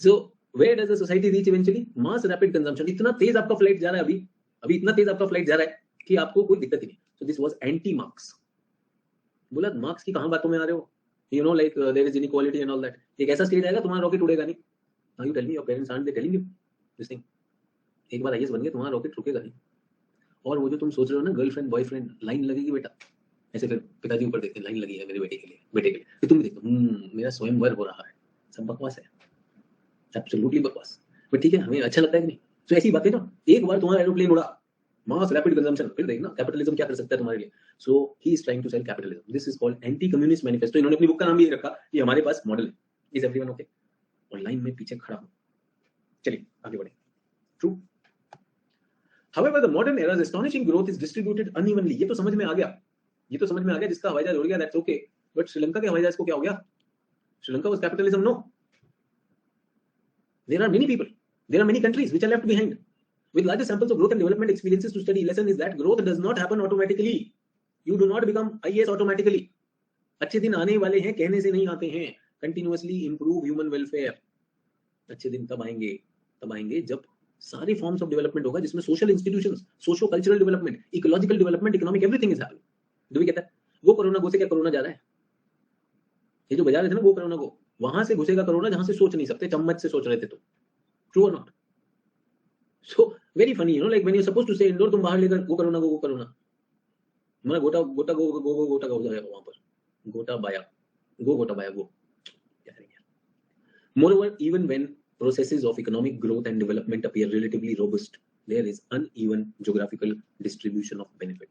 So where does the society reach eventually? Mass rapid consumption. इतना तेज आपका फ्लाइट जा रहा है, अभी इतना तेज आपका फ्लाइट जा रहा है कि आपको कोई दिक्कत ही नहीं. So this was anti Marx. बोला मार्क्स की कहां बातों में आ रहे हो? You know, like there is inequality and all that. एक ऐसा स्टेज आएगा तुम्हारा रॉकेट उड़ेगा नहीं. Now you tell me, your parents aren't they telling you this thing? एक बार आईएएस बन गए, तुम्हारा रॉकेट रुकेगा नहीं. और वो जो तुम सोच रहे हो ना, गर्लफ्रेंड बॉयफ्रेंड, लाइन लगेगी बेटा, ऐसे फिर पिताजी ऊपर देखते हैं, लाइन लगी है मेरे बेटे के लिए, फिर तुम देखो मेरा स्वयंवर हो रहा है. सब बकवास है, एब्सोल्युटली बकवास. बट ठीक है, हमें अच्छा लगता है कि नहीं. तो ऐसी बातें ना, एक बार तुम्हारा एरोप्लेन उड़ा, मास रैपिड कंजम्पशन, फिर देखना कैपिटलिज्म क्या कर सकता है तुम्हारे लिए. So he is trying to sell capitalism. This is called anti communist manifesto. इन्होंने अपनी बुक का नाम भी रखा कि हमारे पास मॉडल है. Is everyone okay? और लाइन में पीछे खड़ा हूं. चलिए आगे बढ़े. True. However, the modern era's astonishing growth is distributed unevenly. ये तो समझ में आ गया, जिसका हवाई जहाज उड़ गया, that's okay. But श्रीलंका के हवाई जहाज को क्या हो गया? Sri Lanka was capitalism? No. There are many people, there are many countries which are left behind with larger samples of growth and development experiences to study. Lesson is that growth does not happen automatically. You do not become IAS automatically. अच्छे दिन आने वाले हैं, कहने से नहीं आते हैं. Continuously improve human welfare. अच्छे दिन तब आएंगे जब सारे फॉर्म्स ऑफ डेवलपमेंट होगा, जिसमें social institutions, socio cultural development, ecological development, economic, everything is happening. जो भी कहता है वो कोरोना गो से क्या कोरोना जा रहा है? ये जो बजा रहे थे ना वो कोरोना गो, वहां से घुसेगा कोरोना जहां से सोच नहीं सकते, चम्मच से सोच रहे थे. तो ट्रू और not? So very funny, you know, like when you suppose to say indoor, तुम बाहर लेकर वो कोरोना मैं गोटा हो जाएगा वहां पर. गोटा बाया गो. Moreover, even when processes of economic growth and development appear relatively robust, there is uneven geographical distribution of benefit.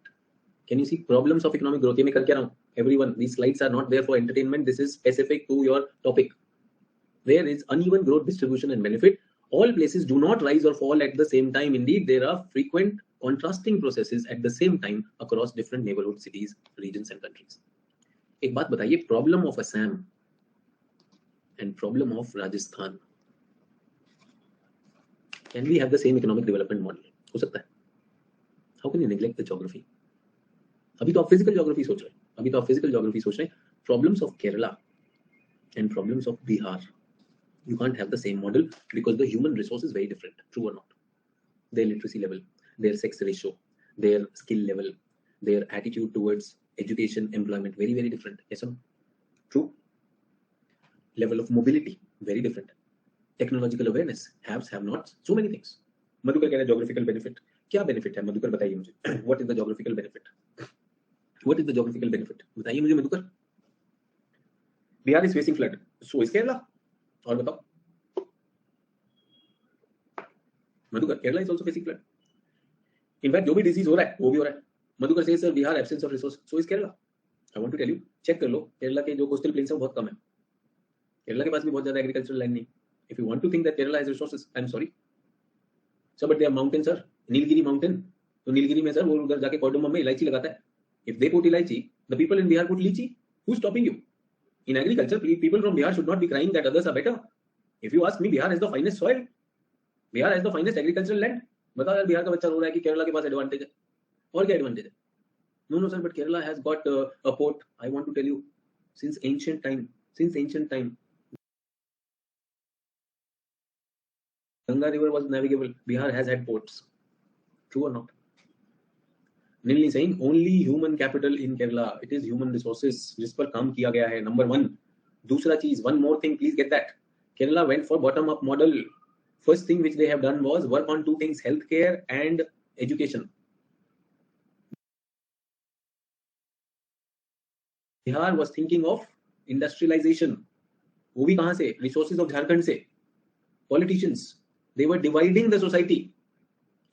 Can you see problems of economic growth? ये मैं कर क्या रहा हूँ? Everyone, these slides are not there for entertainment. This is specific to your topic. There is uneven growth distribution and benefit. All places do not rise or fall at the same time. Indeed, there are frequent contrasting processes at the same time across different neighborhood cities, regions, and countries. एक बात बताइए, problem of Assam and problem of Rajasthan, can we have the same economic development model? हो सकता है. How can you neglect the geography? अभी तो आप physical geography सोच रहे हैं. Problems of Kerala and problems of Bihar, you can't have the same model because the human resource is very different. True or not? Their literacy level, their sex ratio, their skill level, their attitude towards education, employment, very, very different. Yes or no? True. Level of mobility, very different. Technological awareness, haves, have nots, so many things. Madhukar कह रहे geographical benefit. क्या benefit है मधुकर बताइए मुझे. What is the geographical benefit? What is the geographical benefit? बताइए मुझे Madhukar. Bihar is facing flood. So is Kerala. और बताओ. Madhukar, Kerala is also facing flood. In fact, जो भी disease हो रहा है वो भी हो रहा है. Madhukar says sir Bihar absence of resource. So is Kerala. I want to tell you, check कर लो. केरला के जो coastal plains है वो बहुत कम है. केरला के पास भी बहुत ज्यादा agricultural land नहीं. If you want to think that Kerala has resources, I'm sorry. Sir, but they have mountains, sir. Nilgiri mountain. तो नीलगिरी में सर वो उधर जाके cardamom में इलायची लगाता है. If they put इलायची, the people in Bihar put lychee. Who's stopping you? In agriculture, people from Bihar should not be crying that others are better. If you ask me, Bihar has the finest soil. Bihar has the finest agricultural land. बताओ यार बिहार का बच्चा रो रहा है कि केरला के पास advantage है. और क्या एडवांटेज है? No, sir, but Kerala has got a port. I want to tell you, since ancient time, Ganga river was navigable. Bihar has had ports. True or not? Nilli saying only human capital in Kerala. It is human resources. जिस पर काम किया गया है. Number one. दूसरा चीज, one more thing, please get that. Kerala went for bottom-up model. First thing which they have done was work on two things: healthcare and education. Bihar was thinking of industrialization. वो भी कहाँ से? Resources of Jharkhand से. Politicians, they were dividing the society.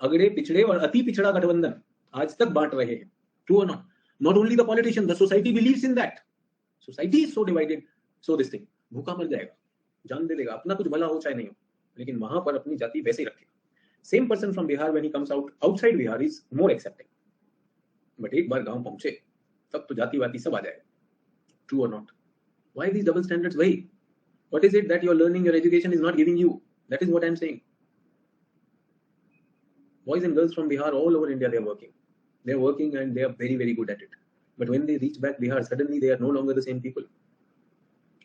अगड़े पिछड़े और अति पिछड़ा गठबंधन आज तक बांट रहे हैं. True or not? Not only the politician, the society believes in that. Society is so divided. So this thing, भूखा मर जाएगा, जान दे देगा, अपना कुछ भला हो चाहे नहीं हो, लेकिन वहां पर अपनी जाति वैसे ही रखेगा. Same person from Bihar when he comes outside Bihar is more accepting. But एक बार गांव पहुंचे तब तो जातिवादी सब आ जाएगा. True or not? Why these double standards? Why? What is it that you're learning, your education is not giving you? That is what I'm saying. Boys and girls from Bihar all over India, they are working. They are working and they are very, very good at it. But when they reach back Bihar, suddenly they are no longer the same people.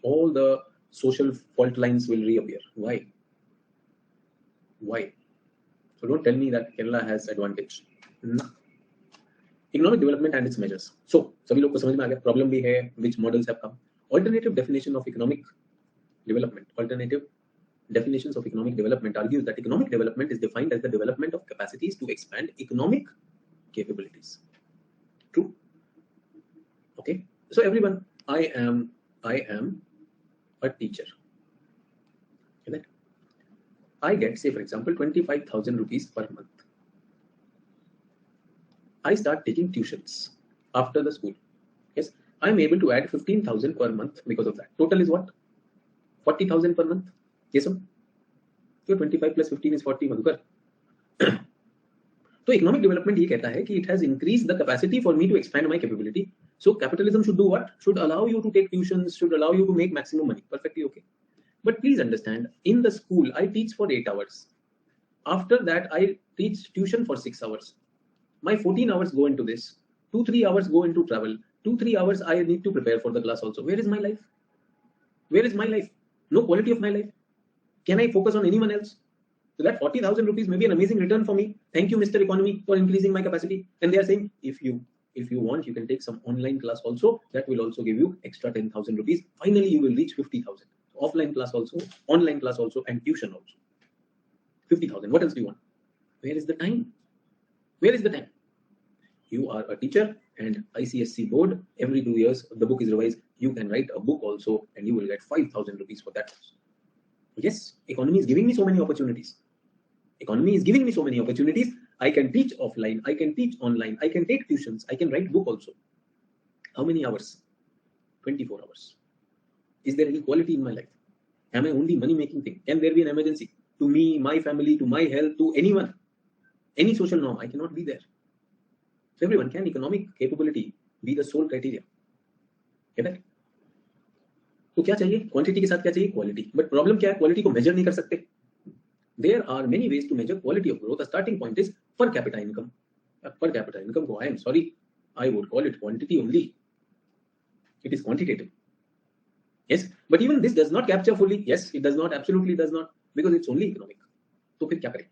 All the social fault lines will reappear. Why? Why? So don't tell me that Kerala has advantage. No. Economic development and its measures. So, सभी लोग को समझ में आ गया. Problem भी है. Which models have come? Alternative definition of economic development. Alternative definitions of economic development argues that economic development is defined as the development of capacities to expand economic capabilities. True? Okay. So everyone, I am a teacher. Okay. I get, say for example, 25,000 rupees per month. I start taking tuitions after the school. Yes, I am able to add 15,000 per month because of that. Total is what? 40,000 per month. Yes, sir. So 25 plus 15 is 40, Madhukar. So economic development ये कहता है कि it has increased the capacity for me to expand my capability. So capitalism should do what? Should allow you to take tuitions, should allow you to make maximum money. Perfectly okay. But please understand, in the school, I teach for 8 hours. After that, I teach tuition for 6 hours. My 14 hours go into this. 2-3 hours go into travel. 2-3 hours I need to prepare for the class also. Where is my life? Where is my life? No quality of my life. Can I focus on anyone else? So that 40,000 rupees may be an amazing return for me. Thank you, Mr. Economy, for increasing my capacity. And they are saying, if you want, you can take some online class also. That will also give you extra 10,000 rupees. Finally, you will reach 50,000. Offline class also, online class also, and tuition also. 50,000. What else do you want? Where is the time? Where is the time? You are a teacher and ICSC board. Every 2 years, the book is revised. You can write a book also and you will get 5,000 rupees for that. Yes, economy is giving me so many opportunities. Economy is giving me so many opportunities. I can teach offline. I can teach online. I can take tuitions. I can write book also. How many hours? 24 hours. Is there any quality in my life? Am I only money-making thing? Can there be an emergency to me, my family, to my health, to anyone? Any social norm, I cannot be there. So everyone, can economic capability be the sole criteria? Get that? तो क्या चाहिए? Quantity के साथ क्या चाहिए? Quality. But problem क्या है? Quality को मेजर नहीं कर सकते. There are many ways to measure quality of growth. The starting point is per capita income. Per capita income को, I am sorry, I would call it quantity only. It is quantitative. Yes, but even this does not capture fully. Yes, it does not, absolutely does not, because it's only economic. तो फिर क्या करें?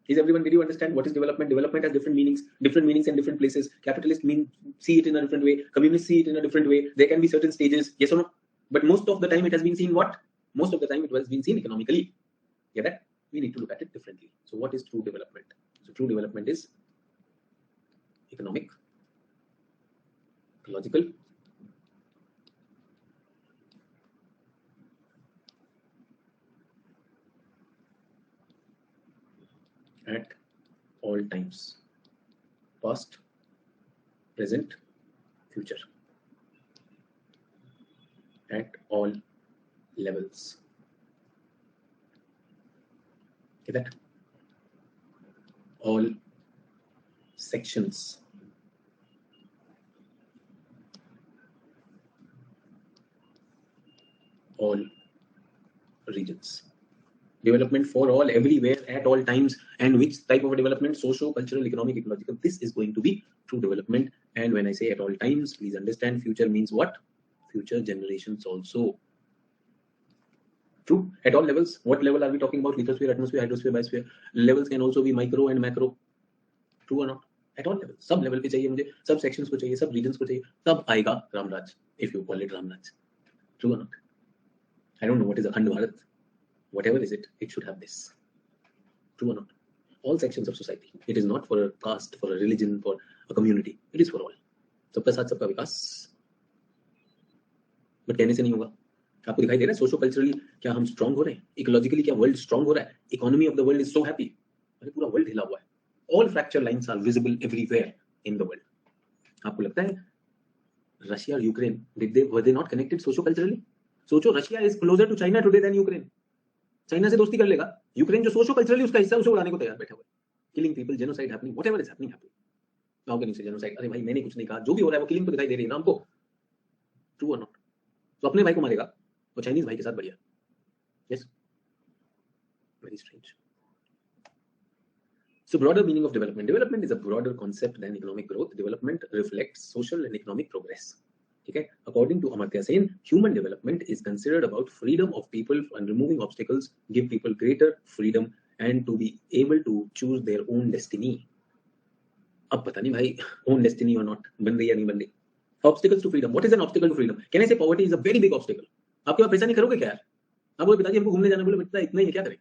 Is everyone, did you understand what is development? Development has different meanings in different places. Capitalists see it in a different way. Communists see it in a different way. There can be certain stages, yes or no? But most of the time it has been seen what? Most of the time it has been seen economically. Yeah, that we need to look at it differently. So what is true development? So true development is economic, ecological, at all times, past, present, future, at all levels. Okay, that all sections, all regions. Development for all, everywhere, at all times. And which type of development? Socio, cultural, economic, ecological. This is going to be true development. And when I say at all times, please understand future means what? Future generations also. True. At all levels. What level are we talking about? Lithosphere, atmosphere, hydrosphere, biosphere. Levels can also be micro and macro. True or not? At all levels. सब level पे चाहिए मुझे, सब sections को चाहिए, सब regions को चाहिए, तब आएगा Ramraj, if you call it Ramraj. True or not? I don't know what is Akhand Bharat. Whatever is it, it should have this. True or not? All sections of society. It is not for a caste, for a religion, for a community. It is for all. सबका साथ सबका विकास. But कहने से नहीं होगा. आपको दिखाई दे रहा है सोशो कल्चरली क्या हम स्ट्रांग हो रहे हैं? इकोलॉजिकली क्या वर्ल्ड स्ट्रांग हो रहा है? Economy of the world is so happy. अरे पूरा वर्ल्ड हिला हुआ है. All fracture lines are visible everywhere in the world. आपको लगता है रशिया और Ukraine, were they not connected socio-culturally? सोचो, Russia is closer to China today than Ukraine. China से दोस्ती कर लेगा. यूक्रेन जो सोशो कल्चरली उसका हिस्सा, उसे उड़ाने को तैयार बैठा हुआ है. Killing people, genocide happening, whatever is happening. How can you से जेनोसाइड? अरे भाई मैंने कुछ नहीं कहा, जो भी हो रहा है वो किलिंग तो दिखाई दे रही है ना हमको. ट्रू और नॉट? तो अपने भाई को मारेगा और चाइनीज भाई के साथ बढ़िया. Yes, very strange. So broader meaning of development. Development is a broader concept than economic growth. Development reflects social and economic progress. Okay? According to Amartya Sen, human development is considered about freedom of people and removing obstacles, give people greater freedom and to be able to choose their own destiny. अब पता नहीं भाई own destiny or not, बन रही या नहीं बन रही. Obstacles to freedom. What is an obstacle to freedom? Can I say poverty is a very big obstacle? आपके पास पैसा नहीं, करोगे क्या यार? आप बोले पिताजी हमको घूमने जाना, बोले बेटा इतना ही है, क्या करें?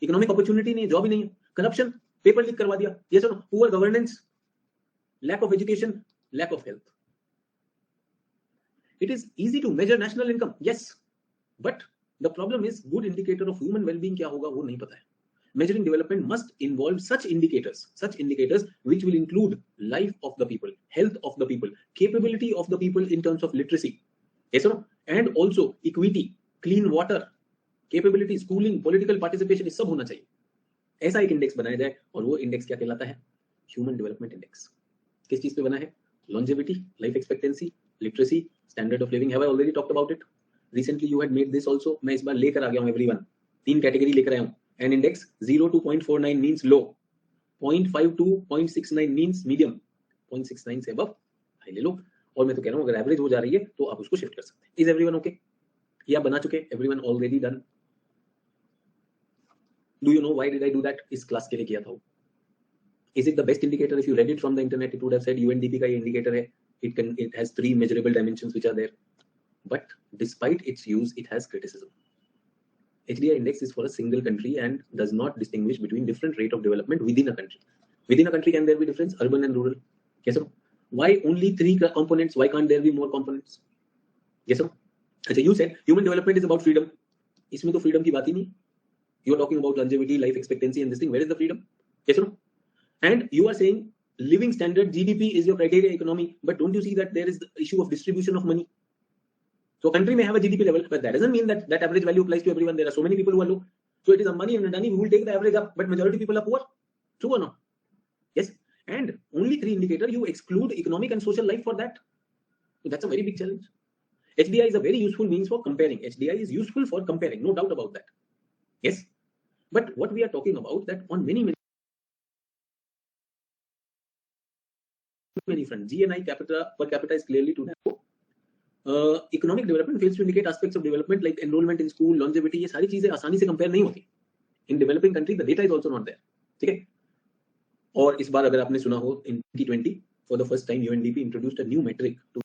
इकोनॉमिक अपॉर्चुनिटी नहीं है, जॉब ही नहीं है, करप्शन, पेपर लीक करवा दिया, ये सुनो, poor governance, lack of education, lack of health. It is easy to measure national income, yes, but the problem is good indicator of human well-being क्या होगा वो नहीं पता है. Measuring development must involve such indicators which will include life of the people, health of the people, capability of the people in terms of literacy, yes or no, and also equity, clean water, capability, schooling, political participation, ये सब होना चाहिए. ऐसा एक index बनाया जाए और वो इंडेक्स क्या कहलाता है? Human development index. किस चीज पे बना है? Longevity, life expectancy, literacy, standard of living. Have I already talked about it? Recently you had made this also. मैं इस बार लेकर आ गया हूं एवरीवन. 3 कैटेगरी लेकर आया हूं. An index 0 to 0.49 means low, 0.5 to 0.69 means medium, 0.69 से अबव हाई ले लो. और मैं तो कह रहा हूं अगर एवरेज हो जा रही है तो आप उसको शिफ्ट कर सकते हैं. Is everyone okay? ये आप बना चुके? Everyone already done? Do you know why did I do that? इस क्लास के लिए किया था. Is it the best indicator? If you read it from the internet, it would have said UNDP का ये indicator है. It has 3 measurable dimensions which are there. But despite its use, it has criticism. HDI index is for a single country and does not distinguish between different rate of development within a country. Within a country, can there be difference? Urban and rural. Yes or no? Why only 3 components? Why can't there be more components? Yes or no? अच्छा, you said human development is about freedom. इसमें तो freedom की बात ही नहीं. You're talking about longevity, life expectancy and this thing. Where is the freedom? Yes or no? And you are saying living standard, GDP is your criteria economy, but don't you see that there is the issue of distribution of money? So a country may have a GDP level, but that doesn't mean that that average value applies to everyone. There are so many people who are low. So it is Ambani and Adani who will take the average up, but majority people are poor. True or not? Yes. And only 3 indicator, you exclude economic and social life for that. So that's a very big challenge. HDI is a very useful means for comparing. HDI is useful for comparing, no doubt about that. Yes. But what we are talking about that on many fronts, GNI per capita is clearly too narrow. Economic development fails to indicate aspects of development like enrollment in school, longevity. ये सारी चीजें आसानी से compare नहीं होती. In developing country, the data is also not there. ठीक है? और इस बार अगर आपने सुना हो in 2020 for the first time UNDP introduced a new metric to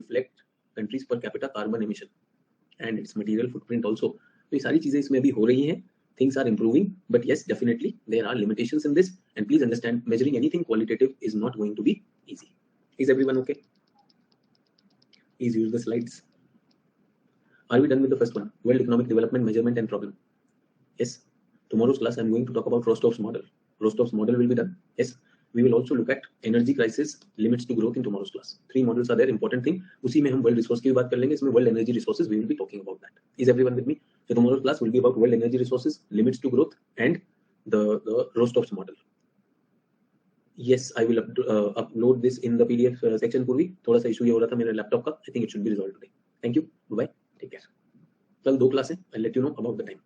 reflect countries per capita carbon emission and its material footprint also. तो ये सारी चीजें इसमें अभी हो रही हैं. Things are improving, but yes, definitely there are limitations in this, and please understand, measuring anything qualitative is not going to be easy. Is everyone okay? Please use the slides. Are we done with the first one? World Economic Development Measurement and Problem. Yes. Tomorrow's class I'm going to talk about Rostov's model. Rostov's model will be done. Yes. We will also look at energy crisis, limits to growth in tomorrow's class. 3 models are there. Important thing. उसी में हम world resource की भी बात कर लेंगे. इसमें world energy resources we will be talking about that. Is everyone with me? So tomorrow's class will be about world energy resources, limits to growth, and the Rostov's model. Yes, I will upload this in the PDF section. पूर्वी थोड़ा सा issue ये हो रहा था मेरे laptop का. I think it should be resolved today. Thank you. Bye. Take care. कल 2 क्लास है. I'll let you know about the time.